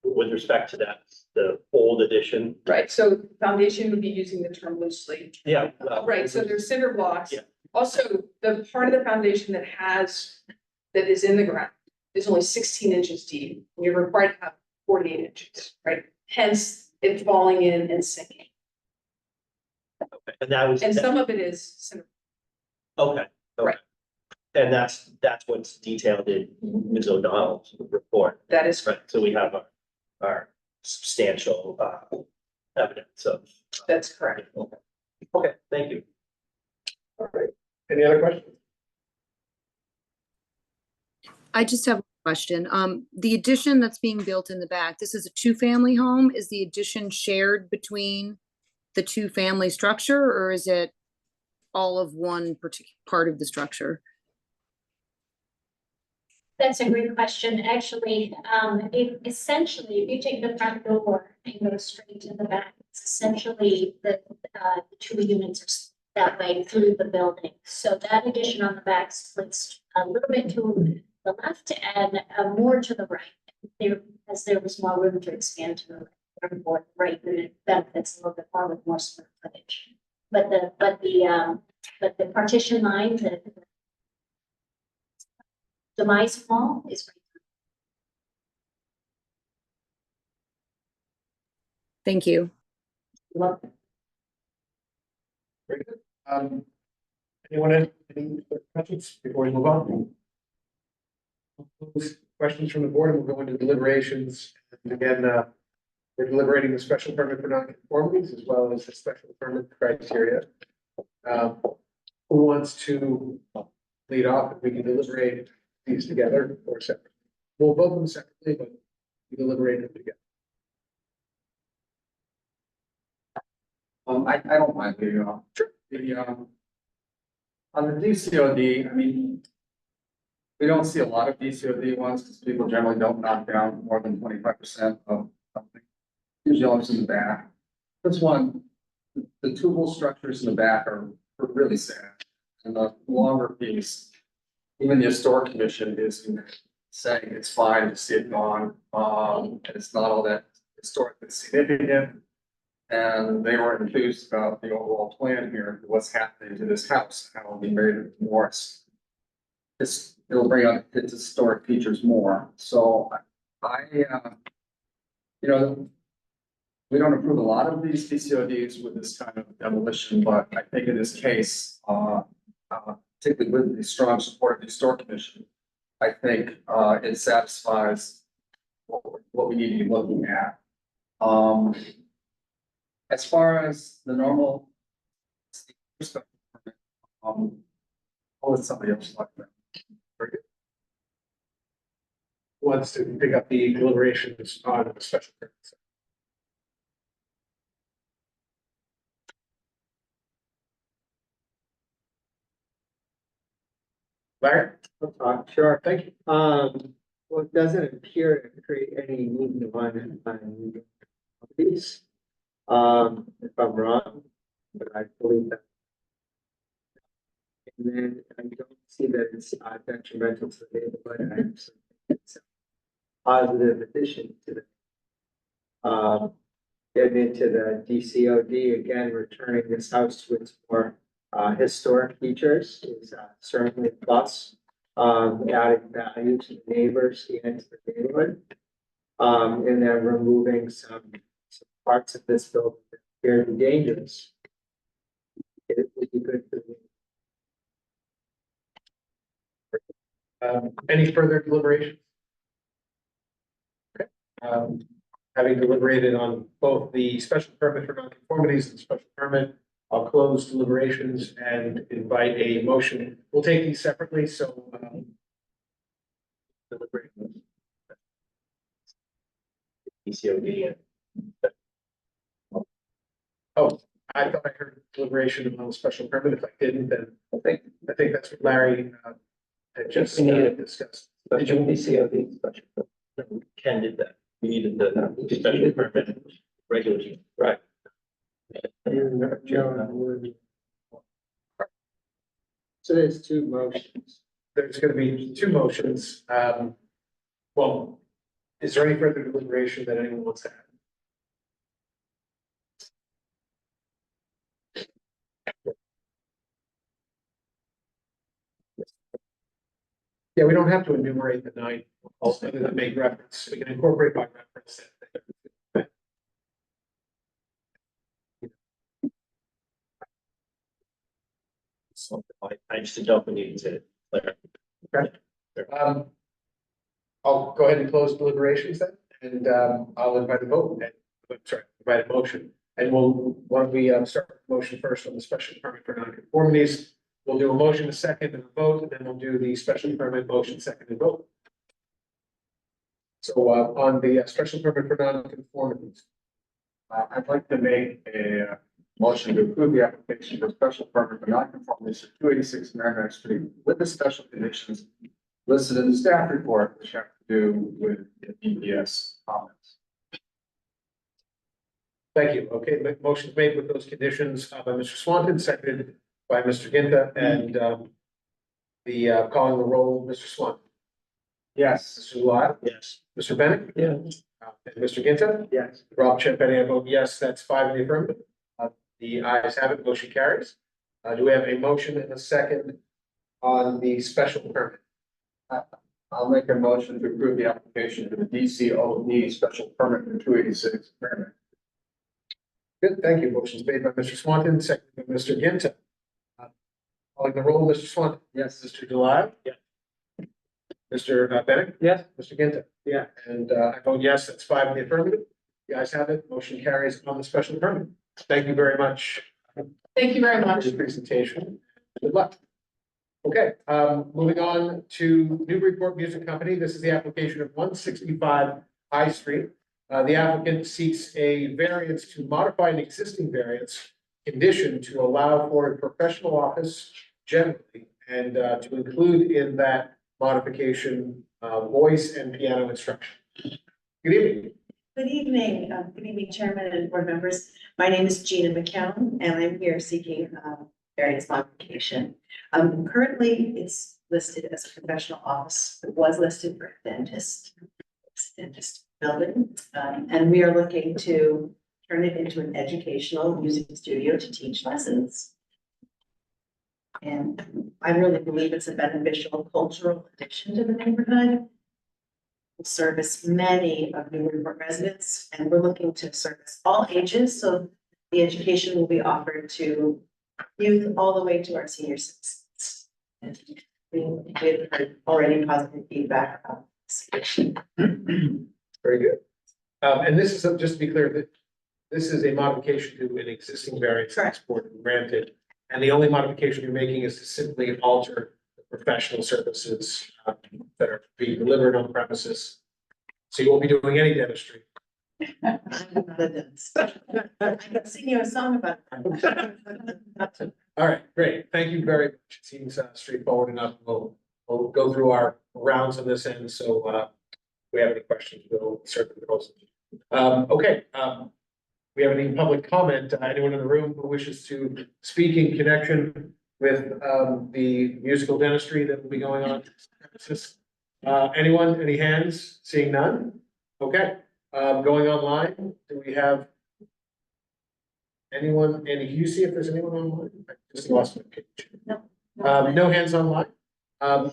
with respect to that, the old addition? Right, so foundation would be using the term loosely. Yeah. Right, so there's cinder blocks. Yeah. Also, the part of the foundation that is in the ground is only 16 inches deep. You're required to have 48 inches, right? Hence, it falling in and sinking. Okay, and that was. And some of it is cinder. Okay. Right. And that's what's detailed in Ms. O'Donnell's report. That is Right, so we have our substantial evidence of. That's correct. Okay, thank you. All right. Any other questions? I just have a question. The addition that's being built in the back, this is a two-family home. Is the addition shared between the two-family structure, or is it all of one particular part of the structure? That's a great question. Actually, essentially, if you take the front door and go straight to the back, it's essentially the two units are that way through the building. So that addition on the back splits a little bit to the left and more to the right. As there was more room to expand to the right, and it benefits a little bit more with more square footage. But the partition line, the demise wall is right. Thank you. Very good. Anyone have any questions before we move on? Questions from the board, and we'll go into deliberations. And again, we're deliberating the special permit for non-conformities as well as the special permit criteria. Who wants to lead off? If we can deliberate these together or separately. We'll vote them separately, but we deliberate them together. I don't mind leading off. Sure. On the DCOD, I mean, we don't see a lot of DCOD ones because people generally don't knock down more than 25% of something. Usually always in the back. This one, the tubal structures in the back are really sad. And the longer piece, even the historic commission is saying it's fine to see it gone. And it's not all that historically significant. And they were enthused about the overall plan here, what's happening to this house, how it'll be made more. It'll bring out its historic features more, so you know, we don't approve a lot of these PCODs with this kind of demolition, but I think in this case, particularly with the strong support of the historic commission, I think, it satisfies what we need to be looking at. As far as the normal. I'll let somebody else like that. Very good. Who wants to pick up the deliberations on the special permits? Larry? Sure. Thank you. Well, it doesn't appear to create any need on these. If I'm wrong, but I believe that. And then I don't see that it's detrimental to the neighborhood. I have some- it's a positive addition to the. Getting into the DCOD again, returning this house to its more historic features is certainly a plus. Adding value to the neighbors and to the neighborhood. And then removing some parts of this building that appear to be dangerous. It would be good for the. Any further deliberation? Okay, having deliberated on both the special permit for nonconformities and special permit, I'll close deliberations and invite a motion. We'll take these separately, so, deliberate. PCOD. Oh, I thought I heard deliberation on the special permit. If I didn't, then I think that's what Larry, had just discussed. Did you PCOD special? Ken did that. We needed the special permit regulation, right? So there's two motions. There's gonna be two motions. Well, is there any further deliberation that anyone wants to add? Yeah, we don't have to enumerate the nine, also that make reference, we can incorporate by reference. So I just don't need to clear. Okay. I'll go ahead and close deliberations then, and I'll invite a vote, invite a motion. And why don't we start with the motion first on the special permit for nonconformities. We'll do a motion, a second, and a vote, and then we'll do the special permit motion, second, and vote. So on the special permit for nonconformities. I'd like to make a motion to approve the application for special permit for nonconformities at 286 Merrimack Street with the special conditions listed in the staff report, which have to do with the EPS comments. Thank you. Okay, the motion's made with those conditions by Mr. Swanton, seconded by Mr. Ginta, and the calling the roll, Mr. Swanton. Yes. Mr. Lyle. Yes. Mr. Bennett. Yeah. And Mr. Ginta. Yes. Rob Champetti, I vote yes, that's 5 in the affirmative. The ayes have it, motion carries. Do we have a motion and a second on the special permit? I'll make a motion to approve the application for the DCOD special permit for 286 Merrimack. Good, thank you. Motion's made by Mr. Swanton, seconded by Mr. Ginta. Calling the roll, Mr. Swanton. Yes. Mr. Delisle. Yeah. Mr. Bennett. Yes. Mr. Ginta. Yeah. And I vote yes, that's 5 in the affirmative. The ayes have it, motion carries on the special permit. Thank you very much. Thank you very For much. your presentation. Good luck. Okay, moving on to Newburyport Music Company. This is the application of 165 High Street. The applicant seeks a variance to modify an existing variance condition to allow for a professional office generally, and to include in that modification, voice and piano instruction. Good evening. Good evening, Chairman and board members. My name is Gina McCown, and I'm here seeking variance modification. Currently, it's listed as a professional office. It was listed for dentist building, and we are looking to turn it into an educational music studio to teach lessons. And I really believe it's a beneficial cultural addition to the neighborhood. Will service many of Newburyport residents, and we're looking to service all ages, so the education will be offered to youth all the way to our senior citizens. And we've heard already positive feedback about this. Very good. And this is, just to be clear, that this is a modification to an existing variance that's board granted. And the only modification you're making is to simply alter the professional services that are being delivered on premises. So you won't be doing any dentistry. I'm not a dentist. I can sing you a song about that. All right, great. Thank you very much. It seems straightforward enough. We'll go through our rounds on this end. So if we have any questions, we'll certainly post them. Okay. We have any public comment? Anyone in the room who wishes to speak in connection with the musical dentistry that will be going on? Anyone? Any hands? Seeing none? Okay. Going online, do we have anyone? Andy, can you see if there's anyone online? I just lost my page. No hands online.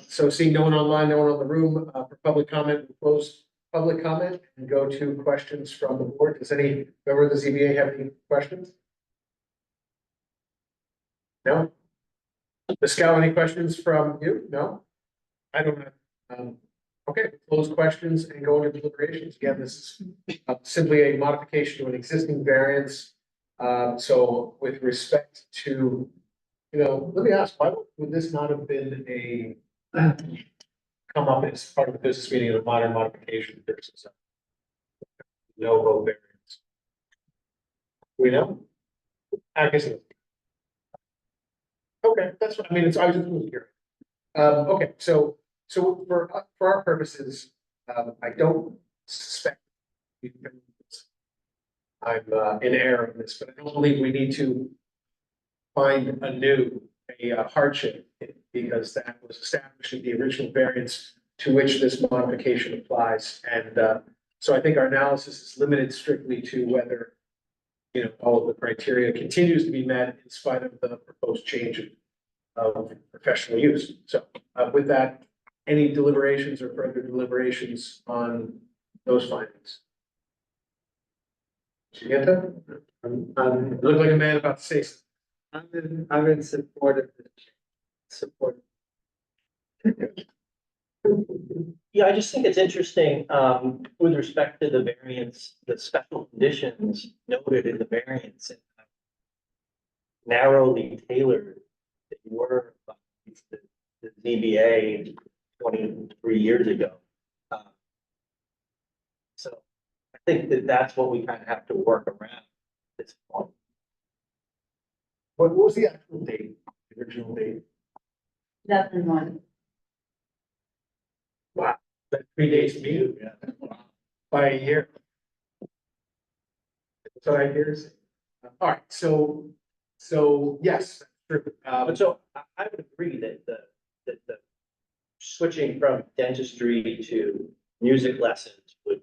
So seeing no one online, no one on the room for public comment, we'll close public comment and go to questions from the board. Does any member of the ZBA have any questions? No? Ms. Scow, any questions from you? No? I don't know. Okay, close questions and go into deliberations. Again, this is simply a modification to an existing variance. So with respect to, let me ask, why would this not have been a come up as part of the business meeting of a modern modification versus no vote variance? We know? I guess it is. Okay, that's what I mean. I was just curious. Okay, so for our purposes, I don't suspect I'm in error in this, but I don't believe we need to find a hardship, because that was established in the original variance to which this modification applies. And so I think our analysis is limited strictly to whether, all of the criteria continues to be met in spite of the proposed change of professional use. So with that, any deliberations or further deliberations on those findings? Shigeta? You look like a man about to say something. I'm in support of the support. Yeah, I just think it's interesting, with respect to the variance, the special conditions noted in the variance. Narrowly tailored, they were by the ZBA 23 years ago. So I think that's what we kind of have to work around at this point. What was the actual date, the original date? 2001. Wow, that predates me. Yeah. By a year. That's what I hear. All right, so yes, true. But so I would agree that the switching from dentistry to music lessons would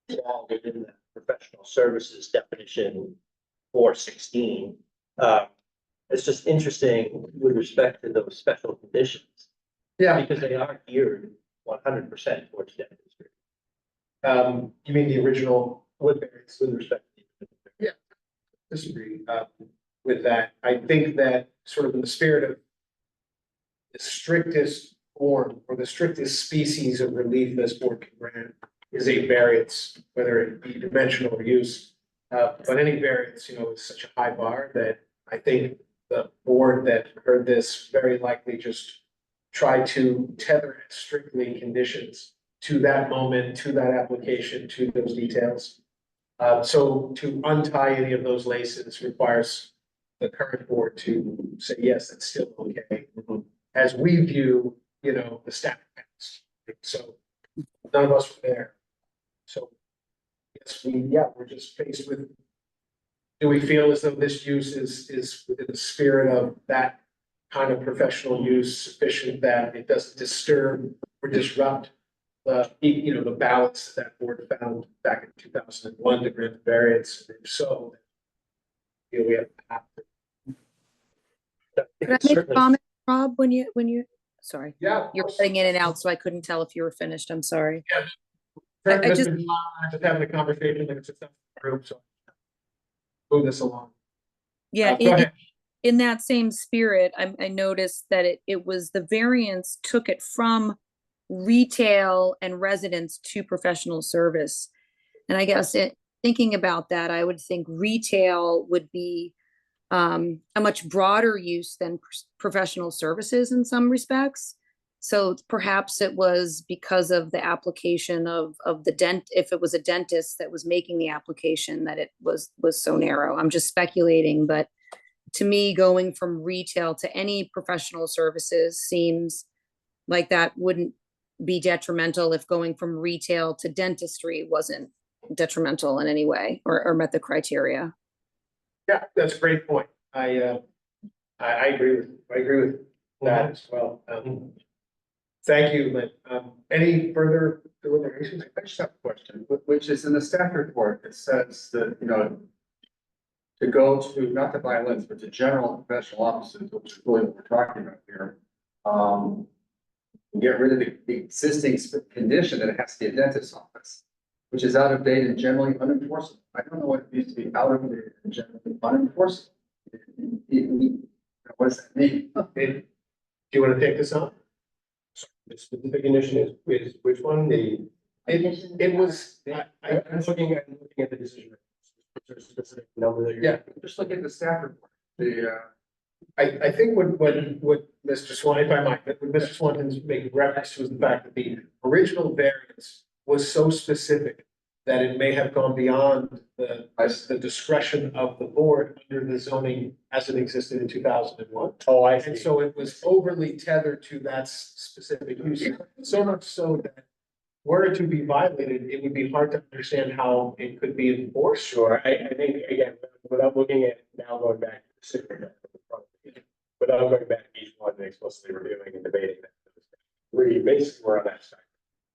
fall within the professional services definition 416. It's just interesting with respect to those special conditions. Yeah. Because they are geared 100% towards dentistry. You mean the original With respect to. Yeah, disagree with that. I think that sort of in the spirit of the strictest form or the strictest species of relief this board can grant is a variance, whether it be dimensional or use. But any variance, is such a high bar that I think the board that heard this very likely just tried to tether strictly conditions to that moment, to that application, to those details. So to untie any of those laces requires the current board to say, yes, that's still okay. As we view, the staff past. So none of us were there. So yes, we're just faced with, do we feel as though this use is within the spirit of that kind of professional use sufficient that it doesn't disturb or disrupt the ballots that board found back in 2001 to grant the variance. If so, we have. Could I make a Certainly. comment, Rob, sorry, Yeah. you're cutting in and out, so I couldn't tell if you were finished. I'm sorry. I'm I just- just having a conversation, like it's just a group, so. Move this along. Yeah, Go ahead. in that same spirit, I noticed that it was the variance took it from retail and residence to professional service. And I guess thinking about that, I would think retail would be a much broader use than professional services in some respects. So perhaps it was because of the application of if it was a dentist that was making the application, that it was so narrow. I'm just speculating, but to me, going from retail to any professional services seems like that wouldn't be detrimental if going from retail to dentistry wasn't detrimental in any way or met the criteria. Yeah, that's a great point. I agree with that as well. Thank you, Lynn. Any further deliberations? I just have a question, which is in the staff report, it says that, to go to, not the violence, but to general and professional offices, which is really what we're talking about here. Get rid of the existing condition that it has to be a dentist's office, which is out of date and generally unenforceable. I don't know what it means to be out of date and generally unenforceable. What does that mean? Do you want to take this on? The specific condition is which one? It was, I'm looking at the decision. Is there a specific number that you're? Yeah, just look at the staff report. I think what Mr. Swan, if I might, what Mr. Swanton's making reference to is the fact that the original variance was so specific that it may have gone beyond the discretion of the board under the zoning as it existed in 2001. Oh, I see. And so it was overly tethered to that specific use, so much so that were it to be violated, it would be hard to understand how it could be enforced. Sure, I think, again, without looking at now going back to the super, without going back to each one and explicitly reviewing and debating that. We basically were on that side.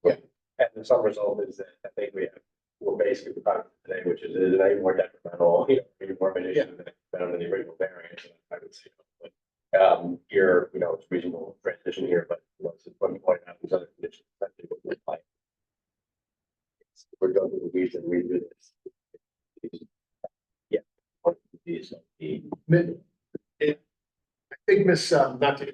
Yeah. And the sum result is that I think we're basically about today, which is even more detrimental, maybe more of an issue than the original variance, I would say. But, it's reasonable transition here, but once it's point out these other conditions, that they would apply. We're going to the weeds and read this. Yeah. I think Miss, not to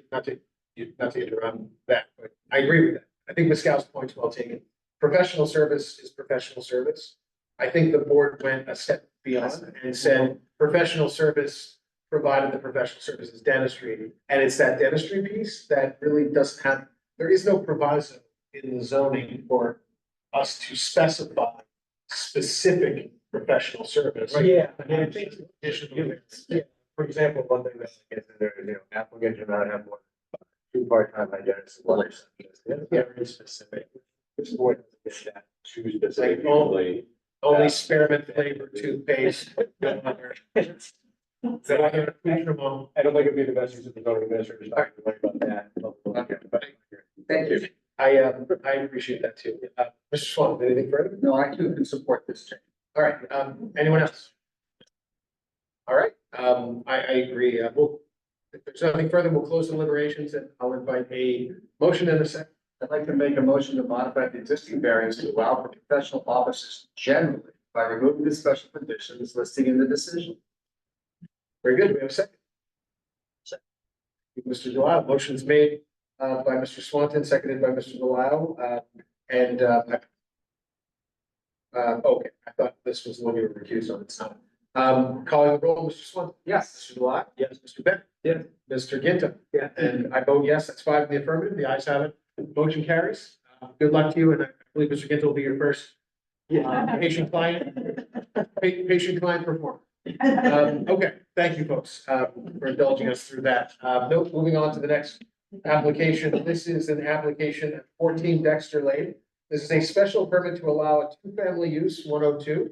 interrupt that, but I agree with that. I think Ms. Scow's point's well taken. Professional service is professional service. I think the board went a step beyond and said professional service, provided the professional service is dentistry. And it's that dentistry piece that really doesn't have, there is no proviso in the zoning for us to specify specific professional service. Yeah, I think. Yeah, for example, one thing that I guess there, applicants do not have more than 2 part-time hygienists. Very specific. This board is that too specific. Only spearmint flavored toothpaste. No other. I don't think it'd be the best use of the zoning administrator's time to worry about that. Okay, but thank you. I appreciate that too. Mr. Swan, anything further? No, I too can support this change. All right, anyone else? All right, I agree. If there's nothing further, we'll close deliberations and I'll invite a motion in a second. I'd like to make a motion to modify the existing variance to allow for professional offices generally by removing the special conditions listed in the decision. Very good. We have a second. Second. Mr. Delisle, motion's made by Mr. Swanton, seconded by Mr. Delisle. Okay, I thought this was the one you were recused on. It's not. Calling the roll, Mr. Swanton. Yes. Mr. Delisle. Yes. Mr. Beck. Yeah. Mr. Ginta. Yeah. And I vote yes. That's 5 in the affirmative. The ayes have it. Motion carries. Good luck to you. And I believe Mr. Ginta will be your first patient client performer. Okay, thank you, folks, for indulging us through that. Moving on to the next application. This is an application at 14 Dexter Lane. This is a special permit to allow a 2-family use, 102.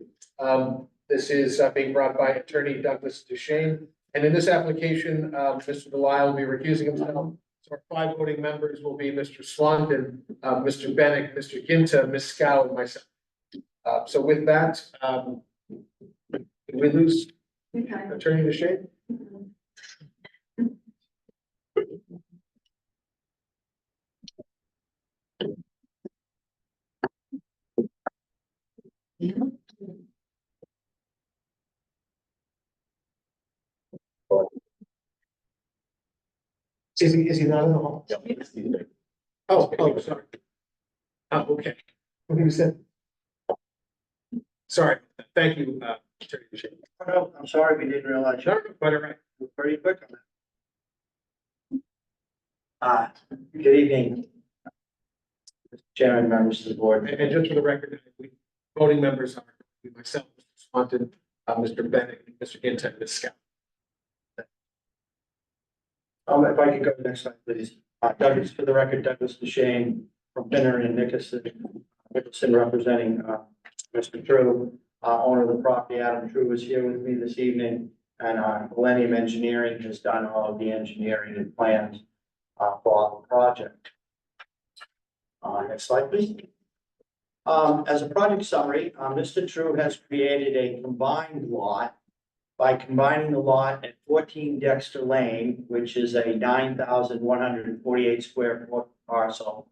This is being brought by attorney Douglas Duchesne. And in this application, Mr. Delisle will be recusing himself. So our 5 voting members will be Mr. Swanton, Mr. Bennett, Mr. Ginta, Ms. Scow, and myself. So with that, did we lose Attorney DeShane? Is he not in the hall? Oh, sorry. Oh, okay. What you said? Sorry, thank you, Attorney DeShane. Oh, no, I'm sorry, we didn't realize. No, quite all right. You're pretty quick on that. Good evening. Mr. Chairman, members of the board. And just for the record, voting members are myself, Mr. Swanton, Mr. Bennett, Mr. Ginta, and Ms. Scow. If I could go to the next slide, please. Douglas, for the record, Douglas DeShane from Finner and Nicholson representing, Mr. True, owner of the property. Adam True is here with me this evening, and, Millennium Engineering has done all of the engineering and plans, for the project. Next slide, please. As a project summary, Mr. True has created a combined lot by combining the lot at 14 Dexter Lane, which is a 9,148 square foot parcel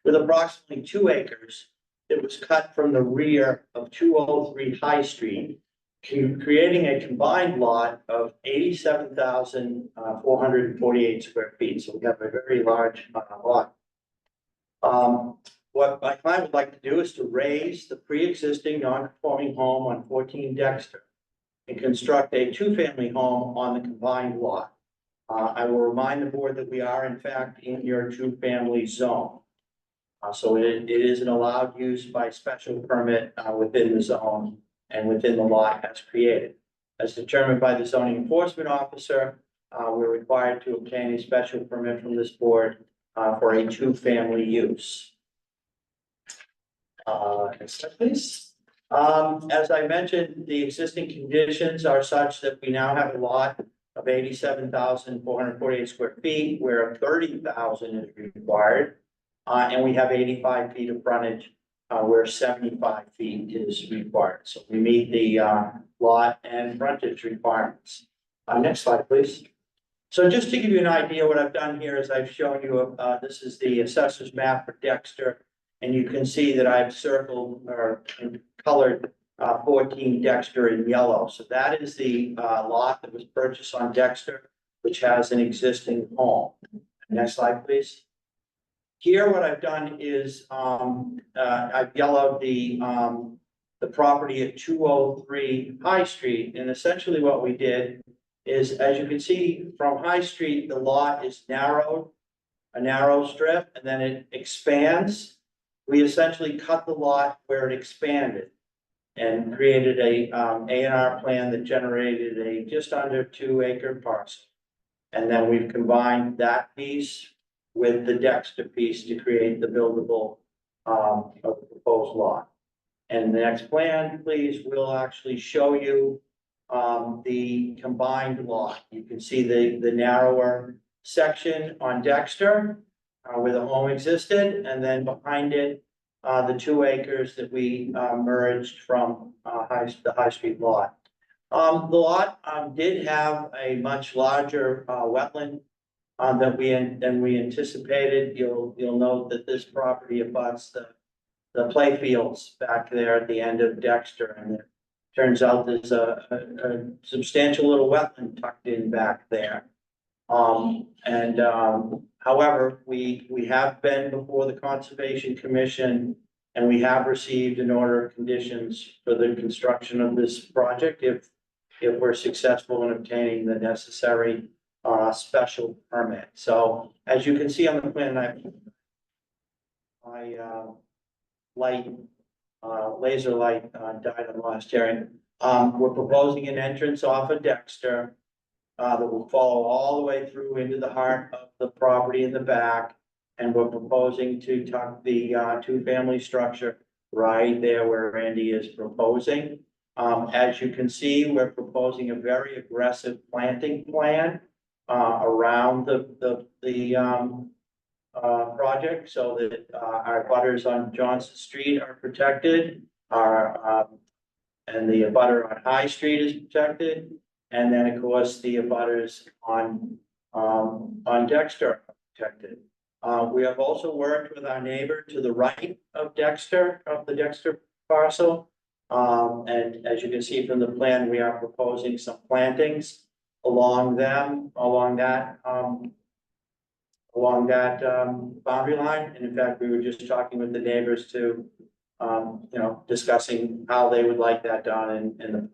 with approximately 2 acres. It was cut from the rear of 203 High Street, creating a combined lot of 87,448 square feet. So we have a very large lot. What my client would like to do is to raise the pre-existing non-conforming home on 14 Dexter and construct a 2-family home on the combined lot. I will remind the board that we are in fact in your 2-family zone. So it is an allowed use by special permit within the zone and within the lot as created. As determined by the zoning enforcement officer, we're required to obtain a special permit from this board for a 2-family use. Next slide, please. As I mentioned, the existing conditions are such that we now have a lot of 87,448 square feet, where 30,000 is required. And we have 85 feet of frontage, where 75 feet is required. So we meet the lot and frontage requirements. Next slide, please. So just to give you an idea, what I've done here is I've shown you, this is the assessor's map for Dexter. And you can see that I've circled or colored 14 Dexter in yellow. So that is the lot that was purchased on Dexter, which has an existing home. Next slide, please. Here, what I've done is I've yellowed the property at 203 High Street. And essentially what we did is, as you can see from High Street, the lot is narrowed, a narrow strip, and then it expands. We essentially cut the lot where it expanded and created a A&R plan that generated a just under 2-acre parcel. And then we've combined that piece with the Dexter piece to create the buildable of the proposed lot. And the next plan, please, will actually show you the combined lot. You can see the narrower section on Dexter where the home existed, and then behind it, the 2 acres that we merged from the High Street lot. The lot did have a much larger wetland than we anticipated. You'll note that this property abuts the play fields back there at the end of Dexter, and it turns out there's a substantial little wetland tucked in back there. However, we have been before the Conservation Commission, and we have received an order of conditions for the construction of this project if we're successful in obtaining the necessary special permit. So as you can see on the plan, laser light died on the last hearing. We're proposing an entrance off of Dexter that will follow all the way through into the heart of the property in the back. And we're proposing to tuck the 2-family structure right there where Randy is proposing. As you can see, we're proposing a very aggressive planting plan around the project so that, our butters on Johnson Street are protected, and the butter on High Street is protected. And then, of course, the butters on Dexter are protected. We have also worked with our neighbor to the right of Dexter, of the Dexter parcel. And as you can see from the plan, we are proposing some plantings along that boundary line. And in fact, we were just talking with the neighbors to, discussing how they would like that done in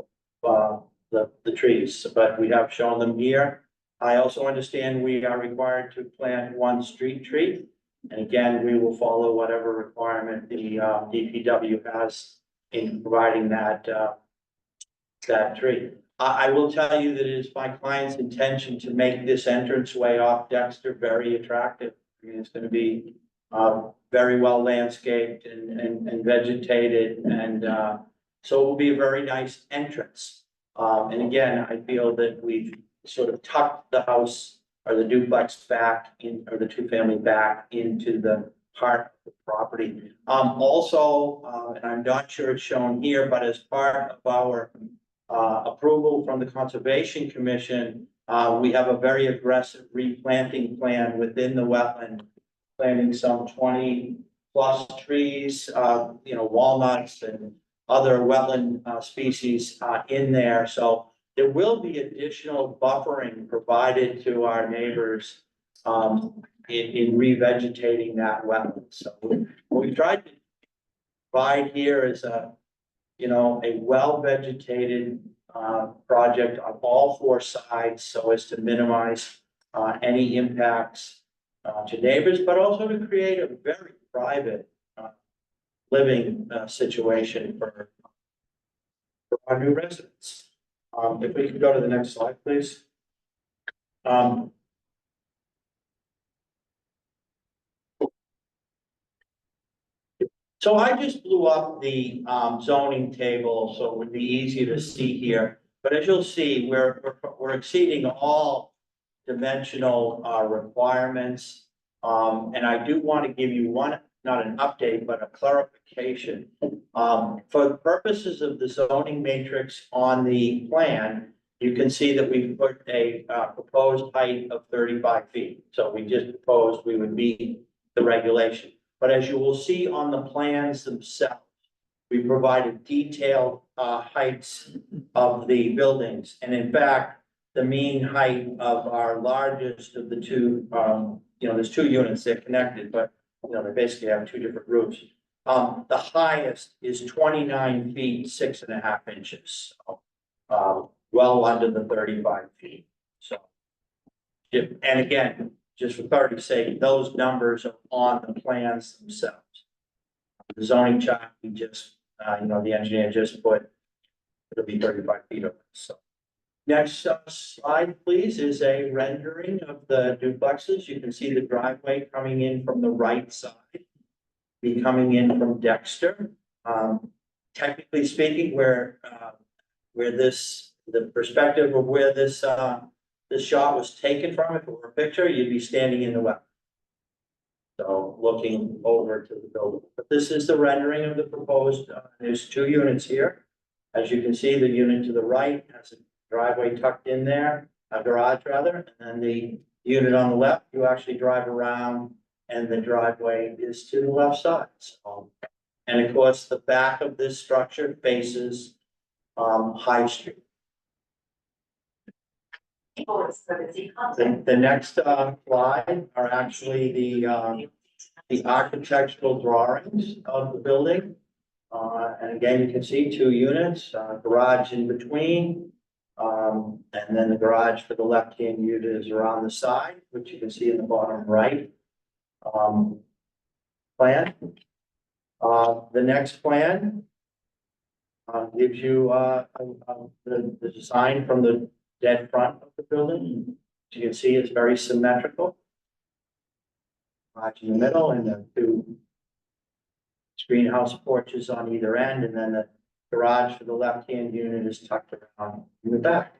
the trees, but we have shown them here. I also understand we are required to plant one street tree. And again, we will follow whatever requirement the DPW has in providing that tree. I will tell you that it is my client's intention to make this entranceway off Dexter very attractive. I mean, it's gonna be very well landscaped and vegetated, and so it will be a very nice entrance. And again, I feel that we've sort of tucked the house or the duplex back in, or the two-family back into the heart of the property. Also, and I'm not sure it's shown here, but as part of our approval from the Conservation Commission, we have a very aggressive replanting plan within the wetland, planting some 20+ trees, walnuts and other wetland species in there. So there will be additional buffering provided to our neighbors in revegetating that wetland. So what we've tried to provide here is a well-vegetated project on all four sides so as to minimize any impacts to neighbors, but also to create a very private living situation for our new residents. If we could go to the next slide, please. So I just blew up the zoning table, so it would be easy to see here. But as you'll see, we're exceeding all dimensional requirements. And I do want to give you one, not an update, but a clarification. For the purposes of the zoning matrix on the plan, you can see that we put a proposed height of 35 feet. So we just proposed we would meet the regulation. But as you will see on the plans themselves, we provided detailed heights of the buildings. And in fact, the mean height of our largest of the two, there's two units, they're connected, but they basically have two different roofs. The highest is 29 feet, 6.5 inches. Well under the 35 feet. So, and again, just for clarity's sake, those numbers are on the plans themselves. The zoning chart, we just, the engineer just put, it'll be 35 feet over. So next slide, please, is a rendering of the duplexes. You can see the driveway coming in from the right side, be coming in from Dexter. Technically speaking, where the perspective of where this shot was taken from, if it were a picture, you'd be standing in the wetland. So looking over to the building, but this is the rendering of the proposed, there's two units here. As you can see, the unit to the right has a driveway tucked in there, a garage rather, and then the unit on the left, you actually drive around and the driveway is to the left side. So, and of course, the back of this structure faces High Street. The next slide are actually the architectural drawings of the building. And again, you can see two units, garage in between. And then the garage for the left-hand unit is around the side, which you can see in the bottom right plan. The next plan gives you the design from the dead front of the building. As you can see, it's very symmetrical. Garage in the middle and the two greenhouse porches on either end, and then the garage for the left-hand unit is tucked around in the back.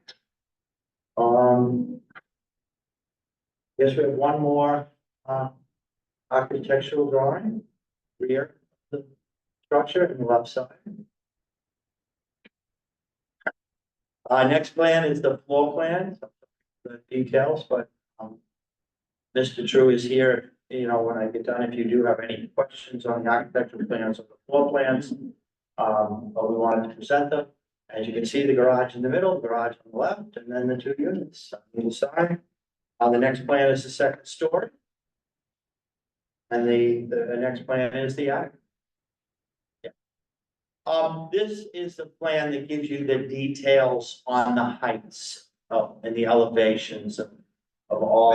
Yes, we have one more, architectural drawing, rear of the structure on the left side. Next plan is the floor plan, the details, but, Mr. True is here, you know, when I get done, if you do have any questions on the architectural plans or the floor plans, but we wanted to present them. As you can see, the garage in the middle, the garage on the left, and then the two units on the side. The next plan is the second story. And the next plan is the attic. Yeah. This is the plan that gives you the details on the heights of, and the elevations of all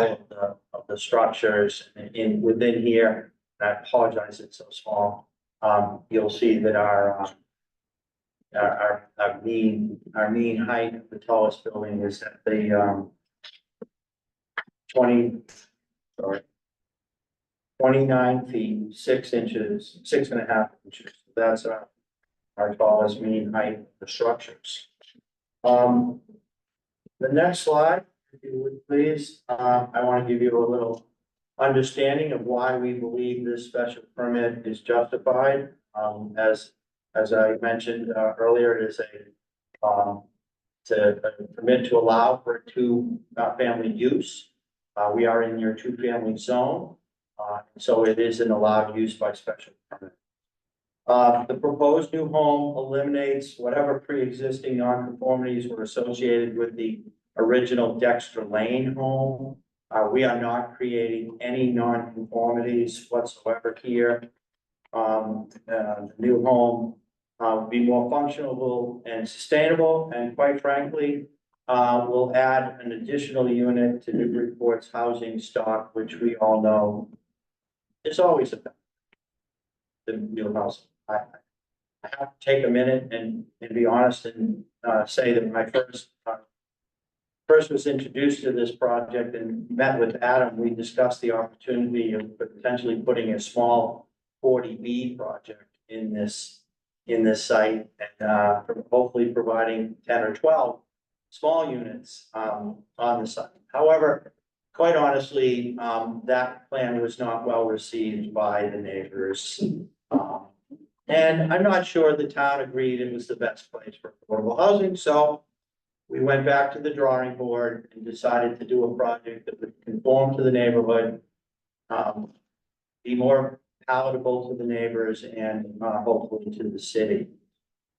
of the structures within here. I apologize, it's so small. You'll see that our mean height of the tallest building is at the 29 feet, 6 inches, 6.5 inches. That's our tallest mean height of the structures. The next slide, if you would please, I want to give you a little understanding of why we believe this special permit is justified. As I mentioned earlier, it is a permit to allow for a two-family use. We are in your two-family zone, so it is an allowed use by special permit. The proposed new home eliminates whatever pre-existing nonconformities were associated with the original Dexter Lane home. We are not creating any nonconformities whatsoever here. The new home will be more functional and sustainable, and quite frankly, will add an additional unit to Newburyport's housing stock, which we all know is always a the new house. I have to take a minute and be honest and say that when I first was introduced to this project and met with Adam, we discussed the opportunity of potentially putting a small 40B project in this site, and hopefully providing 10 or 12 small units on the site. However, quite honestly, that plan was not well received by the neighbors. And I'm not sure the town agreed it was the best place for affordable housing, so we went back to the drawing board and decided to do a project that would conform to the neighborhood, be more palatable to the neighbors, and hopefully to the city.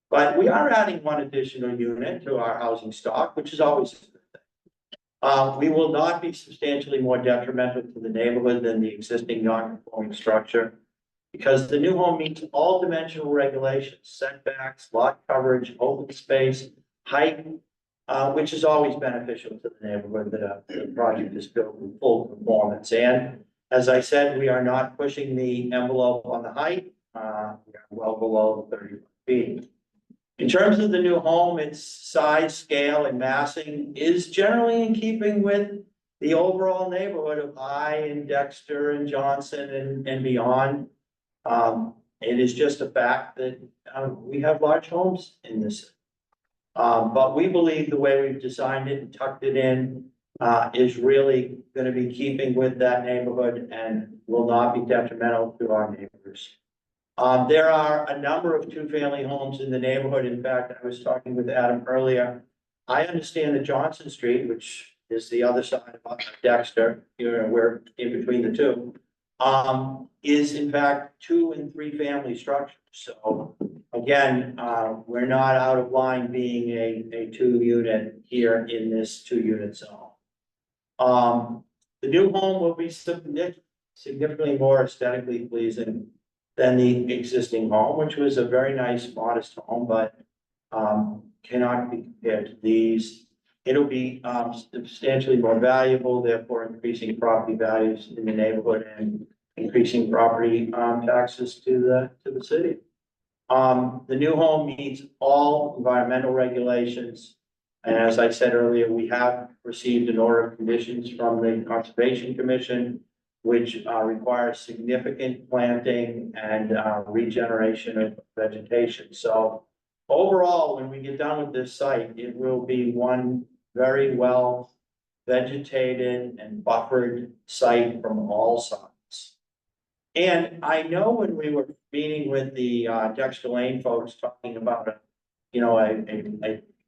But we are adding one additional unit to our housing stock, which is always a good thing. We will not be substantially more detrimental to the neighborhood than the existing non-conforming structure, because the new home meets all dimensional regulations, setbacks, lot coverage, open space, height, which is always beneficial to the neighborhood that the project is built in full conformance. And as I said, we are not pushing the envelope on the height. We are well below the 30 feet. In terms of the new home, its size, scale, and massing is generally in keeping with the overall neighborhood of High and Dexter and Johnson and beyond. It is just a fact that we have large homes in this. But we believe the way we've designed it and tucked it in is really going to be keeping with that neighborhood and will not be detrimental to our neighbors. There are a number of two-family homes in the neighborhood. In fact, I was talking with Adam earlier. I understand that Johnson Street, which is the other side of Dexter, we're in between the two, is in fact 2- and 3-family structures. So again, we're not out of line being a 2-unit here in this 2-unit zone. The new home will be significantly more aesthetically pleasing than the existing home, which was a very nice, modest home, but cannot be compared to these. It'll be substantially more valuable, therefore increasing property values in the neighborhood and increasing property taxes to the city. The new home meets all environmental regulations. And as I said earlier, we have received an order of conditions from the Conservation Commission, which requires significant planting and regeneration of vegetation. So overall, when we get done with this site, it will be one very well vegetated and buffered site from all sides. And I know when we were meeting with the Dexter Lane folks talking about a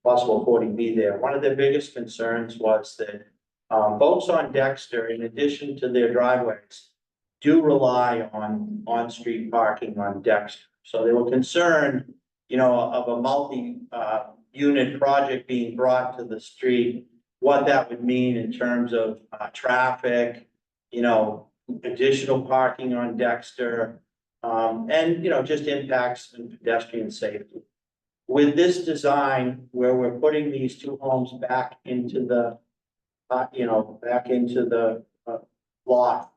possible 40B there, one of their biggest concerns was that folks on Dexter, in addition to their driveways, do rely on on-street parking on Dexter. So they were concerned, of a multi-unit project being brought to the street, what that would mean in terms of traffic, additional parking on Dexter, and, just impacts and pedestrian safety. With this design, where we're putting these two homes back into the, lot,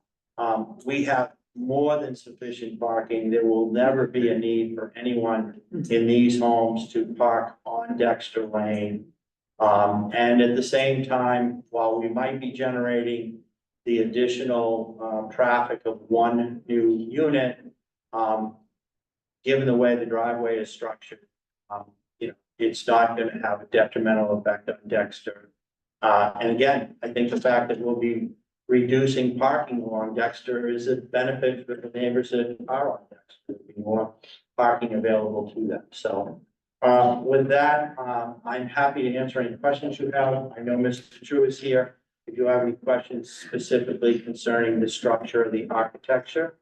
we have more than sufficient parking. There will never be a need for anyone in these homes to park on Dexter Lane. And at the same time, while we might be generating the additional traffic of one new unit, given the way the driveway is structured, it's not going to have a detrimental effect on Dexter. And again, I think the fact that we'll be reducing parking along Dexter is a benefit for the neighbors that are on Dexter. There'll be more parking available to them. So with that, I'm happy to answer any questions you have. I know Mr. True is here. If you have any questions specifically concerning the structure of the architecture.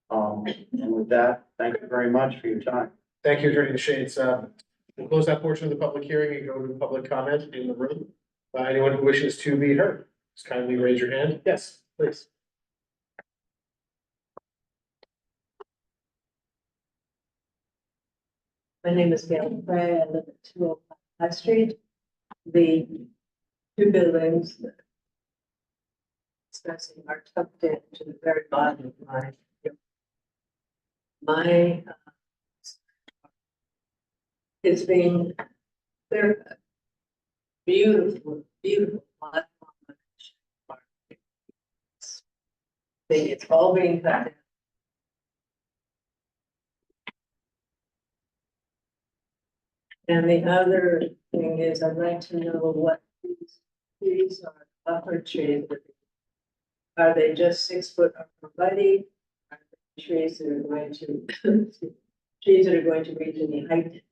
And with that, thank you very much for your time. Thank you, Attorney Shades. We'll close that portion of the public hearing and go to the public comment in the room. Anyone who wishes to be heard, just kindly raise your hand. Yes, please. My name is Gail Frey. I live at 205 High Street. The two buildings that discussing are tucked in to the very bottom of my it's been they're beautiful, beautiful platform. It's all being cut down. And the other thing is, I'd like to know what these are buffer trees. Are they just 6 foot arborvitae? Are they trees that are going to trees that are going to reach any height?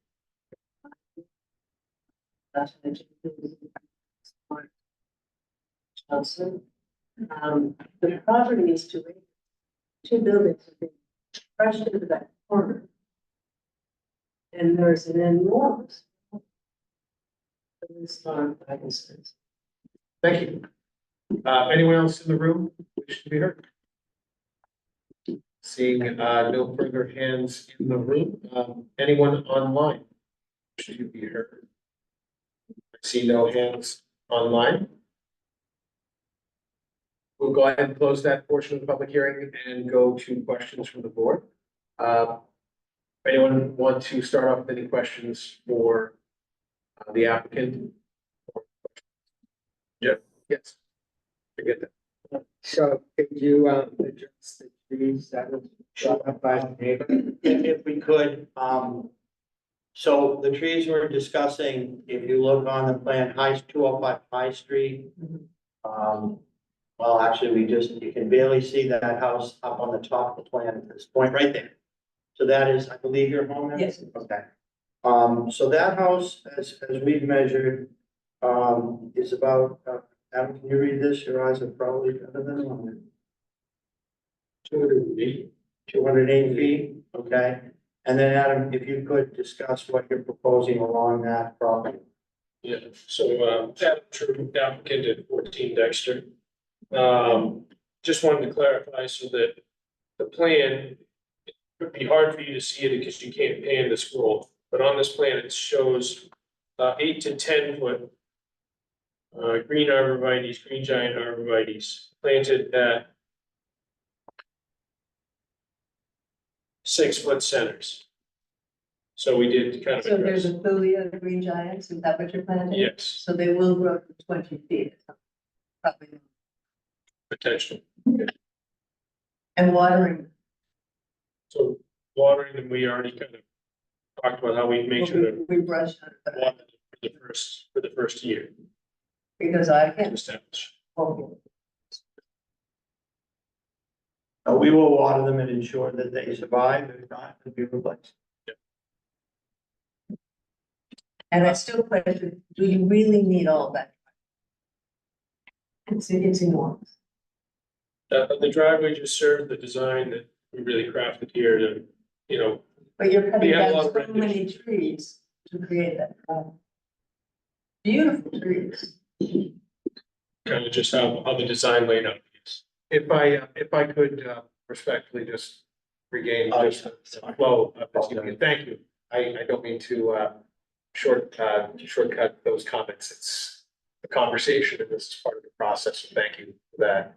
Also, the property is two buildings have been crushed into that corner. And there's an enormous. Thank you. Anyone else in the room wish to be heard? Seeing no further hands in the room, anyone online wish to be heard? I see no hands online. We'll go ahead and close that portion of the public hearing and go to questions from the board. Anyone want to start off with any questions for the applicant? Yeah, yes. Forget that. So could you address the trees that was brought up by the neighbor? If we could, so the trees we're discussing, if you look on the plan, 205 High Street. Well, actually, you can barely see that house up on the top of the plan at this point, right there. So that is, I believe, your home. Yes. Okay. So that house, as we've measured, is about, Adam, can you read this? Your eyes are probably better than mine. 280 feet, okay. And then Adam, if you could discuss what you're proposing along that property. Yeah, so, Adam True, applicant at 14 Dexter. Just wanted to clarify so that the plan, it would be hard for you to see it because you can't pan the scroll, but on this plan, it shows 8 to 10 foot green arborvitaes, green giant arborvitaes planted at 6 foot centers. So we did kind of So there's address, a billion of green giants, is that what you're planting? yes, So they will grow to 20 feet. Probably. potential. And watering. So watering them, we already kind of talked about how we make sure to We brush. water them for the first year. Because I can. establish. We will water them and ensure that they survive, if not, they'll be replaced. And I still question, do you really need all that? It's enormous. The driveway just served the design that we really crafted here to, you know, But you're cutting We have a down lot of so many trees to create that. Beautiful trees. kind of just how the design laid out. If I could respectfully just regain just the flow of this evening, thank you. I don't mean to shortcut those comments. It's a conversation and this is part of the process. So thank you for that.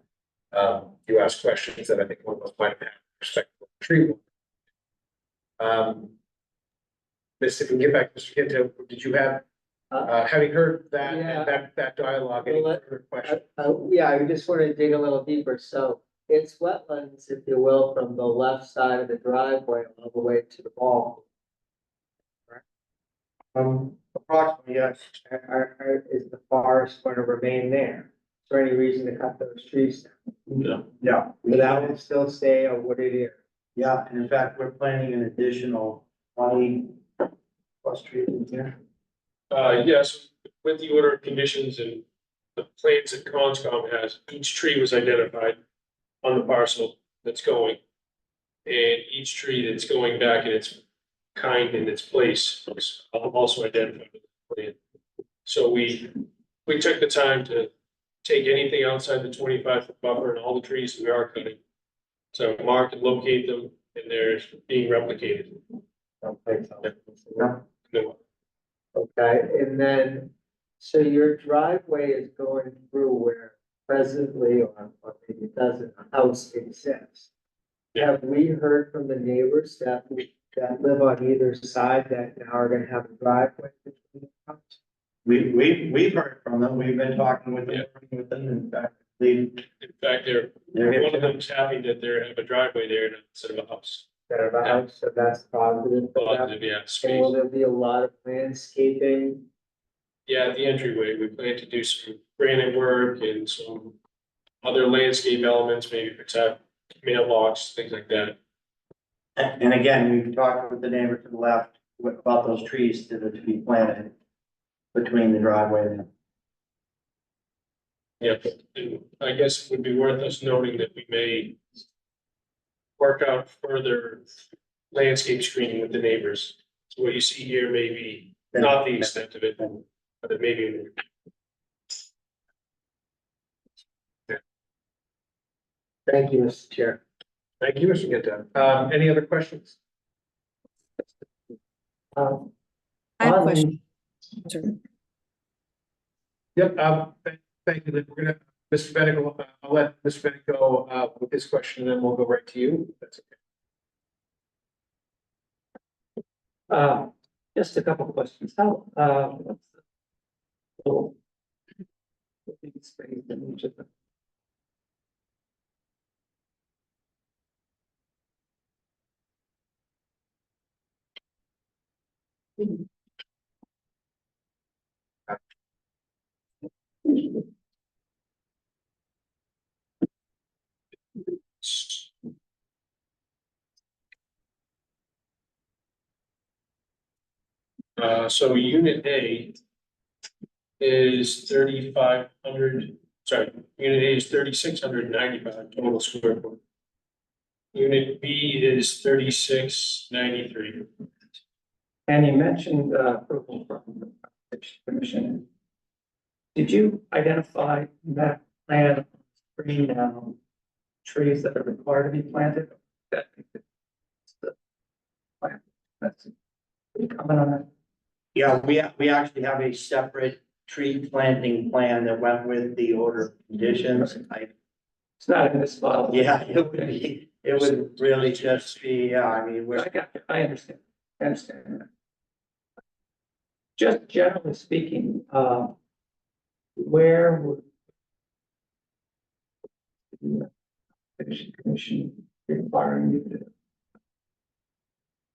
You asked questions that I think one of us might have had respectful tree. If we can get back to Mr. Kinto, did you have, having heard that, Yeah. that dialogue, any Well, further questions? Yeah, I just wanted to dig a little deeper. So it's wetlands, if you will, from the left side of the driveway all the way to the ball. Approximately, yes. Is the forest going to remain there? Is there any reason to cut those trees down? No. Yeah. So that will still stay a wooded area. Yeah, and in fact, we're planning an additional 20 plus trees in here. Yes, with the order of conditions and the plans that Conscom has, each tree was identified on the parcel that's going. And each tree that's going back in its kind and its place was also identified with the plan. So we took the time to take anything outside the 25-foot buffer and all the trees we are cutting. So mark and locate them and they're being replicated. No. Okay, and then, so your driveway is going through where presently, or maybe it doesn't, a house exists. Yeah. Have we heard from the neighbors that live on either side that now are gonna have a driveway between the houses? We've heard from them, we've been talking with them, working with them, in fact, In fact, They're one of them's happy that they have a driveway there instead of a house. That have a house, so that's positive for them. Positive, yeah, And space. will there be a lot of landscaping? Yeah, at the entryway, we plan to do some granite work and some other landscape elements, maybe protect mailbox, things like that. and again, we've talked with the neighbor to the left about those trees that are to be planted between the driveway and. Yeah, and I guess it would be worth us noting that we may work out further landscape screening with the neighbors. So what you see here may be not the extent of it, but it may be. Thank you, Mr. Chair. Thank you, Mr. Genta. Any other questions? I have a on- question. Yep, thank you, Lynn. We're gonna, Mr. Bennett, I'll let Mr. Bennett go with his question and then we'll go right to you. That's okay. Just a couple of questions. How, what's the little space in each of them? So unit A is 3,500, sorry, unit A is 3,695 total square foot. Unit B is 3,693. And you mentioned approval from the Conservation Commission. Did you identify that plan on the screen now trees that are required to be planted? That it's the plan. That's pretty common on that. Yeah, we actually have a separate tree planting plan that went with the order of conditions. It's not in this file. Yeah, it would really just be, yeah, I mean, we're. I got you. I understand. I understand that. Just generally speaking, where would the commission requiring you to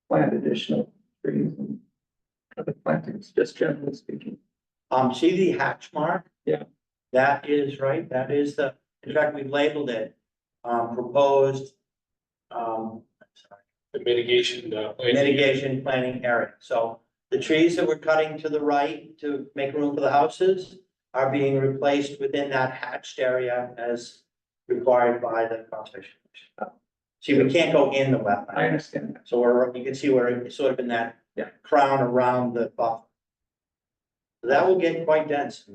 plant additional trees and other plantings, just generally speaking? See the hatch mark? Yeah. That is right, that is in fact, we've labeled it, proposed, sorry, The mitigation, mitigation planning area. So the trees that we're cutting to the right to make room for the houses are being replaced within that hatched area as required by the conservation commission. See, we can't go in the wetland. I understand that. So you can see where it's sort of in that Yeah. crown around the buffer. So that will get quite dense,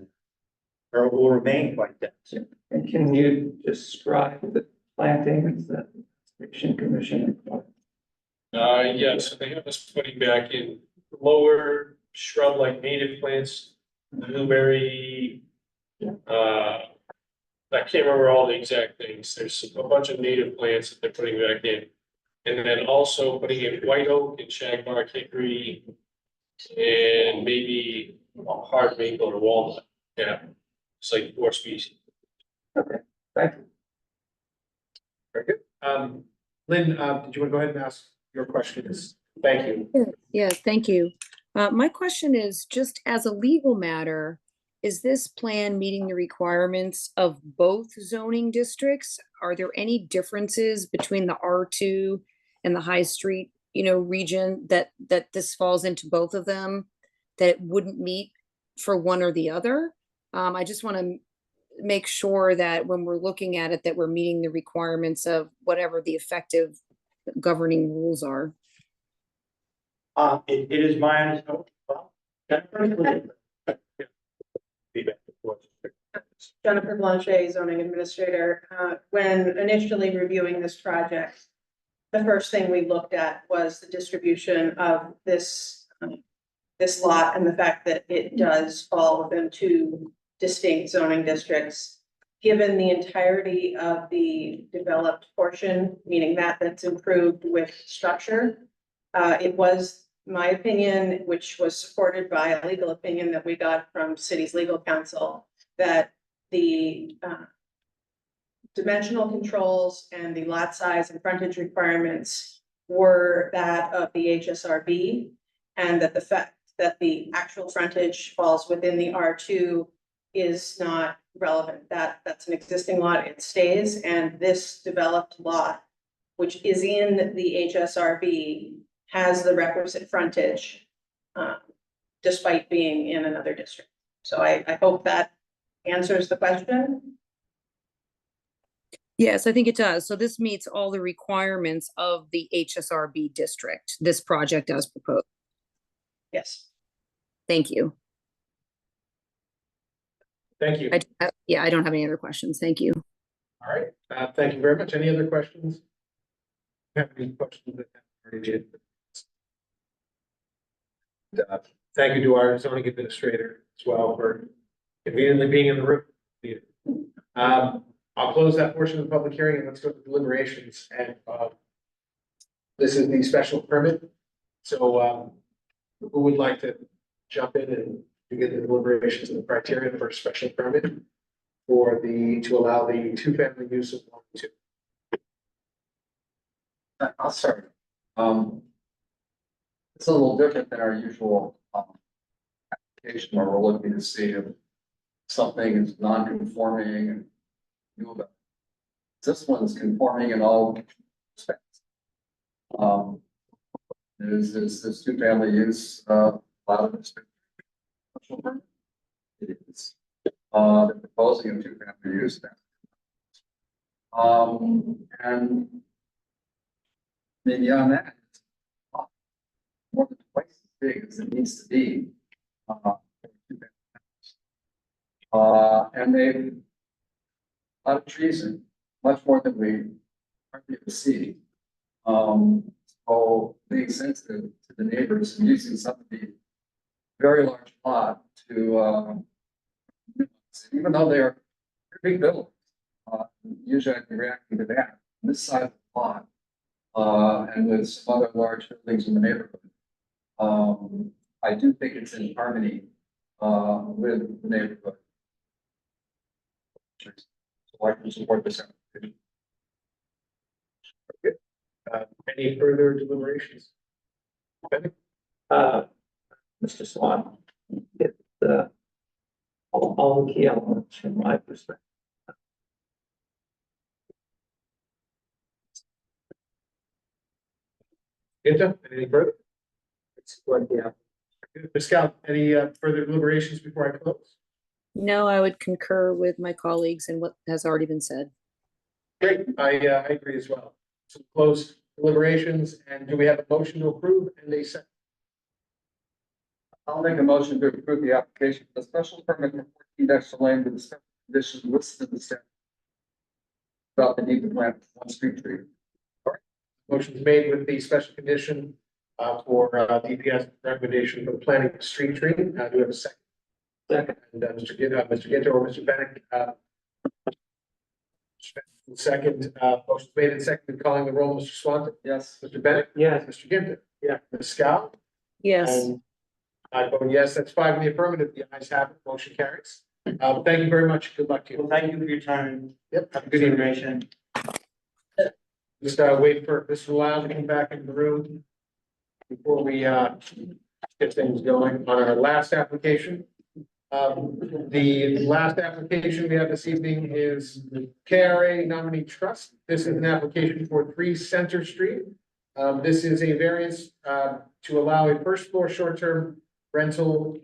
or will remain quite dense. And can you describe the plantings that the Conservation Commission? yes, they have us putting back in lower shrub like native plants, blueberry. I can't remember all the exact things. There's a bunch of native plants that they're putting back in. And then also putting in white oak and shagbark hickory. And maybe a hard maple or walnut. Yeah, it's like 4 species. Okay, thank you. Very good. Lynn, did you want to go ahead and ask your questions? Thank you. Yes, thank you. My question is, just as a legal matter, is this plan meeting the requirements of both zoning districts? Are there any differences between the R2 and the High Street, region that this falls into both of them, that it wouldn't meet for one or the other? I just want to make sure that when we're looking at it, that we're meeting the requirements of whatever the effective governing rules are. It is my understanding. Jennifer Blanchet, zoning administrator. When initially reviewing this project, the first thing we looked at was the distribution of this lot and the fact that it does fall within 2 distinct zoning districts. Given the entirety of the developed portion, meaning that's improved with structure, it was my opinion, which was supported by a legal opinion that we got from city's legal counsel, that the dimensional controls and the lot size and frontage requirements were that of the HSRB, and that the fact that the actual frontage falls within the R2 is not relevant. That's an existing lot, it stays, and this developed lot, which is in the HSRB, has the requisite frontage, despite being in another district. So I hope that answers the question. Yes, I think it does. So this meets all the requirements of the HSRB district, this project as proposed. Yes. Thank you. Thank you. I don't have any other questions. Thank you. All right. Thank you very much. Any other questions? Have any questions that already did? Thank you to our zoning administrator as well for conveniently being in the room. I'll close that portion of the public hearing and let's go to deliberations. And this is the special permit. So who would like to jump in and begin the deliberations and the criteria for a special permit to allow the 2-family use of 1 and 2? I'll start. It's a little different than our usual application where we're looking to see if something is non-conforming and new about it. This one's conforming in all respects. Is this 2-family use allowed in this? It is. They're proposing a 2-family use now. And beyond that, it's more than twice as big as it needs to be. And they've a lot of trees and much more than we hardly ever see. So being sensitive to the neighbors and using some of the very large lot to even though they're big buildings, usually I'd be reacting to that. This side of the lot, and with some other large buildings in the neighborhood. I do think it's in harmony with the neighborhood. So I can support this application. Any further deliberations? Mr. Swan, if the all the key elements from my perspective. Anything further? It's what, yeah. Ms. Scout, any further deliberations before I close? No, I would concur with my colleagues and what has already been said. Great, I agree as well. So close deliberations, and do we have a motion to approve and a second? I'll make a motion to approve the application for the special permit for 14 Dexter Lane with the special conditions listed in the statute about the need to plant one street tree. Motion's made with the special condition for DPS recommendation for the planting of street tree. Do we have a second? Second. And Mr. Ginter or Mr. Bennett. Second, motion's made and seconded, calling the roll, Mr. Swanton. Yes. Mr. Bennett. Yes. Mr. Ginter. Yeah. Ms. Scout. Yes. And I vote yes, that's 5 in the affirmative, the ayes have it, motion carries. Thank you very much, good luck to Well, you. thank you for your time, Yep, have a good evening. consideration. Just wait for Mr. Lau to come back into the room before we get things going on our last application. The last application we have this evening is KRA Nominee Trust. This is an application for 3 Center Street. This is a variance to allow a first floor short-term rental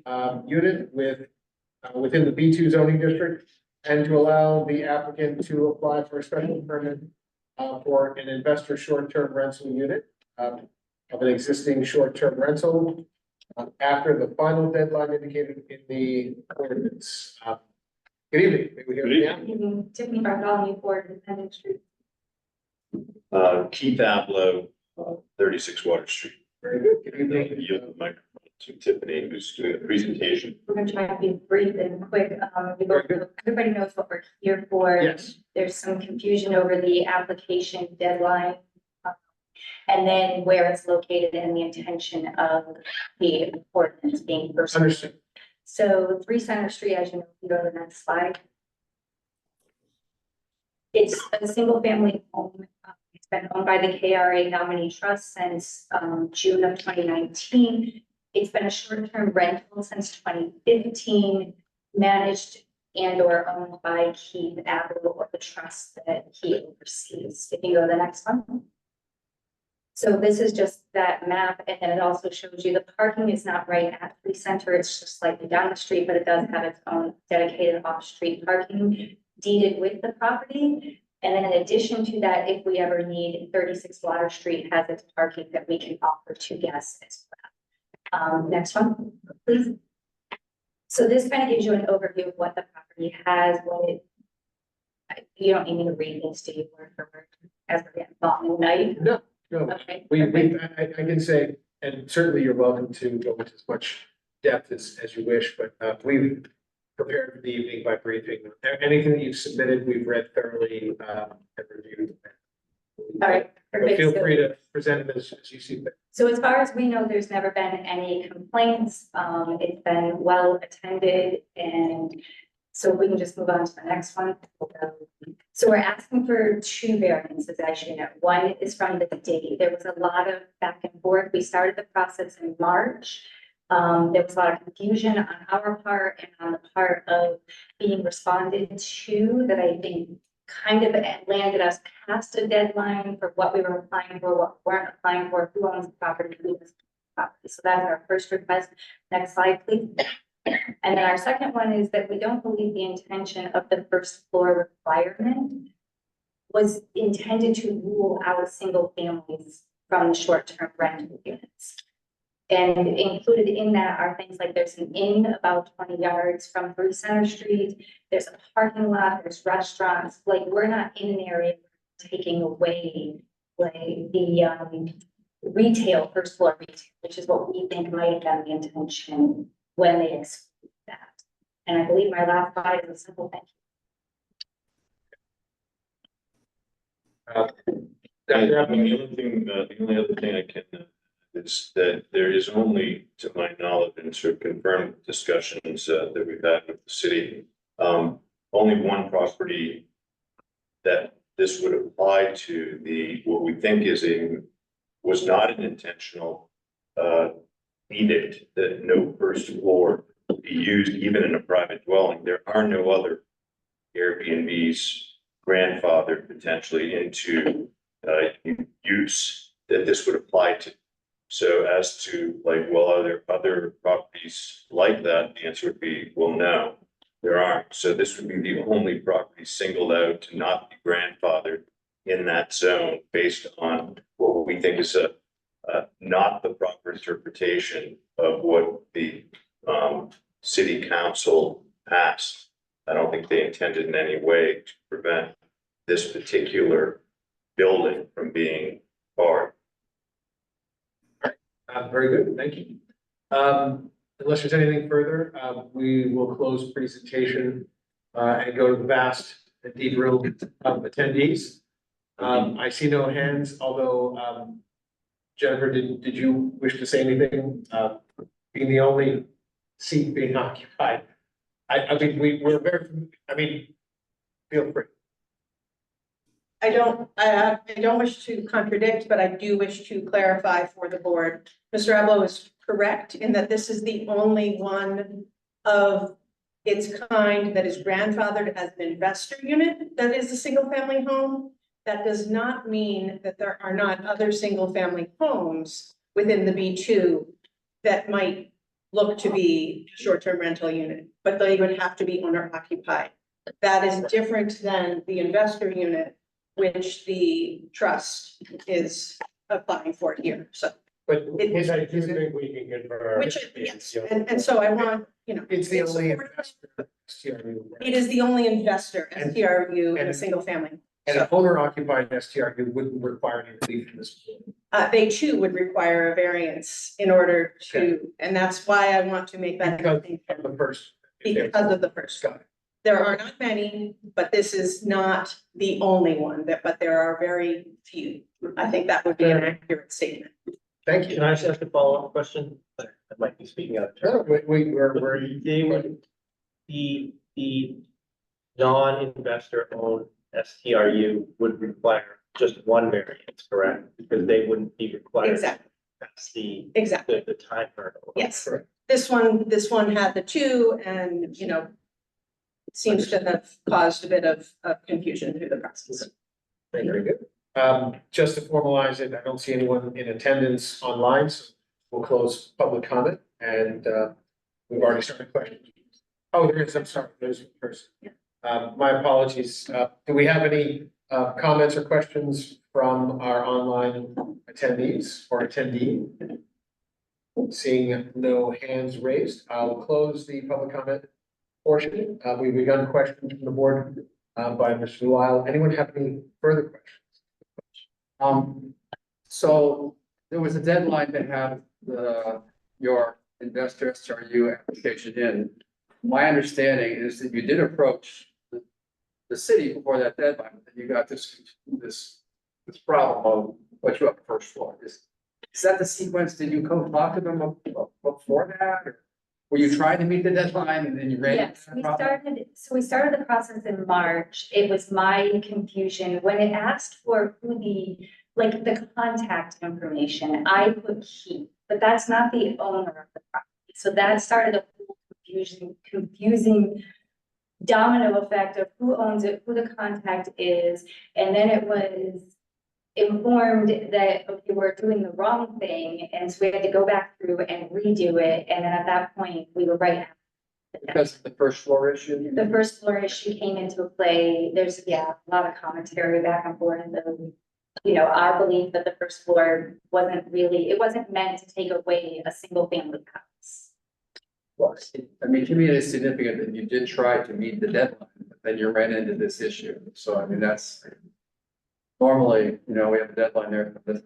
unit within the B2 zoning district, and to allow the applicant to apply for a special permit for an investor short-term rental unit of an existing short-term rental after the final deadline indicated in the ordinance. Good evening. May we hear Good from evening. you? Tiffany Bartholomew, Independent Street. Keith Aplow, 36 Water Street. Very good. Good evening. Yield the microphone to Tiffany, who's doing the presentation. We're gonna try to be brief and quick. Everybody knows what we're here for. Yes. There's some confusion over the application deadline. And then where it's located and the intention of the ordinance being pursued. Understood. So 3 Center Street, as you know, if you go to the next slide. It's a single family home. It's been owned by the KRA Nominee Trust since June of 2019. It's been a short-term rental since 2015, managed and or owned by Keith Aplow or the trust that he oversees. If you go to the next one. So this is just that map, and then it also shows you the parking is not right at 3 Center, it's just slightly down the street, but it does have its own dedicated off-street parking deeded with the property. And then in addition to that, if we ever need, 36 Water Street has its parking that we can offer to guests as well. Next one, please. So this kind of gives you an overview of what the property has, you don't need me to read this to you word for word as we're getting long at night. No. Okay. I can say, and certainly you're welcome to go into as much depth as you wish, but we've prepared for the evening by briefing. Anything that you've submitted, we've read thoroughly and reviewed. All right. But Perfect. feel So- free to present it as you see fit. So as far as we know, there's never been any complaints. It's been well attended, and so we can just move on to the next one. So we're asking for 2 variances, as you know. One is from the date. There was a lot of back and forth. We started the process in March. There was a lot of confusion on our part and on the part of being responded to that I think kind of landed us past a deadline for what we were applying for, what we weren't applying for, who owns the property, who owns the property. So that's our first request. Next slide, please. And then our second one is that we don't believe the intention of the first floor requirement was intended to rule out single families from the short-term rental units. And included in that are things like there's an inn about 20 yards from 3 Center Street. There's a parking lot, there's restaurants, like we're not in an area taking away like the retail, first floor retail, which is what we think might have been the intention when they exclude that. And I believe my last slide is a simple thank you. The only other thing I can, is that there is only, to my knowledge, and to confirm discussions that we've had with the city, only one property that this would apply to, what we think was not an intentional edict that no first floor be used even in a private dwelling. There are no other Airbnbs grandfathered potentially into use that this would apply to. So as to like, well, are there other properties like that? The answer would be, well, no, there aren't. So this would be the only property singled out to not be grandfathered in that zone based on what we think is not the proper interpretation of what the city council passed. I don't think they intended in any way to prevent this particular building from being barred. Very good, thank you. Unless there's anything further, we will close presentation and go to the vast and deep room of attendees. I see no hands, although Jennifer, did you wish to say anything? Being the only seat being occupied. I mean, we're very, I mean, feel free. I don't wish to contradict, but I do wish to clarify for the board. Mr. Abloh is correct in that this is the only one of its kind that is grandfathered as an investor unit that is a single family home. That does not mean that there are not other single family homes within the B2 that might look to be a short-term rental unit, but they would have to be owner occupied. That is different than the investor unit, which the trust is applying for here, so. But which I do think we can confirm. Which, yes, and so I want, you know. It's the only investor. It is the only investor, STRU, in a single family. And an owner occupied STRU wouldn't require any relief from this. They too would require a variance in order to, and that's why I want to make that. Because of the first. Because of the first. Got it. There are not many, but this is not the only one, but there are very few. I think that would be an accurate statement. Thank you. Can I just ask a follow-up question? I might be speaking out of turn. No, we're. They would, the non-investor owned STRU would require just one variance, correct? Because they wouldn't be required. Exactly. That's the. Exactly. The time hurdle. Yes. Correct. This one had the two and, you know, it seems to have caused a bit of confusion through the process. Very good. Just to formalize it, I don't see anyone in attendance online, so we'll close public comment and we've already started questions. Oh, there is, I'm sorry, there's a person. My apologies. Do we have any comments or questions from our online attendees or attendee? Seeing no hands raised, I'll close the public comment portion. We've begun questions from the board by Mr. Lyle. Anyone have any further questions? So there was a deadline to have your investor SRU application in. My understanding is that you did approach the city before that deadline, but then you got this problem of what you have first floor. Is that the sequence? Did you go talk to them before that? Or were you trying to meet the deadline and then you ran? Yes, we started the process in March. It was my confusion when it asked for who the contact information. I put he, but that's not the owner of the property. So that started a whole confusing domino effect of who owns it, who the contact is, and then it was informed that, okay, we're doing the wrong thing, and so we had to go back through and redo it, and then at that point, we were right. Because of the first floor issue? The first floor issue came into play. There's, a lot of commentary back and forth, and our belief that the first floor wasn't meant to take away a single family house. Well, I mean, to me, it is significant that you did try to meet the deadline, but then you ran into this issue. So, I mean, that's normally, we have a deadline there, but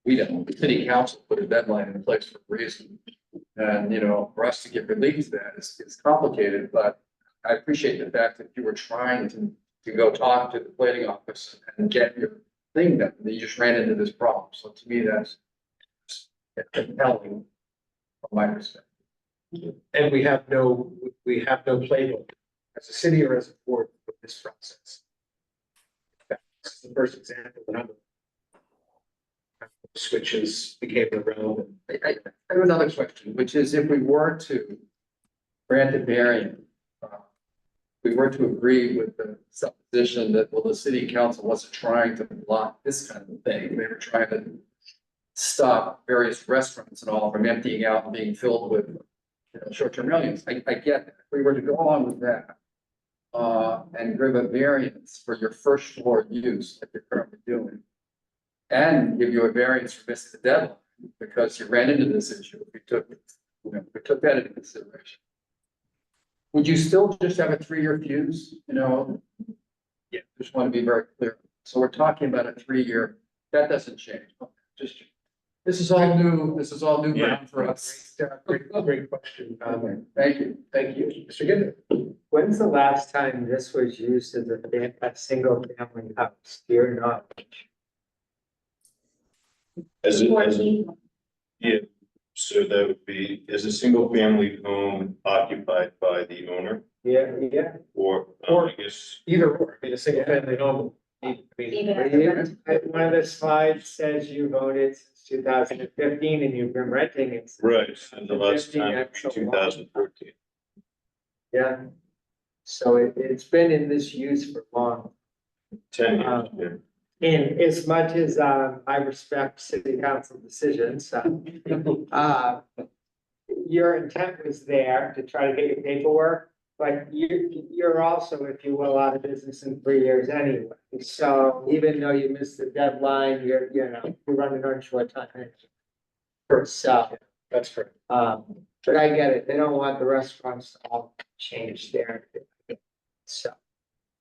we don't. The city council put a deadline in place for a reason. And, for us to get relief to that is complicated, but I appreciate the fact that you were trying to go talk to the planning office and get your thing done. You just ran into this problem. So to me, that's compelling from my perspective. And we have no playbook as a city or as a board for this process. This is the first example that I'm switches became irrelevant. I have another question, which is if we were to granted variance, we were to agree with the supposition that, well, the city council wasn't trying to block this kind of thing. They were trying to stop various restaurants and all from emptying out and being filled with, short-term rentals. I get that. If we were to go on with that, and give a variance for your first floor use that you're currently doing, and give you a variance for missing the deadline because you ran into this issue, we took that into consideration. Would you still just have a 3-year fuse, Yeah, just want to be very clear. So we're talking about a 3-year, that doesn't change. Just, this is all new ground for us. Great question. Thank you. Mr. Ginder. When's the last time this was used as a single family house? Do you know? Yeah, so that would be, is a single family home occupied by the owner Yeah. or Or- I guess, Either or, I mean, a single family home. Even as a rent. One of the slides says you've owned it since 2015 and you've been renting it. since right, and the last 2015, time that's would be a lot. 2014. Yeah. So it's been in this use for long. 10 years, yeah. And as much as I respect city council decisions, your intent was there to try to get your paperwork, but you're also, if you will, out of business in 3 years anyway. So even though you missed the deadline, you're running on short time. So, That's correct. but I get it. They don't want the restaurants to all change there. So.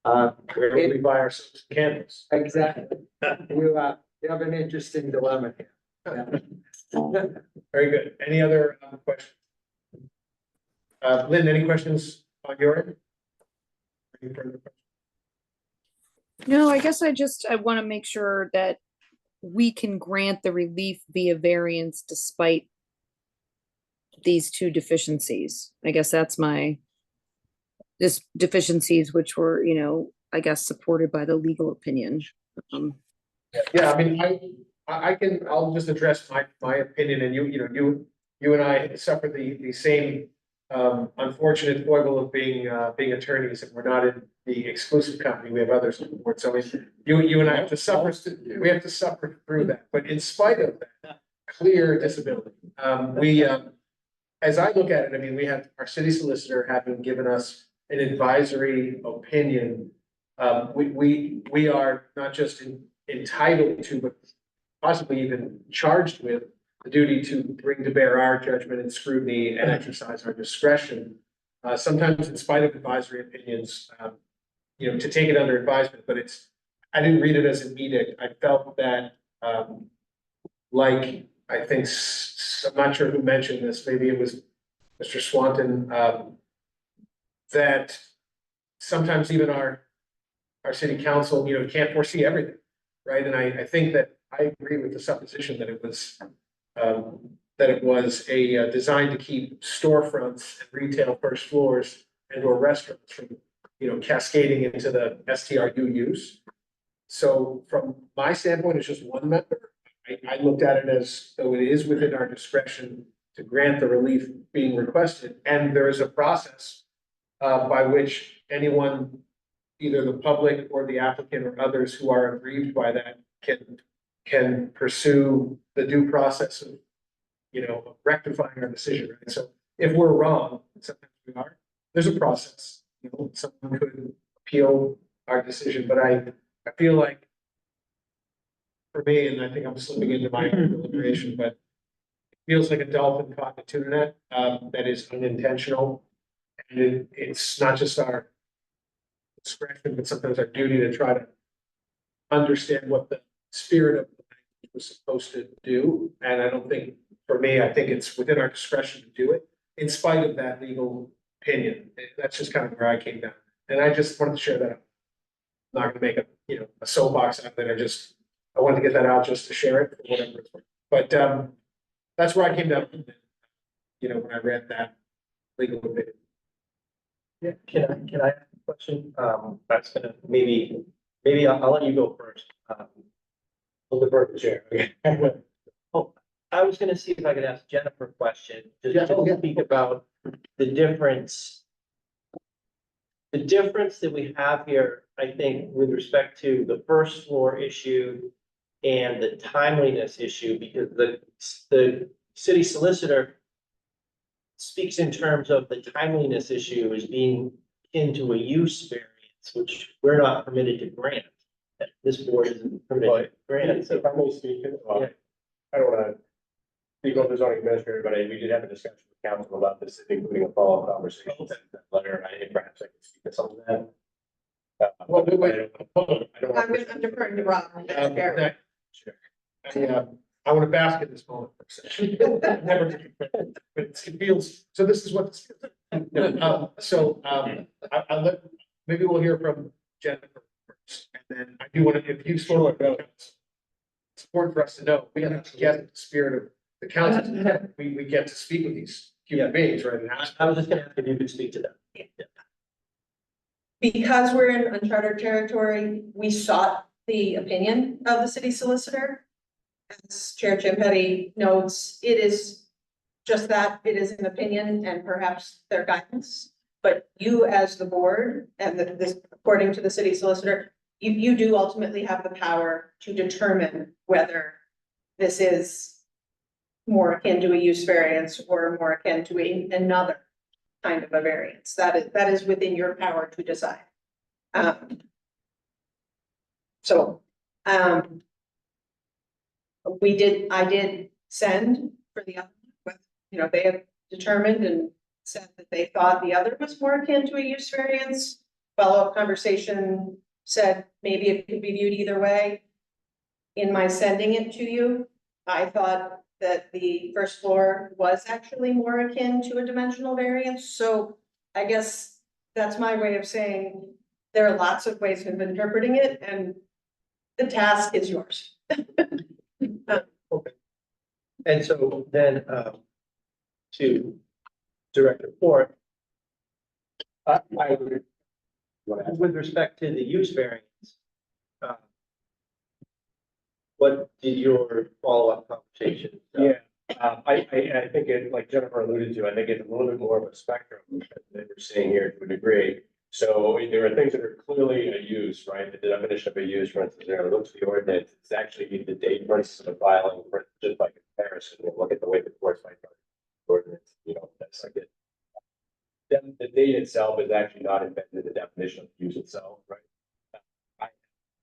We buy ourselves candles. Exactly. You have an interesting dilemma here. Yeah. Very good. Any other questions? Lynn, any questions on your end? Any further questions? No, I guess I want to make sure that we can grant the relief via variance despite these two deficiencies. I guess that's this deficiencies which were, I guess supported by the legal opinion. Yeah, I mean, I'll just address my opinion and you and I suffer the same unfortunate foible of being attorneys and we're not in the exclusive company. We have others on board. So you and I have to suffer, we have to suffer through that. But in spite of that clear disability, as I look at it, I mean, we have our city solicitor having given us an advisory opinion. We are not just entitled to, but possibly even charged with the duty to bring to bear our judgment and scrutiny and exercise our discretion. Sometimes in spite of advisory opinions, to take it under advisement, but I didn't read it as an edict. I felt that, I think, I'm not sure who mentioned this, maybe it was Mr. Swanton, that sometimes even our city council, can't foresee everything, right? And I think that I agree with the supposition that it was a designed to keep storefronts and retail first floors and or restaurants from, cascading into the STRU use. So from my standpoint, it's just one member. I looked at it as though it is within our discretion to grant the relief being requested. And there is a process by which anyone, either the public or the applicant or others who are aggrieved by that can pursue the due process of, rectifying our decision, right? So if we're wrong, and sometimes we are, there's a process, someone could appeal our decision, but I feel like for me, and I think I'm slipping into my own deliberation, but it feels like a dolphin caught in a tuna net, that is unintentional. And it's not just our discretion, but sometimes our duty to try to understand what the spirit of the language was supposed to do. And I don't think, for me, I think it's within our discretion to do it, in spite of that legal opinion. That's just kind of where I came down. And I just wanted to share that. I'm not gonna make a soapbox out of it. I wanted to get that out just to share it, for whatever it's worth. But that's where I came down, when I read that legal opinion. Yeah, can I ask a question? That's gonna, maybe I'll let you go first. I'll defer to the chair. Oh, I was gonna see if I could ask Jennifer a question, just Yeah, to oh, yeah. speak about the difference. The difference that we have here, I think, with respect to the first floor issue and the timeliness issue, because the city solicitor speaks in terms of the timeliness issue as being into a use variance, which we're not permitted to grant. This board isn't permitted to grant, so. If I may speak, I don't wanna speak on the zoning administrator, but we did have a discussion with council about this, including a follow-up conversation, that letter, and I think perhaps I can speak to some of that. Well, wait, hold on. I don't want- I'm deferring to Rob. that- I want to bask in this moment. Never to be, but it feels, so this is what this feels. I'll let, maybe we'll hear from Jennifer first, and then I do want to, if you spoke about it, it's important for us to know, we have to get the spirit of the council, we get to speak with these human beings, right? And ask. I was just gonna ask if you could speak to that. Because we're in uncharted territory, we sought the opinion of the city solicitor. As Chair Jim Petty notes, it is just that, it is an opinion and perhaps their guidance. But you as the board and this, according to the city solicitor, you do ultimately have the power to determine whether this is more akin to a use variance or more akin to another kind of a variance. That is within your power to decide. I did send for the other, but, they have determined and said that they thought the other was more akin to a use variance. Follow-up conversation said maybe it could be viewed either way. In my sending it to you, I thought that the first floor was actually more akin to a dimensional variance, so I guess that's my way of saying there are lots of ways of interpreting it, and the task is yours. And so then, to Director Port. I would, with respect to the use variance. What did your follow-up conversation? Yeah, I think it, like Jennifer alluded to, I think it's a little bit more of a spectrum that we're seeing here to a degree. So there are things that are clearly a use, right? The definition of a use, for instance, there, look at the ordinance, it's actually the date, for instance, of the filing, for just by comparison, and look at the way the courts might ordinance, that's like it. Then the date itself is actually not embedded in the definition of use itself, right? I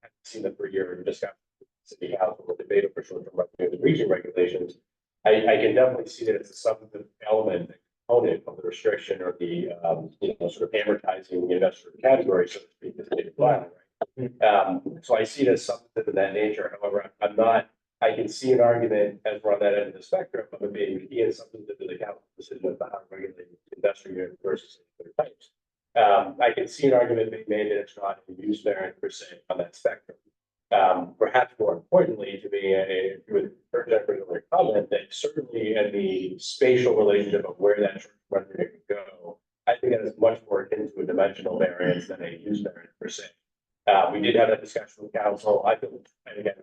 haven't seen that for a year, and just got city council with debate for short-term rental and region regulations. I can definitely see that it's a substantive element, component of the restriction or the, sort of amortizing the investor category, so to speak, this data filing, right? So I see it as something of that nature. However, I'm not, I can see an argument as we're on that end of the spectrum of it being key and something to the council decision about how to regulate investor unit versus other types. I can see an argument being made that it's not a use variant per se on that spectrum. Perhaps more importantly, to me, with Jennifer's earlier comment, that certainly in the spatial relationship of where that rendering could go, I think that is much more akin to a dimensional variance than a use variance per se. We did have that discussion with council. I feel, and again,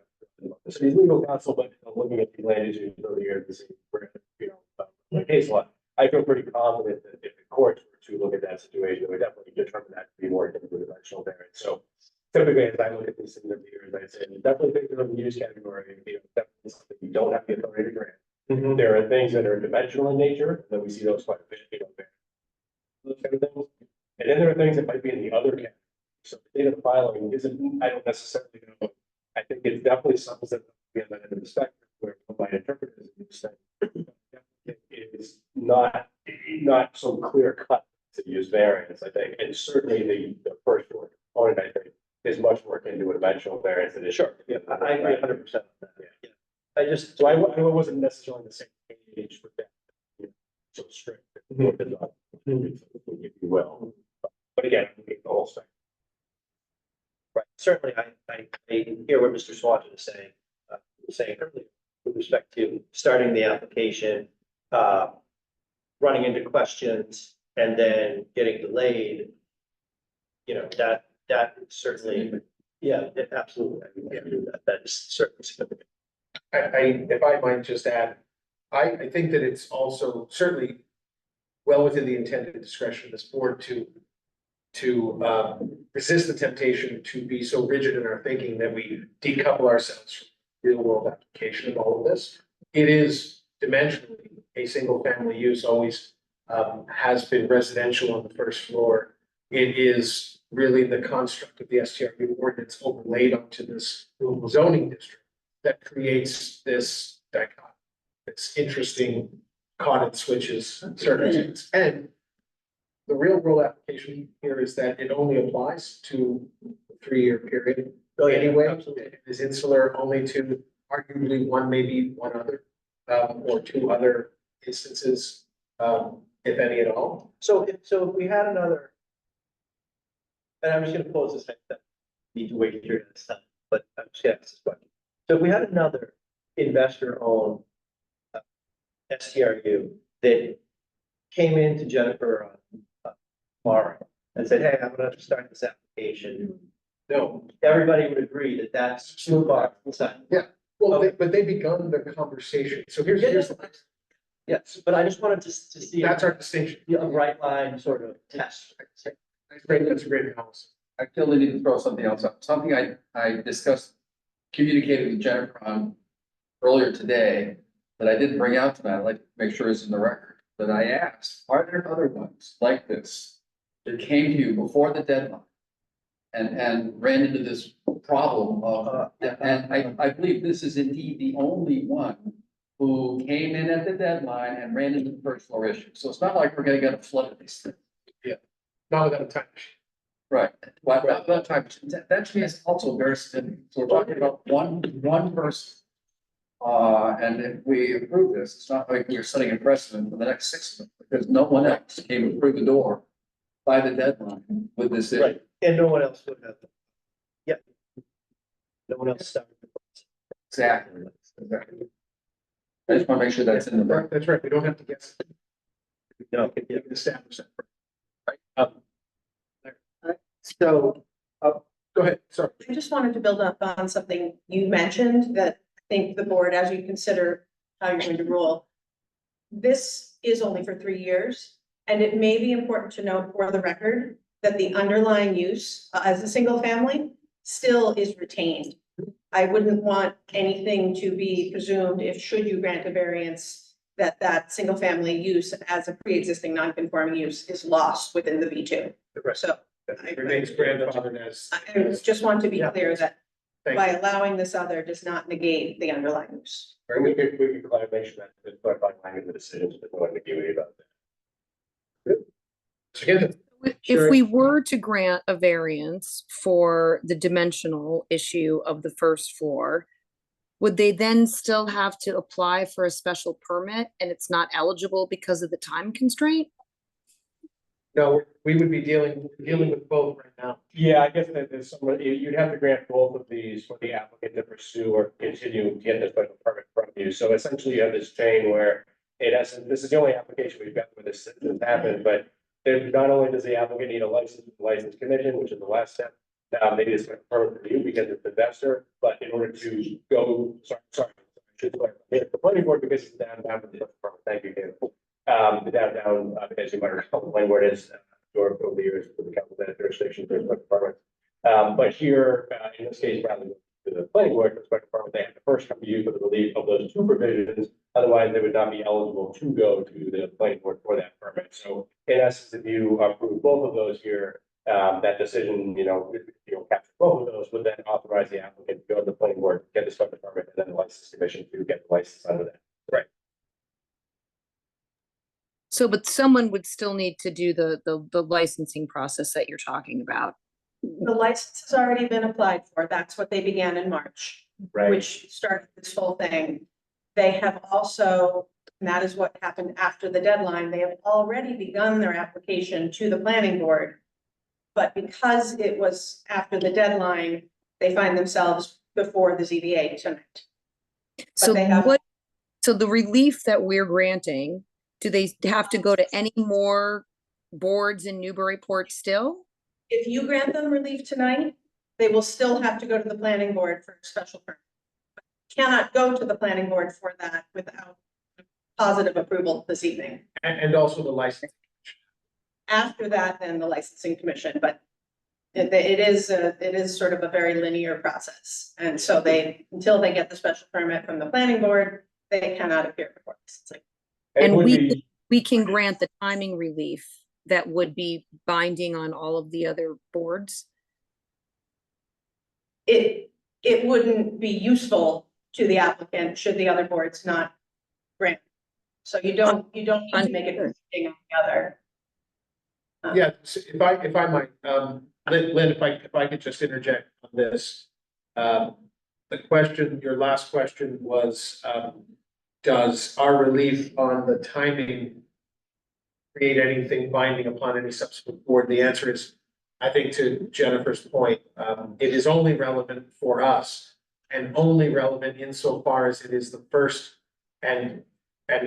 the city's legal counsel, but looking at the land use earlier to see where, the case law, I feel pretty confident that if the courts were to look at that situation, they would definitely determine that to be more akin to a dimensional variance. So typically, as I look at these things over the years, I say, definitely things that are in the use category, definitely something you don't have the authority to grant. There are things that are dimensional in nature, and we see those quite a bit, those kind of things. And then there are things that might be in the other category. So the data filing isn't, I don't necessarily know. I think it's definitely something that we have that end of the spectrum where one might interpret it as a use thing. It is not so clear cut to use variance, I think, and certainly the first one component, I think, is much more akin to a dimensional variance than it is. Sure, yeah, I agree 100%. Yeah. I just, so I wasn't necessarily on the same page with that, so strict, if you will. But again, the whole spectrum. Right, certainly, I hear what Mr. Swanton is saying earlier with respect to starting the application, running into questions, and then getting delayed. That certainly, yeah, absolutely. I can do that. That is certainly significant. If I might just add, I think that it's also certainly well within the intended discretion of this board to resist the temptation to be so rigid in our thinking that we decouple ourselves from real world application of all of this. It is dimensionally a single family use, always has been residential on the first floor. It is really the construct of the STRU ordinance overlaid onto this zoning district that creates this dichotomy. It's interesting caught and switches circumstance. And the real world application here is that it only applies to a 3-year period. Anyway, it is insular only to arguably one, maybe one other, or 2 other instances, if any at all. So if we had another, and I'm just gonna pose this, I need to wait here this time, but I'm just gonna ask this question. So if we had another investor-owned STRU that came into Jennifer tomorrow and said, hey, I'm gonna start this application. No, everybody would agree that that's too far inside. Yeah, well, but they begun the conversation. So here's the. Yes, but I just wanted to see. That's our distinction. A right line sort of test. That's great analysis. I feel the need to throw something else up, something I discussed, communicated with Jennifer on earlier today that I didn't bring out tonight. I'd like to make sure it's in the record. But I asked, are there other ones like this that came to you before the deadline and ran into this problem of, and I believe this is indeed the only one who came in at the deadline and ran into the first floor issue. So it's not like we're gonna get a flood of these things. Yeah, not without a time machine. Right, well, that time, that to me is also very significant. So we're talking about one person. And if we approve this, it's not like we're setting a precedent for the next 6 months, because no one else came through the door by the deadline with this issue. Right, and no one else would have. Yeah. No one else started. Exactly. I just want to make sure that's in the record. That's right, we don't have to guess. No, We can establish that. So, Go ahead, sorry. I just wanted to build up on something you mentioned that I think the board, as you consider how you're going to rule, this is only for 3 years, and it may be important to note for the record that the underlying use as a single family still is retained. I wouldn't want anything to be presumed if should you grant a variance that single family use as a pre-existing non-conforming use is lost within the V2. So It remains grandfathered as. I just want to be clear that Thank by allowing this other does not negate the underlying use. We can clarify that, the clarifying language of the decisions, but no ambiguity about that. If we were to grant a variance for the dimensional issue of the first floor, would they then still have to apply for a special permit and it's not eligible because of the time constraint? No, we would be dealing with both right now. Yeah, I guess that there's some, you'd have to grant both of these for the applicant to pursue or continue to get the special permit from you. So essentially you have this chain where in essence, this is the only application we've got where this has happened, but there, not only does the applicant need a license commission, which is the last step, they need a special permit for you because it's an investor, but in order to go, the planning board, because it's downtown for the special permit, thank you, David. The downtown, as you might recall, the planning board is over the years with the council that jurisdiction for special permits. But here, in this case, rather than the planning board for special permit, they have to first come to you for the relief of those 2 provisions. Otherwise, they would not be eligible to go to the planning board for that permit. So in essence, if you approve both of those here, that decision, capture both of those, would then authorize the applicant to go to the planning board, get the special permit, and then the license commission to get the license under that. Right. So, but someone would still need to do the licensing process that you're talking about. The license has already been applied for. That's what they began in March, which started this whole thing. They have also, and that is what happened after the deadline, they have already begun their application to the planning board. But because it was after the deadline, they find themselves before the ZBA tonight. So so the relief that we're granting, do they have to go to any more boards in Newburyport still? If you grant them relief tonight, they will still have to go to the planning board for a special permit. Cannot go to the planning board for that without positive approval this evening. And also the license. After that, then the licensing commission, but it is sort of a very linear process. And so until they get the special permit from the planning board, they cannot appear before licensing. And we can grant the timing relief that would be binding on all of the other boards. It wouldn't be useful to the applicant should the other boards not grant. So you don't need to make it binding on the other. Yeah, so if I might, Lynn, if I could just interject on this. Your last question was, does our relief on the timing create anything binding upon any subsequent board? The answer is, I think to Jennifer's point, it is only relevant for us and only relevant insofar as it is the first and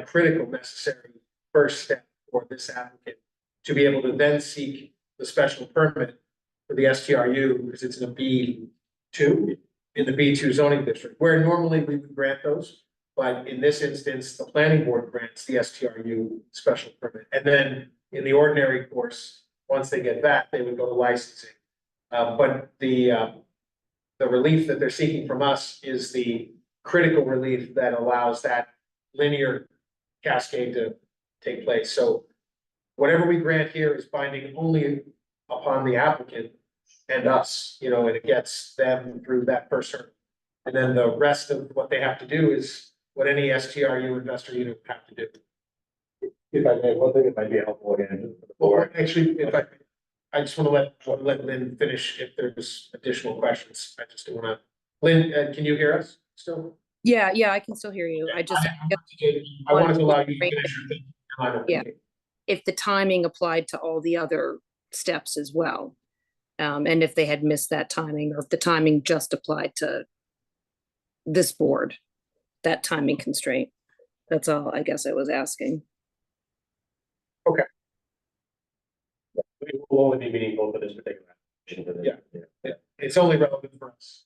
critical necessary first step for this applicant to be able to then seek the special permit for the STRU because it's in a B2, in the B2 zoning district, where normally we would grant those. But in this instance, the planning board grants the STRU special permit. And then in the ordinary course, once they get that, they would go to licensing. But the relief that they're seeking from us is the critical relief that allows that linear cascade to take place. So whatever we grant here is binding only upon the applicant and us, and it gets them through that first hurdle. And then the rest of what they have to do is what any STRU investor unit would have to do. If I may, one thing that might be helpful again. Or actually, I just want to let Lynn finish if there's additional questions. I just don't want to. Lynn, can you hear us still? Yeah, I can still hear you. I wanted to allow you to finish your thing. Yeah, if the timing applied to all the other steps as well. And if they had missed that timing, or if the timing just applied to this board, that timing constraint. That's all I guess I was asking. Okay. It will only be meaningful for this particular application. Yeah. It's only relevant for us.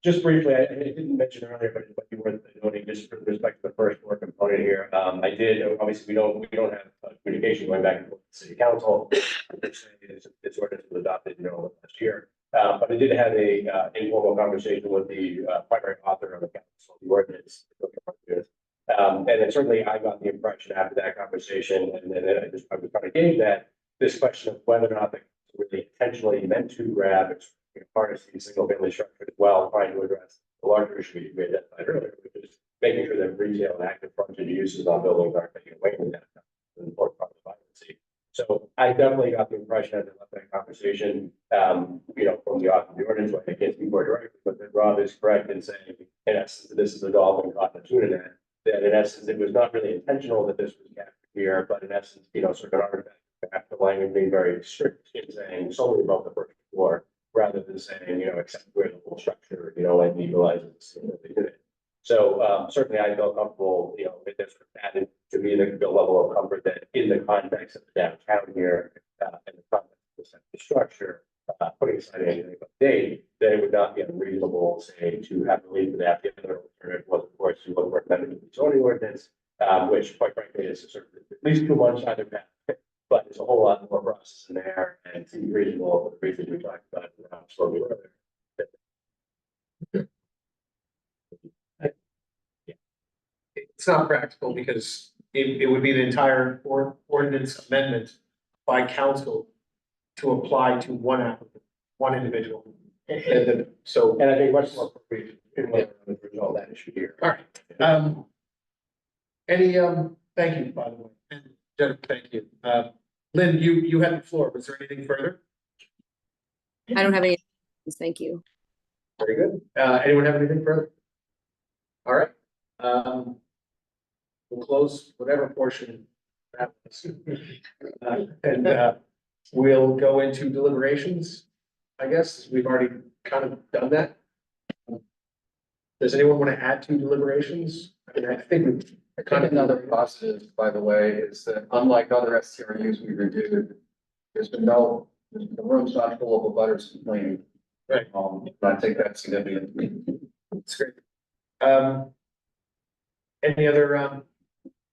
Just briefly, I didn't mention earlier, but you were noting just with respect to the first work component here. I did, obviously, we don't have communication going back and forth with the city council. This ordinance was adopted, last year. But I did have a informal conversation with the primary author of the council, the ordinance. And then certainly I got the impression after that conversation, and then I was trying to gauge that this question of whether or not the council really intentionally meant to grab its part of the single family structure as well, trying to address the larger issue we identified earlier, which is making sure that retail and active frontage uses on buildings aren't taken away from that. An important part of the vibrancy. So I definitely got the impression as I left that conversation, from the author of the ordinance, I can't speak more directly, but that Rob is correct in saying, in essence, this is a dolphin caught in a tuna net. That in essence, it was not really intentional that this was captured here, but in essence, sort of an artifact of the language being very strict in saying solely about the first floor, rather than saying, except where the whole structure, and utilizes, they did it. So certainly I felt comfortable, with this added to me the level of comfort that in the context of the downtown here, and the context of the structure, putting aside anything but date, that it would not be unreasonable, say, to have relief for that. The other alternative was, of course, to look recommended in the zoning ordinance, which quite frankly is sort of at least 2 months either path. But there's a whole lot more process in there, and it's reasonable for the reasons we talked about slowly earlier. It's not practical because it would be the entire ordinance amendment by council to apply to one applicant, one individual. And I think much more appropriate to resolve that issue here. All right. Thank you, by the way. And Jennifer, thank you. Lynn, you had the floor. Was there anything further? I don't have any. Thank you. Very good. Anyone have anything further? All right. We'll close whatever portion that was. And we'll go into deliberations. I guess we've already kind of done that. Does anyone want to add to deliberations? I mean, I think Another positive, by the way, is that unlike other STRUs we reviewed, there's been the room's not full of abutters complaining. Right. I think that's significant. That's great. Any other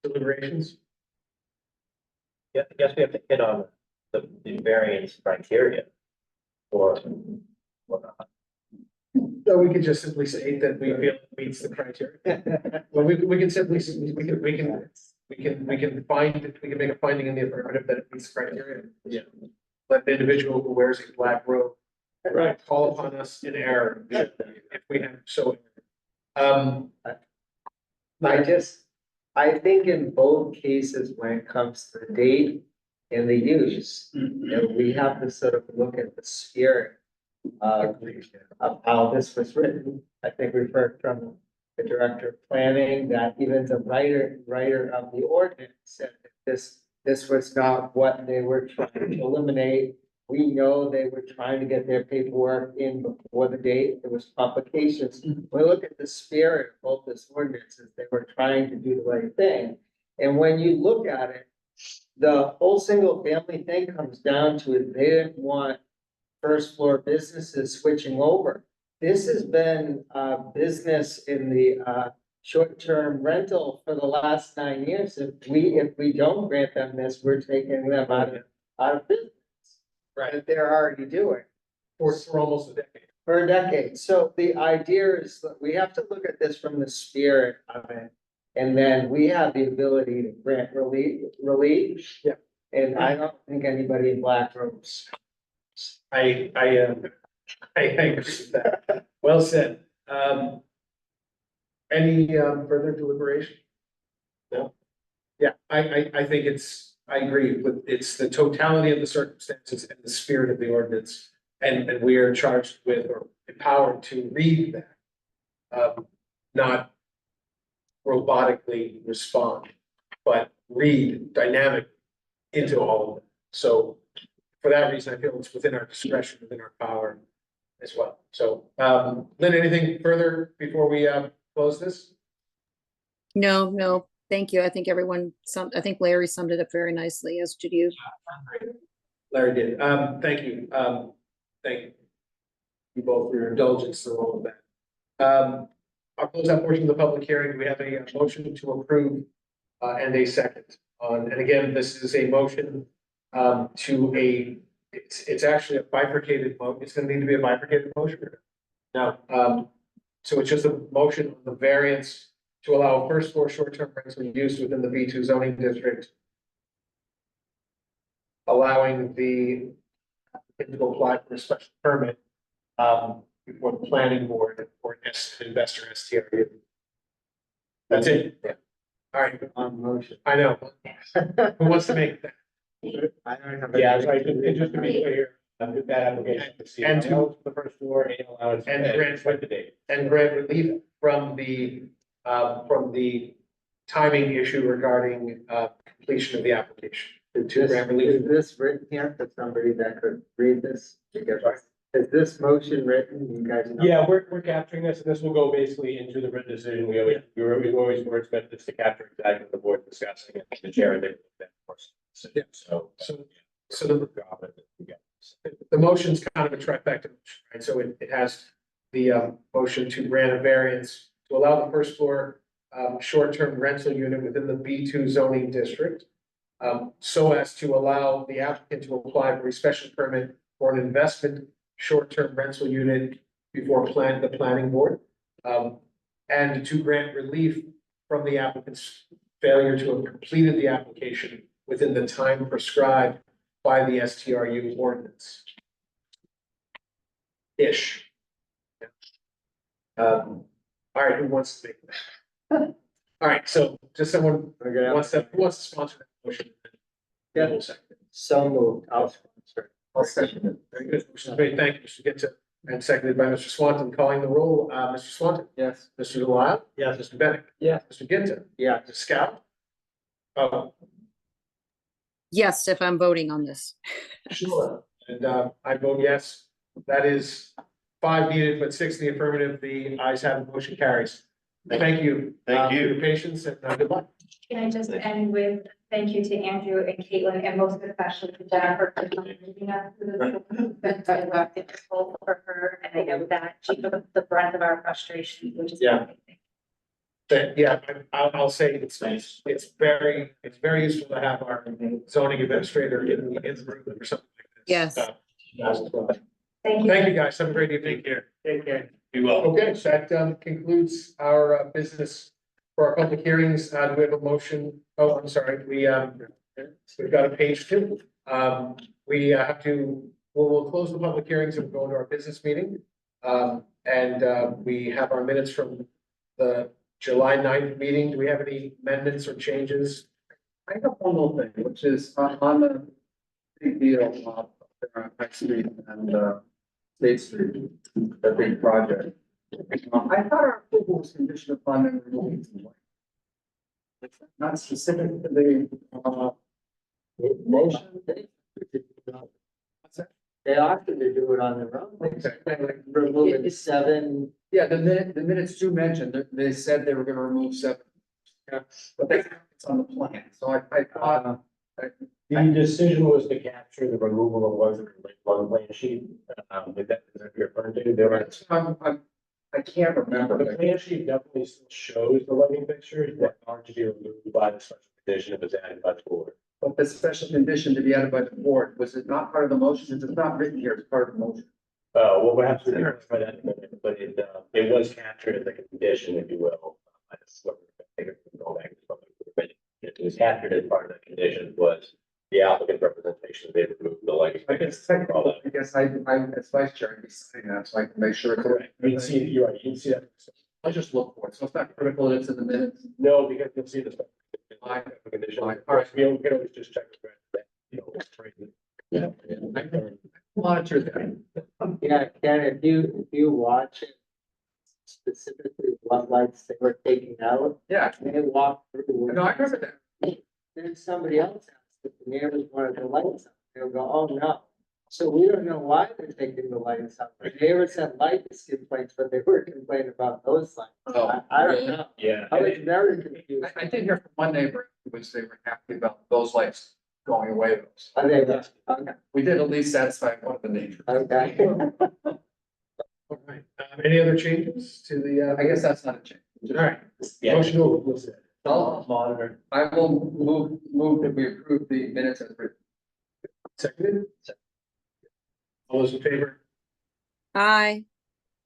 deliberations? Yeah, I guess we have to hit on the variance criteria for. So we could just simply say that we feel it meets the criteria. Well, we can simply, we can make a finding in the affirmative that it meets the criteria. Yeah. Let the individual who wears a black robe Right. call upon us in error if we have so. I think in both cases, when it comes to the date and the use, we have to sort of look at the spirit of how this was written. I think we've heard from the director of planning that even the writer of the ordinance said that this was not what they were trying to eliminate. We know they were trying to get their paperwork in before the date. There was complications. We look at the spirit of both this ordinances, they were trying to do the right thing. And when you look at it, the whole single family thing comes down to it. They didn't want first floor businesses switching over. This has been business in the short-term rental for the last 9 years. If we don't grant them this, we're taking them out of business. Right. That they're already doing For almost a decade. for a decade. So the idea is that we have to look at this from the spirit of it. And then we have the ability to grant relief. Yeah. And I don't think anybody in black robes. I agree with that. Well said. Any further deliberation? No? Yeah, I think I agree with, it's the totality of the circumstances and the spirit of the ordinance. And we are charged with or empowered to read that. Not robotically respond, but read dynamically into all of it. So for that reason, I feel it's within our discretion, within our power as well. So, Lynn, anything further before we close this? No, thank you. I think I think Larry summed it up very nicely, as did you. Larry did. Thank you. Thank you both for your indulgence through all of that. I'll close that portion of the public hearing. Do we have a motion to approve and a second on, and again, this is a motion it's actually a bifurcated it's gonna need to be a bifurcated motion. Now, so it's just a motion on the variance to allow first floor short-term rental use within the B2 zoning district. Allowing the to apply for a special permit before the planning board or investor STR. That's it. Yeah. All right. On motion. I know. Who wants to make that? I don't have. Yeah, right, and just to be clear, that application. And to the first floor and allowance. And grant the date. and grant relief from the timing issue regarding completion of the application. To grant relief. Is this written here for somebody that could read this? Is this motion written? You guys know? Yeah, we're capturing this, and this will go basically into the written decision. We always wordsmith this to capture exactly what the board discussing it, the chair and of course. Yeah. So the motion's kind of a trifecta, right? So it has the motion to grant a variance to allow the first floor short-term rental unit within the B2 zoning district. So as to allow the applicant to apply for a special permit for an investment short-term rental unit before the planning board. And to grant relief from the applicant's failure to have completed the application within the time prescribed by the STRU ordinance. Ish. All right, who wants to make that? All right, so just someone who wants to sponsor that motion. Yeah. So moved. I'll sponsor. I'll second it. Very good. Motion is made. Thank you, Mr. Gittin, and seconded by Mr. Swanton. Calling the roll, Mr. Swanton. Yes. Mr. Delisle. Yes. Mr. Bennett. Yeah. Mr. Gittin. Yeah. Mr. Scout. Yes, if I'm voting on this. Sure. And I vote yes. That is 5 needed, but 6 in the affirmative. The ayes have it. Motion carries. Thank you. Thank you. For your patience and good luck. Can I just end with thank you to Andrew and Caitlin and most especially to Jennifer for leading us through this. I love it for her and I know that she took the brunt of our frustration, which is Yeah. amazing. That, yeah, I'll say it's very useful to have our zoning administrator in the room or something like this. Yes. As well. Thank you. Thank you, guys. Have a great evening here. Take care. Be well. Okay, so that concludes our business for our public hearings. Do we have a motion? Oh, I'm sorry, we've got a page 2. We have to, we'll close the public hearings and go into our business meeting. We have our minutes from the July 9th meeting. Do we have any amendments or changes? I have one little thing, which is on the big deal on High Street and State Street, the big project. I thought our approval was conditioned upon them removing some light. It's not specific to the Motion. They often to do it on their own. Like removing 7. Yeah, the minutes do mention that they said they were gonna remove 7. Yeah, but it's on the plan, so I thought. The decision was to capture the removal of one plan sheet. With that, is that you're referring to? There were. I can't remember. The plan sheet definitely still shows the lighting fixtures that are to be removed by the special condition if it's added by the board. But the special condition to be added by the board, was it not part of the motion? It's not written here, it's part of the motion. Well, perhaps we didn't clarify that in a minute, but it was captured as a condition, if you will. It was captured as part of the condition was the applicant representation, they removed the lighting. I guess I, as vice chair, I'd be signing that, so I can make sure. Correct. You can see, you're right, you can see that. I'll just look for it, so it's not critical that it's in the minutes. No, because you'll see the condition. All right, we can always just check. You know, it's right. Yeah. Monitor that. Yeah, Ken, if you watch it, specifically what lights they were taking out. Yeah. They walk through. No, I remember that. Then somebody else asked if the neighbors wanted the lights up. They'll go, oh, no. So we don't know why they're taking the lights up. The neighbors had light complaints, but they were complaining about those lights. Oh. I don't know. Yeah. I was very confused. I did hear from one neighbor, which they were happy about those lights going away. Okay, okay. We did at least satisfy one of the neighbors. Okay. All right, any other changes to the, I guess that's not a change. all right, Yeah. motion to I'll Monitor. I will move that we approve the minutes as written. seconded. All those in favor? Aye.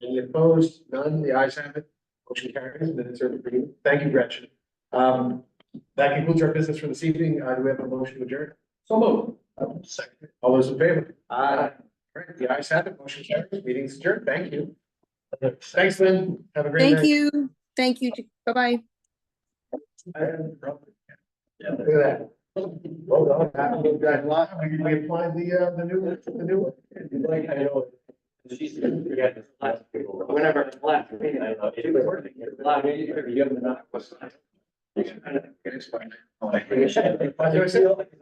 Any opposed? None. The ayes have it. Motion carries. Minutes are approved. Thank you, Gretchen. That concludes our business for this evening. Do we have a motion to adjourn? So moved. Second. All those in favor? Aye. All right, the ayes have it. Motion carries. Meeting's adjourned. Thank you. Thanks, Lynn. Have a great night. Thank you. Thank you. Bye-bye. Look at that. Well done. We applied the new one. Like, I know. Whenever it's left. I know, it was working. You haven't enough. It's fine. I feel like